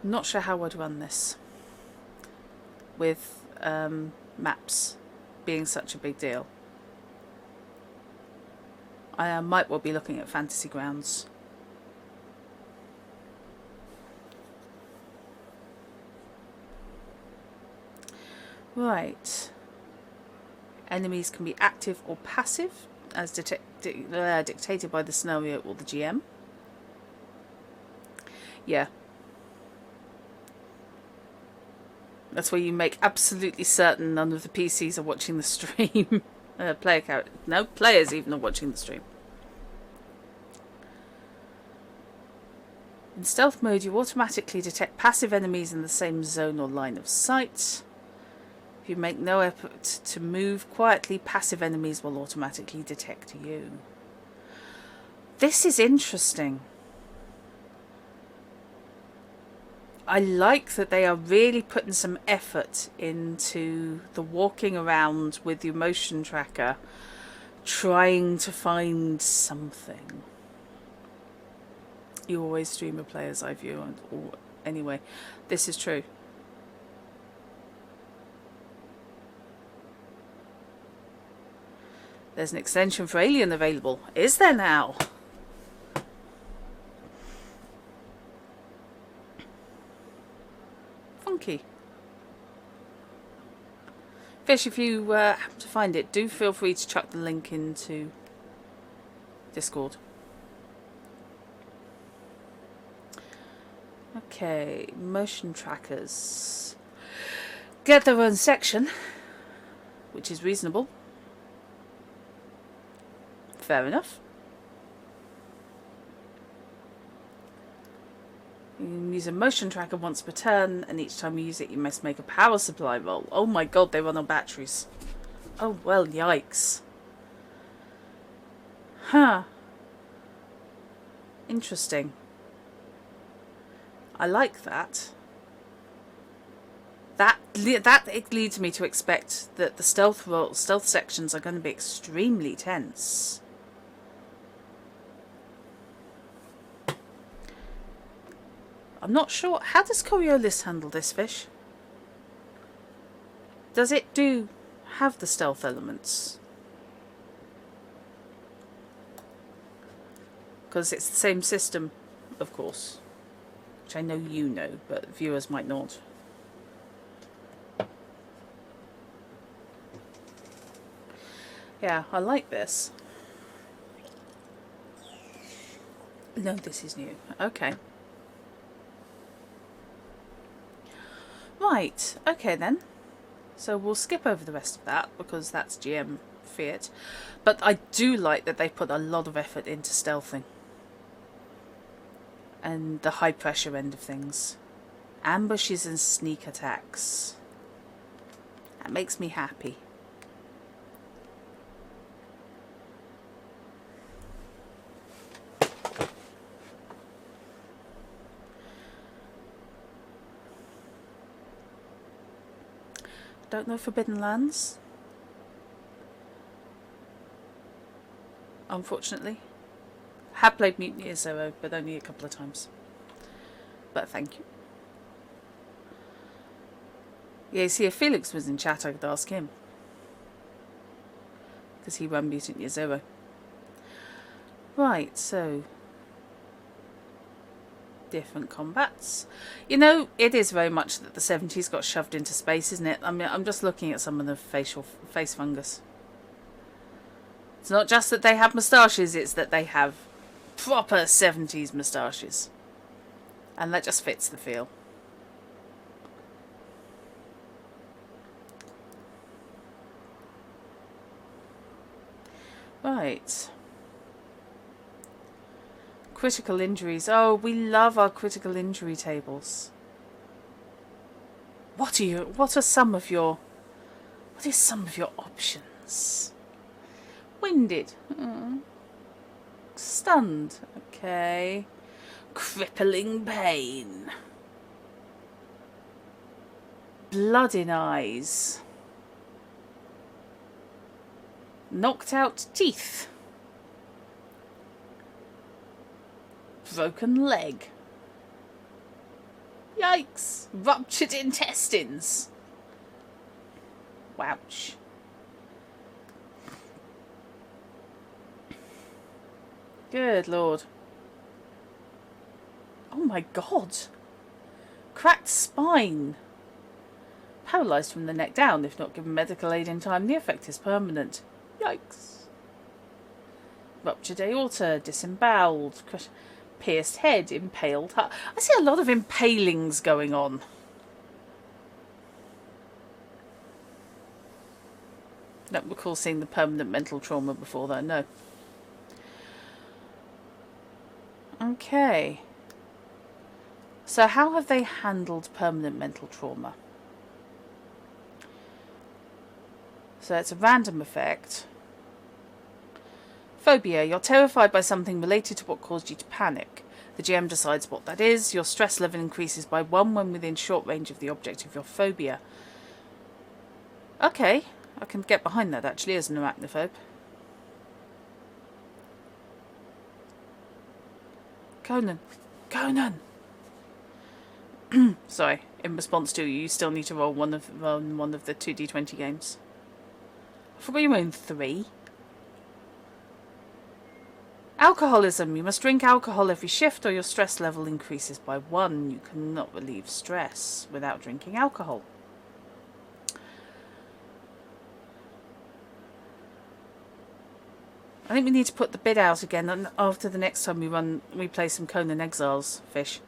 Not sure how I'd run this with maps being such a big deal. I might well be looking at Fantasy Grounds. Right. Enemies can be active or passive, as dictated by the scenario or the GM. Yeah. That's where you make absolutely certain none of the PCs are watching the stream. Players even are watching the stream. In stealth mode, you automatically detect passive enemies in the same zone or line of sight. If you make no effort to move quietly, passive enemies will automatically detect you. This is interesting. I like that they are really putting some effort into the walking around with your motion tracker, trying to find something. You always stream a player's eye view, or anyway, this is true. There's an extension for Alien available. Is there now? Funky. Fish, if you happen to find it, do feel free to chuck the link into Discord. Okay, motion trackers get their own section, which is reasonable. Fair enough. You can use a motion tracker once per turn, and each time you use it, you must make a power supply roll. Oh my god, they run on batteries. Oh well, yikes. Huh. Interesting. I like that. It leads me to expect that the stealth sections are going to be extremely tense. I'm not sure. How does Coriolis handle this, Fish? Does it have the stealth elements? Because it's the same system, of course. Which I know you know, but viewers might not. Yeah, I like this. No, this is new. Okay. Right, okay then. So we'll skip over the rest of that because that's GM Fiat. But I do like that they put a lot of effort into stealthing. And the high pressure end of things. Ambushes and sneak attacks. That makes me happy. Don't know Forbidden Lands. Unfortunately. Have played Mutiny Zer0, but only a couple of times. But thank you. Yeah, see, if Felix was in chat, I could ask him. Because he ran Mutiny Zer0. Right, so... different combats. You know, it is very much that the 70s got shoved into space, isn't it? I mean, I'm just looking at some of the face fungus. It's not just that they have moustaches, it's that they have proper 70s moustaches. And that just fits the feel. Right. Critical injuries. Oh, we love our critical injury tables. What are some of your What is some of your options? Winded. Stunned. Okay. Crippling pain. Blood in eyes. Knocked out teeth. Broken leg. Yikes. Ruptured intestines. Wouch. Good lord. Oh my god. Cracked spine. Paralysed from the neck down. If not given medical aid in time, the effect is permanent. Yikes. Ruptured aorta. Disemboweled. Pierced head. Impaled heart. I see a lot of impalings going on. Don't recall seeing the permanent mental trauma before though, no. Okay. So how have they handled permanent mental trauma? So it's a random effect. Phobia. You're terrified by something related to what caused you to panic. The GM decides what that is. Your stress level increases by 1 when within short range of the object of your phobia. Okay. I can get behind that actually as an arachnophobe. Conan. Conan! Sorry, in response to you still need to roll one of the 2d20 games. I forgot you own 3. Alcoholism. You must drink alcohol every shift or your stress level increases by 1. You cannot relieve stress without drinking alcohol. I think we need to put the bid out again after the next time we play some Conan Exiles, Fish.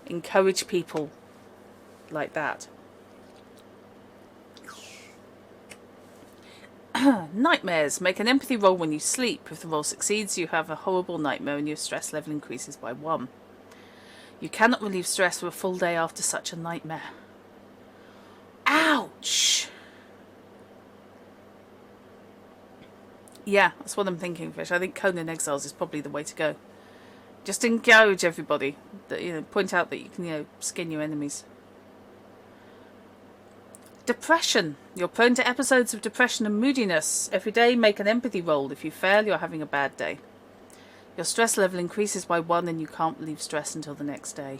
Encourage people like that. Nightmares. Make an empathy roll when you sleep. If the roll succeeds, you have a horrible nightmare and your stress level increases by 1. You cannot relieve stress for a full day after such a nightmare. Ouch! Yeah, that's what I'm thinking, Fish. I think Conan Exiles is probably the way to go. Just encourage everybody. That, point out that you can, skin your enemies. Depression. You're prone to episodes of depression and moodiness. Every day, make an empathy roll. If you fail, you're having a bad day. Your stress level increases by 1 and you can't relieve stress until the next day.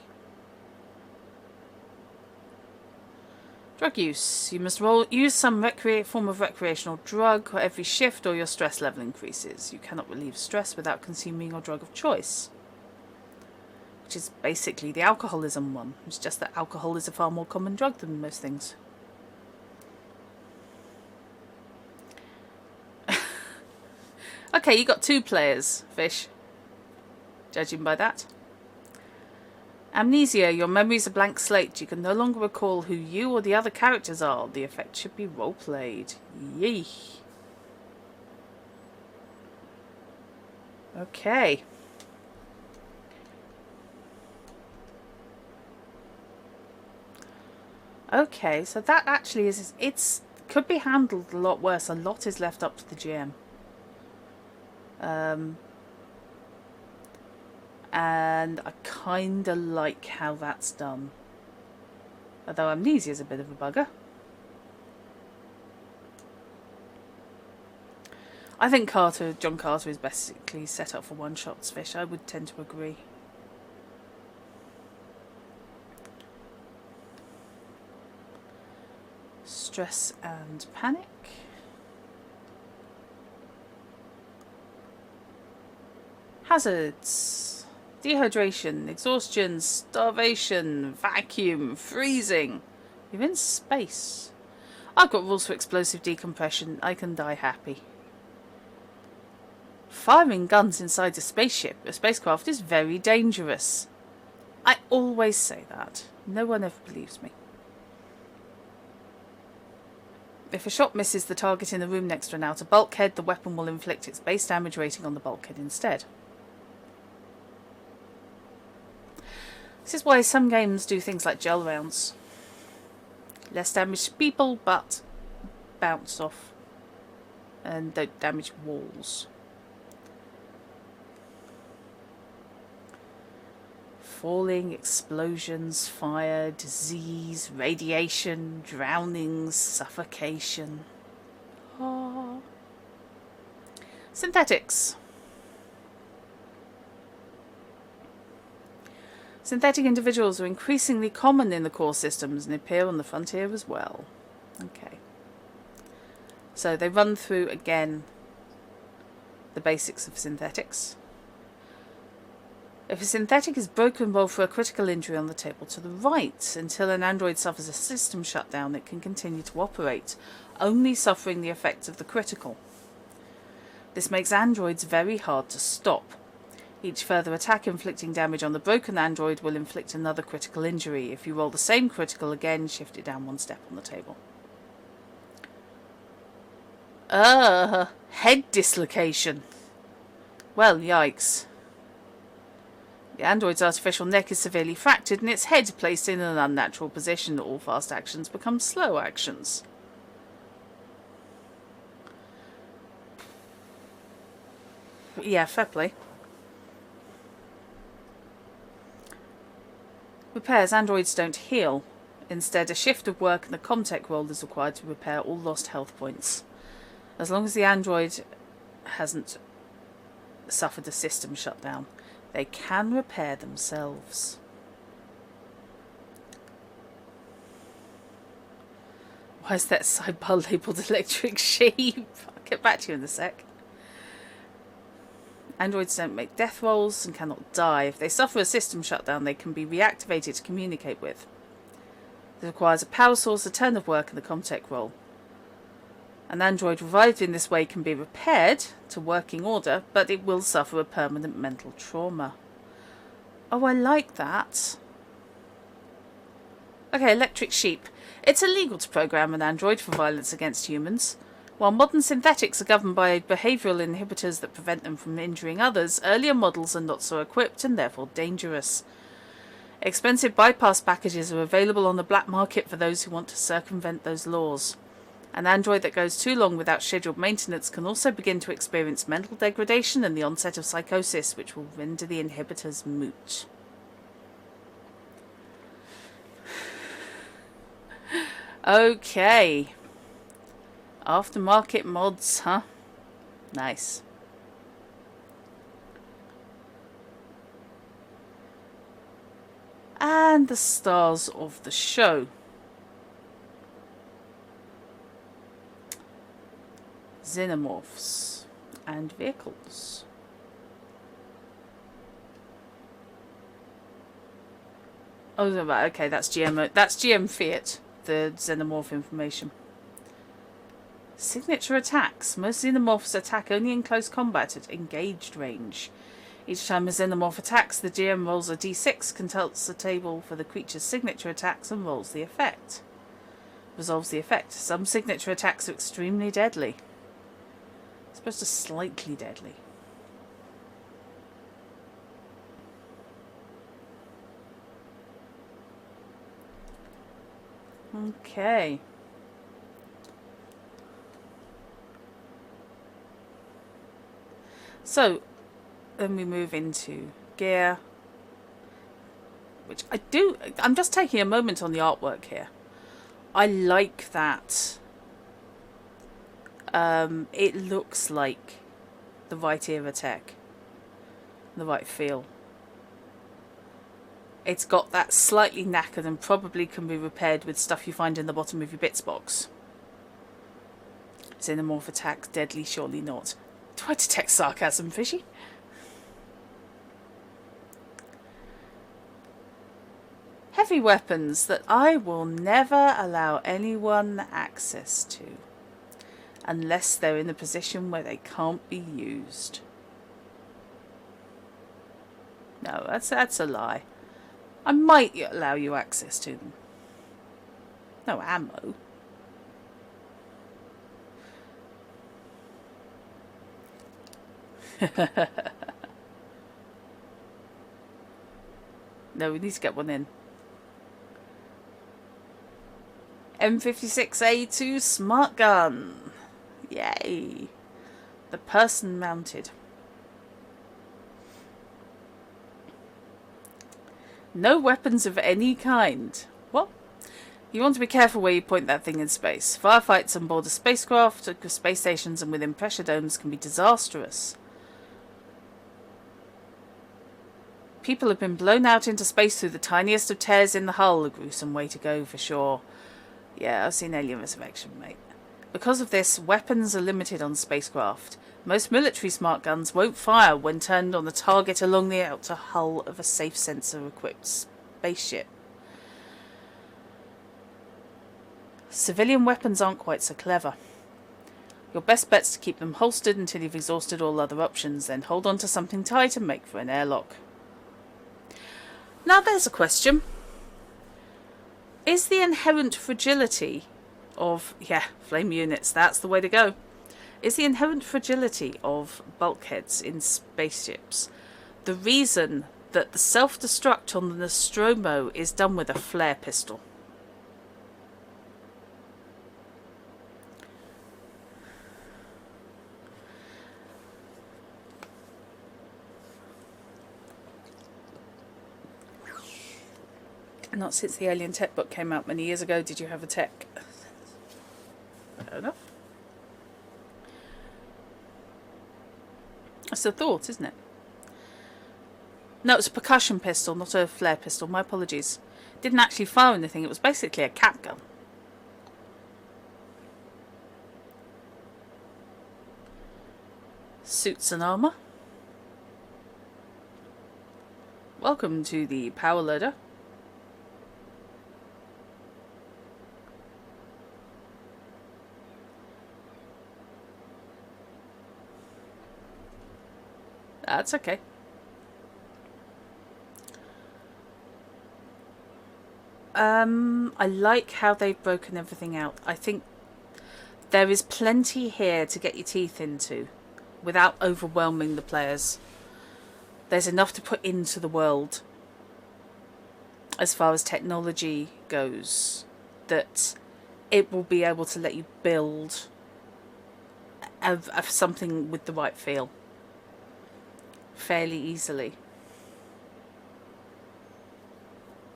Drug use. You must use some form of recreational drug every shift or your stress level increases. You cannot relieve stress without consuming your drug of choice. Which is basically the alcoholism one. It's just that alcohol is a far more common drug than most things. Okay, you got 2 players, Fish. Judging by that. Amnesia. Your memory is a blank slate. You can no longer recall who you or the other characters are. The effect should be role-played. Yee. Okay. Okay, so that actually could be handled a lot worse. A lot is left up to the GM. And I kinda like how that's done. Although amnesia is a bit of a bugger. I think John Carter is basically set up for one-shots, Fish. I would tend to agree. Stress and panic. Hazards. Dehydration, exhaustion, starvation, vacuum, freezing. You're in space. I've got rules for explosive decompression. I can die happy. Firing guns inside a spacecraft is very dangerous. I always say that. No one ever believes me. If a shot misses the target in the room next to an outer bulkhead, the weapon will inflict its base damage rating on the bulkhead instead. This is why some games do things like gel rounds. Less damage to people, but bounce off and don't damage walls. Falling, explosions, fire, disease, radiation, drownings, suffocation. Ah. Synthetics. Synthetic individuals are increasingly common in the core systems and appear on the frontier as well. Okay. So they run through again the basics of synthetics. If a synthetic is broken, roll for a critical injury on the table to the right. Until an android suffers a system shutdown, it can continue to operate, only suffering the effects of the critical. This makes androids very hard to stop. Each further attack inflicting damage on the broken android will inflict another critical injury. If you roll the same critical again, shift it down one step on the table. Head dislocation. Well, yikes. The android's artificial neck is severely fractured and its head placed in an unnatural position. All fast actions become slow actions. Yeah, fair play. Repairs. Androids don't heal. Instead, a shift of work and a Comtech roll is required to repair all lost health points. As long as the android hasn't suffered a system shutdown, they can repair themselves. Why is that sidebar labelled electric sheep? I'll get back to you in a sec. Androids don't make death rolls and cannot die. If they suffer a system shutdown, they can be reactivated to communicate with. This requires a power source, a turn of work, and a Comtech roll. An android revived in this way can be repaired to working order, but it will suffer a permanent mental trauma. Oh, I like that. Okay, electric sheep. It's illegal to program an android for violence against humans. While modern synthetics are governed by behavioural inhibitors that prevent them from injuring others, earlier models are not so equipped and therefore dangerous. Expensive bypass packages are available on the black market for those who want to circumvent those laws. An android that goes too long without scheduled maintenance can also begin to experience mental degradation and the onset of psychosis, which will render the inhibitors moot. Okay. Aftermarket mods, huh? Nice. And the stars of the show. Xenomorphs and vehicles. Oh, right, okay, that's GM Fiat, the xenomorph information. Signature attacks. Most xenomorphs attack only in close combat at engaged range. Each time a xenomorph attacks, the GM rolls a d6, consults the table for the creature's signature attacks, and rolls the effect. Resolves the effect. Some signature attacks are extremely deadly. As opposed to slightly deadly. Okay. So, then we move into gear. Which I'm just taking a moment on the artwork here. I like that. It looks like the right era tech. The right feel. It's got that slightly knackered and probably can be repaired with stuff you find in the bottom of your bits box. Xenomorph attacks, deadly, surely not. Do I detect sarcasm, Fishy? Heavy weapons that I will never allow anyone access to. Unless they're in a position where they can't be used. No, that's a lie. I might allow you access to them. No ammo. No, we need to get one in. M56A2 smart gun. Yay. The person mounted. No weapons of any kind. What? You want to be careful where you point that thing in space. Firefights on board a spacecraft, space stations and within pressure domes can be disastrous. People have been blown out into space through the tiniest of tears in the hull. A gruesome way to go, for sure. Yeah, I've seen Alien Resurrection, mate. Because of this, weapons are limited on spacecraft. Most military smart guns won't fire when turned on a target along the outer hull of a safe sensor-equipped spaceship. Civilian weapons aren't quite so clever. Your best bet's to keep them holstered until you've exhausted all other options, then hold on to something tight and make for an airlock. Now there's a question. Is the inherent fragility of... yeah, flame units, that's the way to go. Is the inherent fragility of bulkheads in spaceships the reason that the self-destruct on the Nostromo is done with a flare pistol? Not since the Alien Tech book came out many years ago did you have a tech. Fair enough. That's a thought, isn't it? No, it's a percussion pistol, not a flare pistol. My apologies. Didn't actually fire anything. It was basically a cap gun. Suits and armour. Welcome to the power loader. That's okay. I like how they've broken everything out. I think there is plenty here to get your teeth into without overwhelming the players. There's enough to put into the world as far as technology goes that it will be able to let you build of something with the right feel fairly easily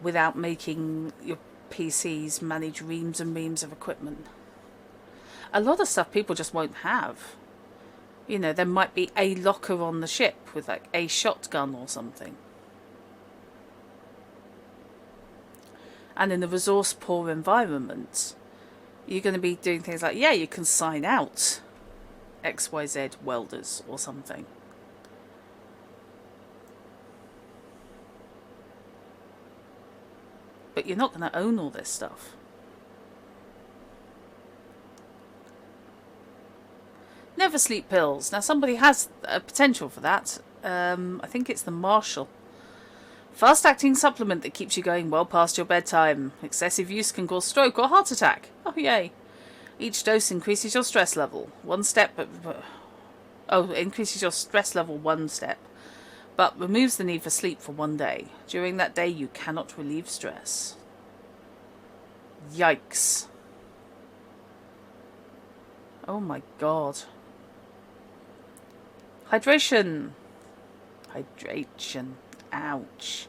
without making your PCs manage reams and reams of equipment. A lot of stuff people just won't have. You know, there might be a locker on the ship with like a shotgun or something. And in a resource poor environment, you're going to be doing things like, yeah, you can sign out XYZ welders or something. But you're not going to own all this stuff. Never sleep pills. Now somebody has a potential for that. I think it's the Marshall. Fast-acting supplement that keeps you going well past your bedtime. Excessive use can cause stroke or heart attack. Oh, yay. Each dose increases your stress level. Increases your stress level 1 step. But removes the need for sleep for 1 day. During that day, you cannot relieve stress. Yikes. Oh my god. Hydration. Hydration. Ouch.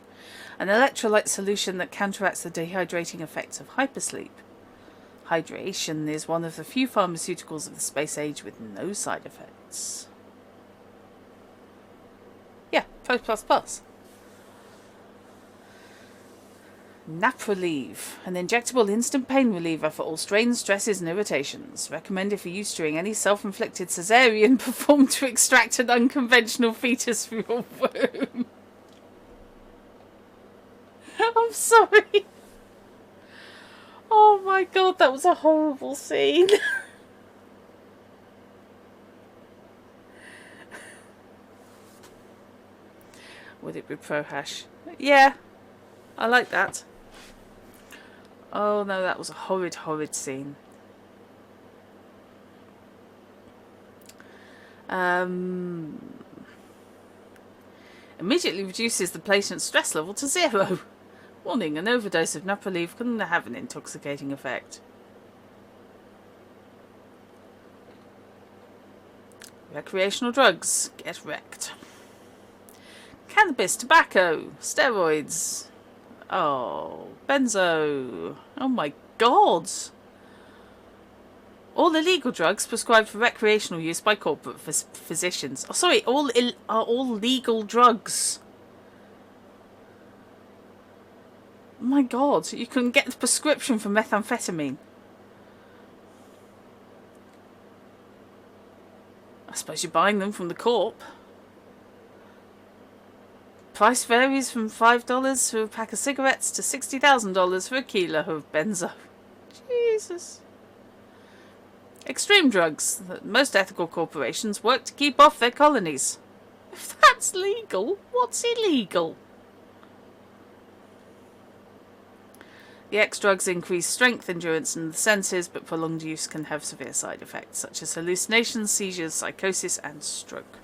An electrolyte solution that counteracts the dehydrating effects of hypersleep. Hydration is one of the few pharmaceuticals of the space age with no side effects. Yeah, plus. Nap Relieve, an injectable instant pain reliever for all strains, stresses and irritations. Recommended for use during any self-inflicted cesarean performed to extract an unconventional fetus from your womb. I'm sorry. Oh my god, that was a horrible scene. Would it be pro-hash? Yeah, I like that. Oh no, that was a horrid, horrid scene. Immediately reduces the patient's stress level to 0. Warning, an overdose of Nap Relief can have an intoxicating effect. Recreational drugs. Get wrecked. Cannabis, tobacco, steroids. Oh, benzo. Oh my god. All illegal drugs prescribed for recreational use by corporate physicians. Oh, sorry, are all legal drugs. Oh my god, you can get the prescription for methamphetamine. I suppose you're buying them from the corp. Price varies from $5 for a pack of cigarettes to $60,000 for a kilo of benzo. Jesus. Extreme drugs. Most ethical corporations work to keep off their colonies. If that's legal, what's illegal? The X drugs increase strength, endurance, and the senses, but prolonged use can have severe side effects, such as hallucinations, seizures, psychosis, and stroke.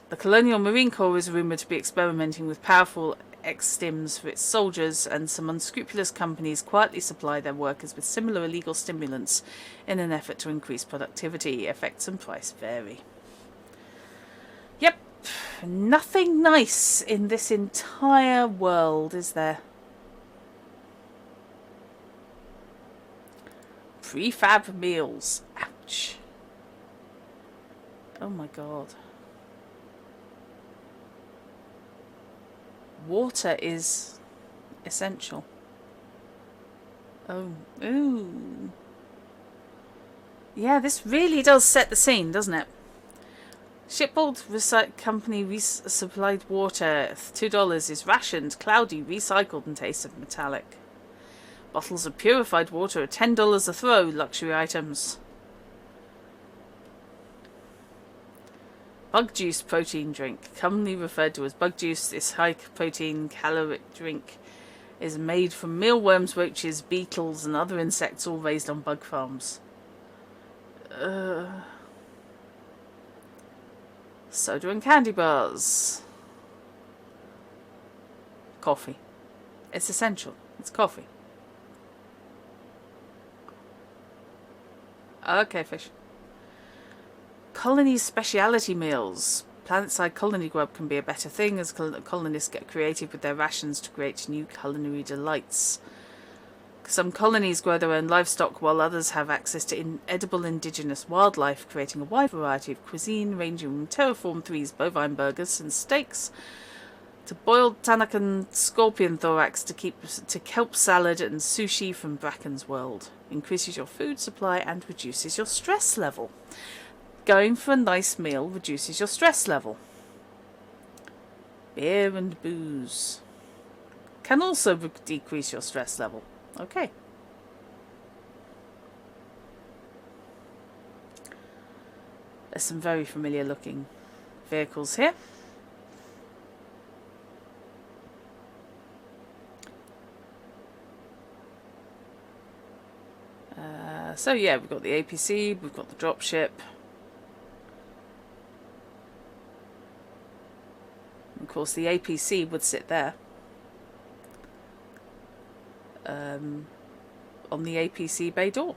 The Colonial Marine Corps is rumoured to be experimenting with powerful X-stims for its soldiers, and some unscrupulous companies quietly supply their workers with similar illegal stimulants in an effort to increase productivity. Effects and price vary. Yep, nothing nice in this entire world, is there? Prefab meals. Ouch. Oh my god. Water is essential. Oh, ooh. Yeah, this really does set the scene, doesn't it? Shipboard company supplied water, $2 is rationed, cloudy, recycled, and tastes of metallic. Bottles of purified water are $10 a throw, luxury items. Bug juice protein drink. Commonly referred to as bug juice, this high protein caloric drink is made from mealworms, roaches, beetles, and other insects all raised on bug farms. Soda and candy bars. Coffee. It's essential. It's coffee. Okay, fish. Colony speciality meals. Planet-side colony grub can be a better thing as colonists get creative with their rations to create new culinary delights. Some colonies grow their own livestock while others have access to edible indigenous wildlife, creating a wide variety of cuisine ranging from terraform threes, bovine burgers and steaks to boiled Tanakan scorpion thorax to kelp salad and sushi from Bracken's world. Increases your food supply and reduces your stress level. Going for a nice meal reduces your stress level. Beer and booze can also decrease your stress level. Okay. There's some very familiar looking vehicles here. So yeah, we've got the APC, we've got the dropship. Of course, the APC would sit there. On the APC bay door.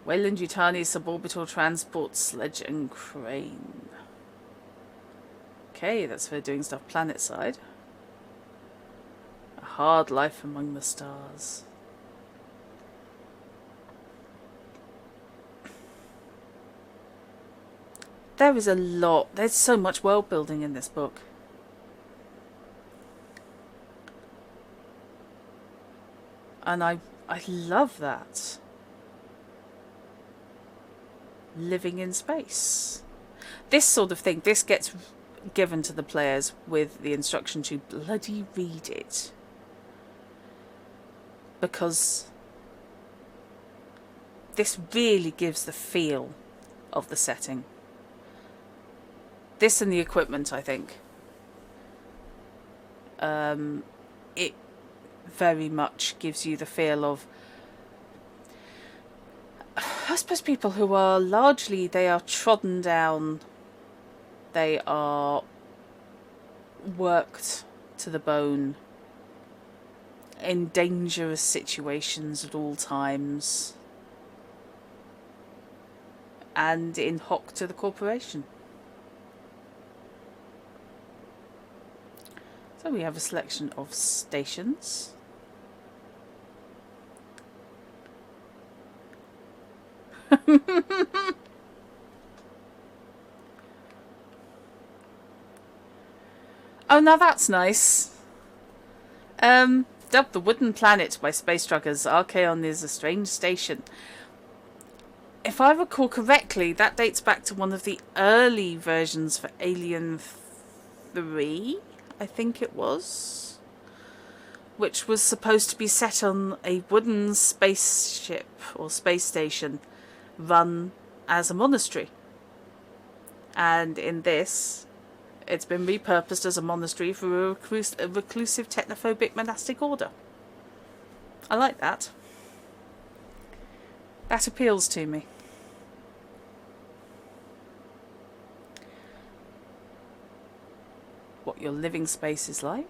Weyland-Yutani suborbital transport sledge and crane. Okay, that's for doing stuff planet side. A hard life among the stars. There is a lot. There's so much world building in this book. And I love that. Living in space. This sort of thing, this gets given to the players with the instruction to bloody read it. Because this really gives the feel of the setting. This and the equipment, I think. It very much gives you the feel of, I suppose, people who are largely, they are trodden down, they are worked to the bone, in dangerous situations at all times, and in hock to the corporation. So we have a selection of stations. Oh, now that's nice. Dubbed the Wooden Planet by Space Truckers, Archeon is a strange station. If I recall correctly, that dates back to one of the early versions for Alien 3, I think it was, which was supposed to be set on a wooden spaceship or space station run as a monastery. And in this, it's been repurposed as a monastery for a reclusive technophobic monastic order. I like that. That appeals to me. What your living space is like.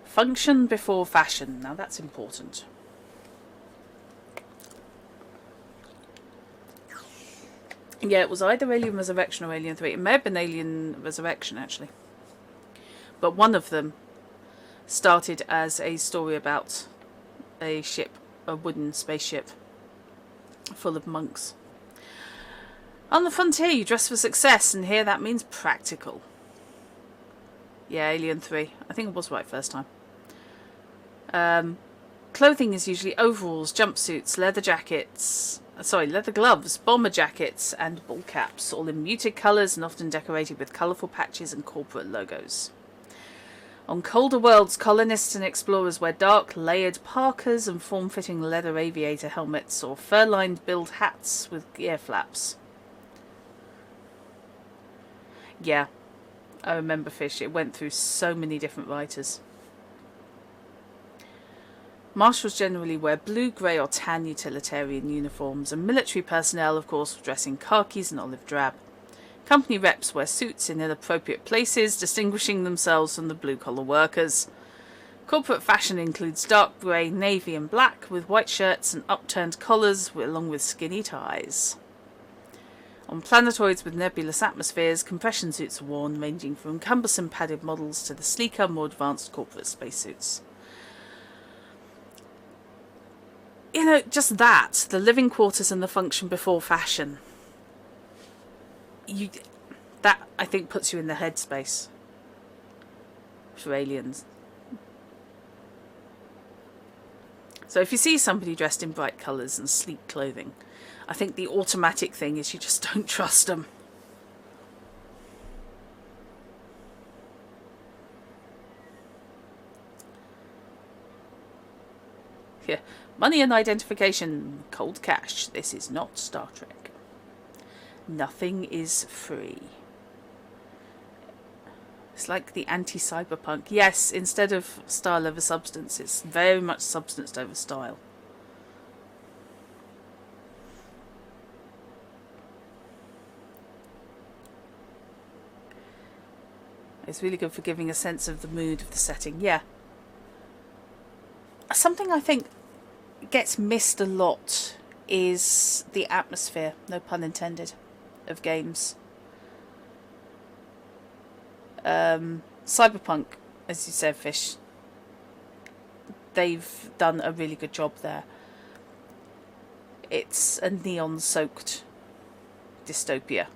Function before fashion. Now that's important. Yeah, it was either Alien Resurrection or Alien 3. It may have been Alien Resurrection, actually. But one of them started as a story about a ship, a wooden spaceship, full of monks. On the frontier, you dress for success, and here that means practical. Yeah, Alien 3. I think it was right first time. Clothing is usually overalls, jumpsuits, leather gloves, bomber jackets, and ball caps, all in muted colours and often decorated with colourful patches and corporate logos. On colder worlds, colonists and explorers wear dark, layered parkas and form-fitting leather aviator helmets or fur-lined billed hats with ear flaps. Yeah, I remember Fish. It went through so many different writers. Marshals generally wear blue, grey or tan utilitarian uniforms, and military personnel, of course, dress in khakis and olive drab. Company reps wear suits in inappropriate places, distinguishing themselves from the blue-collar workers. Corporate fashion includes dark grey, navy and black, with white shirts and upturned collars, along with skinny ties. On planetoids with nebulous atmospheres, compression suits are worn, ranging from cumbersome padded models to the sleeker, more advanced corporate spacesuits. You know, just that, the living quarters and the function before fashion. That, I think, puts you in the headspace for aliens. So if you see somebody dressed in bright colours and sleek clothing, I think the automatic thing is you just don't trust them. Yeah. Money and identification, cold cash. This is not Star Trek. Nothing is free. It's like the anti-cyberpunk. Yes, instead of style over substance, it's very much substance over style. It's really good for giving a sense of the mood of the setting. Yeah. Something I think gets missed a lot is the atmosphere, no pun intended, of games. Cyberpunk, as you said, Fish, they've done a really good job there. It's a neon-soaked dystopia.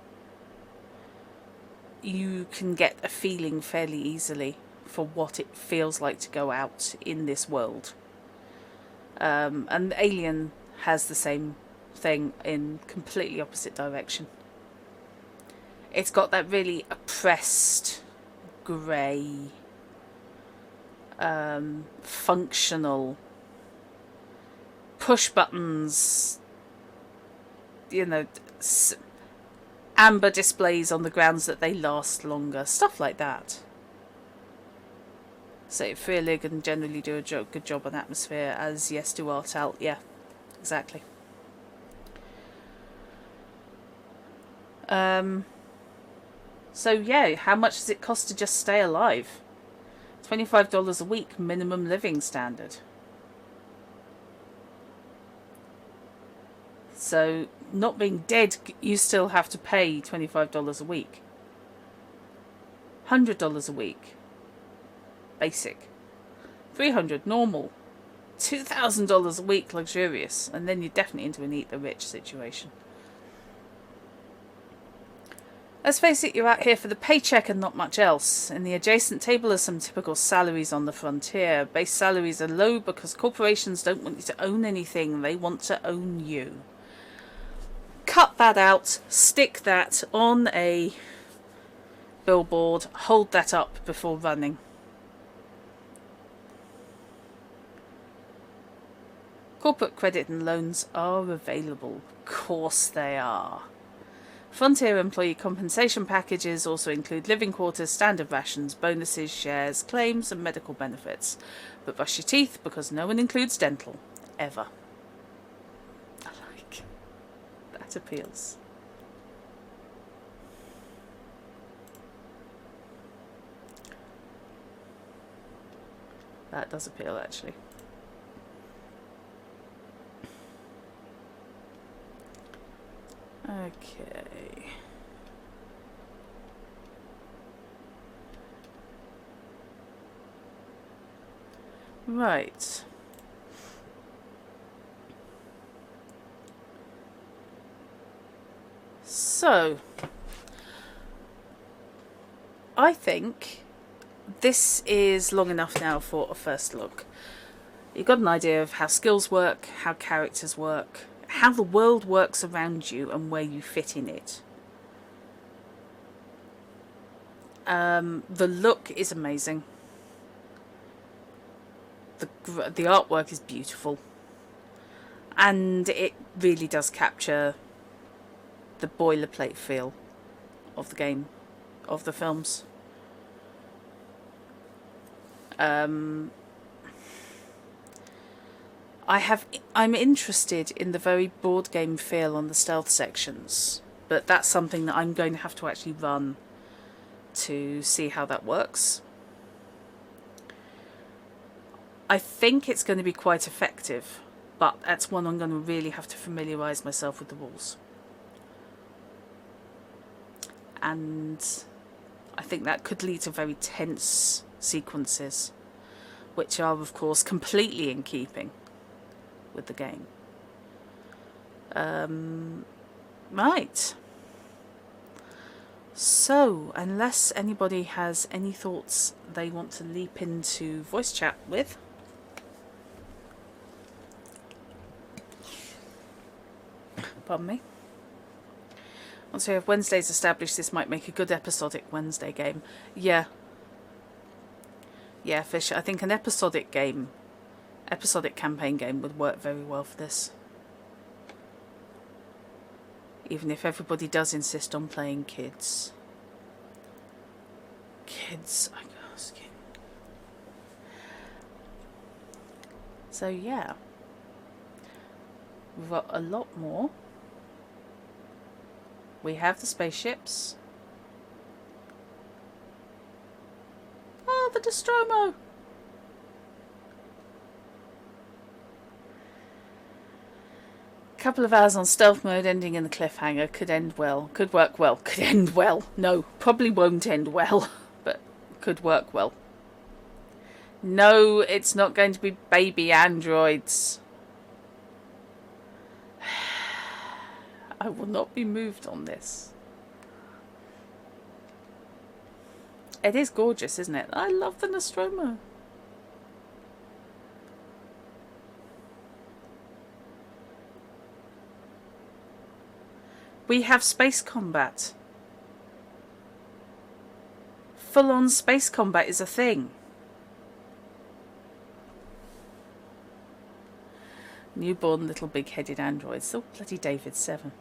You can get a feeling fairly easily for what it feels like to go out in this world. And Alien has the same thing in completely opposite direction. It's got that really oppressed, grey, functional, push buttons, you know, amber displays on the grounds that they last longer, stuff like that. So Freelig and generally do a good job on atmosphere, as yes do Artal. Yeah, exactly. So yeah, how much does it cost to just stay alive? $25 a week minimum living standard. So not being dead, you still have to pay $25 a week. $100 a week, basic. $300 normal. $2,000 a week luxurious, and then you're definitely into an eat the rich situation. Let's face it, you're out here for the paycheck and not much else. In the adjacent table are some typical salaries on the frontier. Base salaries are low because corporations don't want you to own anything, they want to own you. Cut that out, stick that on a billboard, hold that up before running. Corporate credit and loans are available. Of course they are. Frontier employee compensation packages also include living quarters, standard rations, bonuses, shares, claims and medical benefits. But brush your teeth because no one includes dental. Ever. I like. That appeals. That does appeal actually. Okay. Right. So, I think this is long enough now for a first look. You've got an idea of how skills work, how characters work, how the world works around you and where you fit in it. The look is amazing. The artwork is beautiful. And it really does capture the boilerplate feel of the game, of the films. I'm interested in the very board game feel on the stealth sections, but that's something that I'm going to have to actually run to see how that works. I think it's going to be quite effective, but that's one I'm going to really have to familiarise myself with the rules. And I think that could lead to very tense sequences, which are of course completely in keeping with the game. Right. So, unless anybody has any thoughts they want to leap into voice chat with. Pardon me. Once we have Wednesdays established, this might make a good episodic Wednesday game. Yeah. Yeah, Fish, I think an episodic campaign game would work very well for this. Even if everybody does insist on playing kids. Kids, I ask you. So yeah. We've got a lot more. We have the spaceships. Oh, the Nostromo! Couple of hours on stealth mode ending in the cliffhanger could end well, could work well, could end well. No, probably won't end well, but could work well. No, it's not going to be baby androids. I will not be moved on this. It is gorgeous, isn't it? I love the Nostromo. We have space combat. Full-on space combat is a thing. Newborn little big-headed androids. Oh, bloody David 7.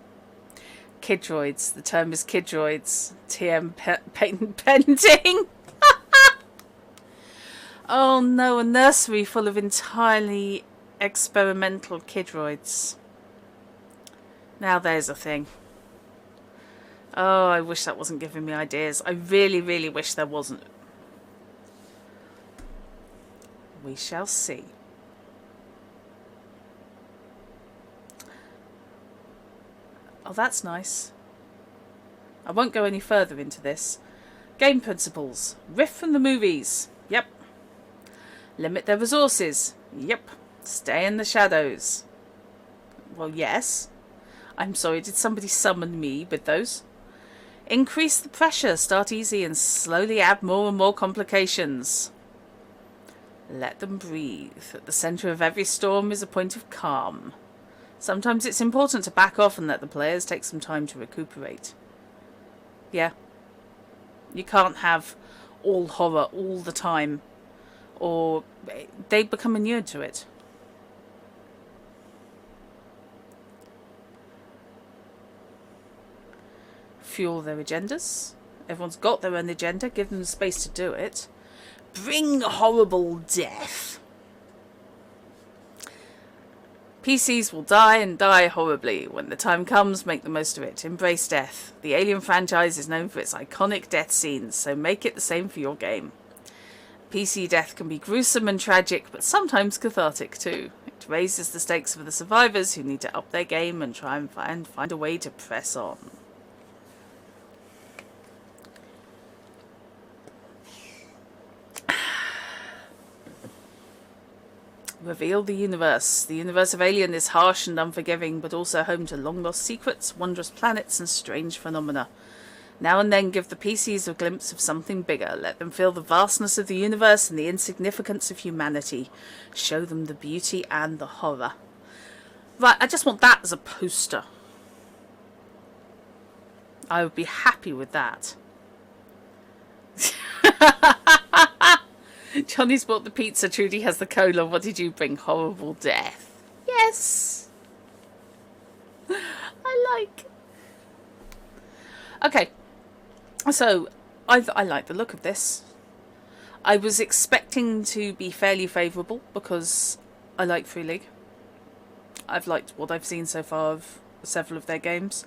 Kidroids. The term is kidroids. TM patent pending. Oh no, a nursery full of entirely experimental kidroids. Now there's a thing. Oh, I wish that wasn't giving me ideas. I really, really wish there wasn't. We shall see. Oh, that's nice. I won't go any further into this. Game principles. Riff from the movies. Yep. Limit their resources. Yep. Stay in the shadows. Well, yes. I'm sorry, did somebody summon me with those? Increase the pressure. Start easy and slowly add more and more complications. Let them breathe. At the centre of every storm is a point of calm. Sometimes it's important to back off and let the players take some time to recuperate. Yeah. You can't have all horror all the time, or they become inured to it. Fuel their agendas. Everyone's got their own agenda. Give them the space to do it. Bring horrible death. PCs will die and die horribly. When the time comes, make the most of it. Embrace death. The Alien franchise is known for its iconic death scenes, so make it the same for your game. PC death can be gruesome and tragic, but sometimes cathartic too. It raises the stakes for the survivors who need to up their game and try and find a way to press on. Reveal the universe. The universe of Alien is harsh and unforgiving, but also home to long-lost secrets, wondrous planets, and strange phenomena. Now and then give the PCs a glimpse of something bigger. Let them feel the vastness of the universe and the insignificance of humanity. Show them the beauty and the horror. Right, I just want that as a poster. I would be happy with that. Johnny's bought the pizza, Trudy has the cola. What did you bring? Horrible death. Yes. I like. Okay. So, I like the look of this. I was expecting to be fairly favourable because I like Free League. I've liked what I've seen so far of several of their games.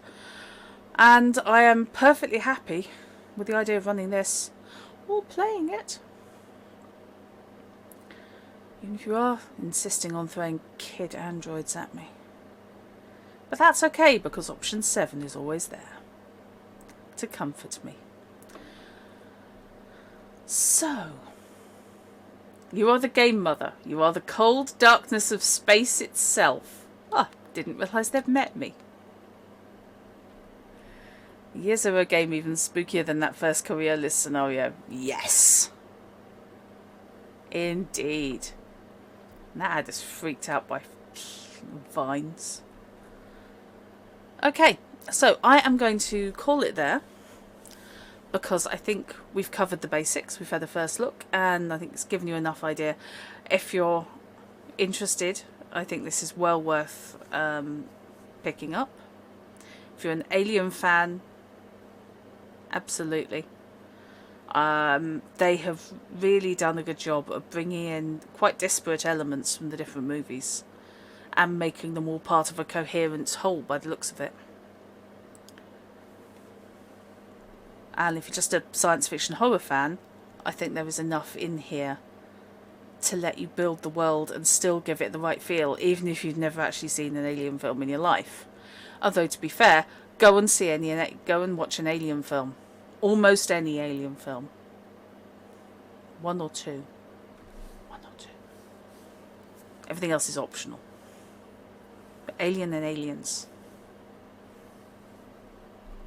And I am perfectly happy with the idea of running this or playing it. Even if you are insisting on throwing kid androids at me. But that's okay, because option 7 is always there to comfort me. So, you are the game mother. You are the cold darkness of space itself. Ah, didn't realise they've met me. The Zer0 game even spookier than that first Coriolis scenario. Yes! Indeed. Nah, just freaked out by vines. Okay, so I am going to call it there because I think we've covered the basics. We've had a first look and I think it's given you enough idea. If you're interested, I think this is well worth picking up. If you're an Alien fan, absolutely. They have really done a good job of bringing in quite disparate elements from the different movies and making them all part of a coherent whole by the looks of it. And if you're just a science fiction horror fan, I think there is enough in here to let you build the world and still give it the right feel, even if you've never actually seen an Alien film in your life. Although, to be fair, go and watch an Alien film. Almost any Alien film. One or two. Everything else is optional. But Alien and Aliens.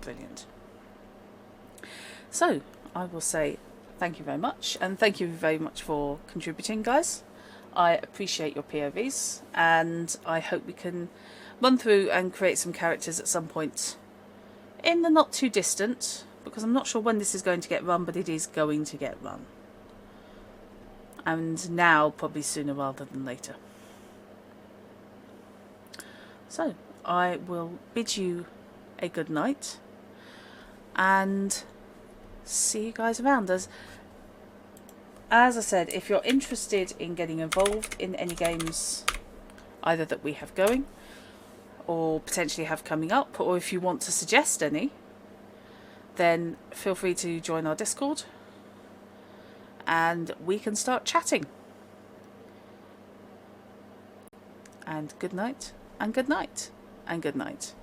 Brilliant. So, I will say thank you very much. And thank you very much for contributing, guys. I appreciate your POVs. And I hope we can run through and create some characters at some point in the not too distant, because I'm not sure when this is going to get run, but it is going to get run. And now, probably sooner rather than later. So, I will bid you a good night. And see you guys around. As I said, if you're interested in getting involved in any games, either that we have going, or potentially have coming up, or if you want to suggest any, then feel free to join our Discord and we can start chatting. And good night, and good night, and good night.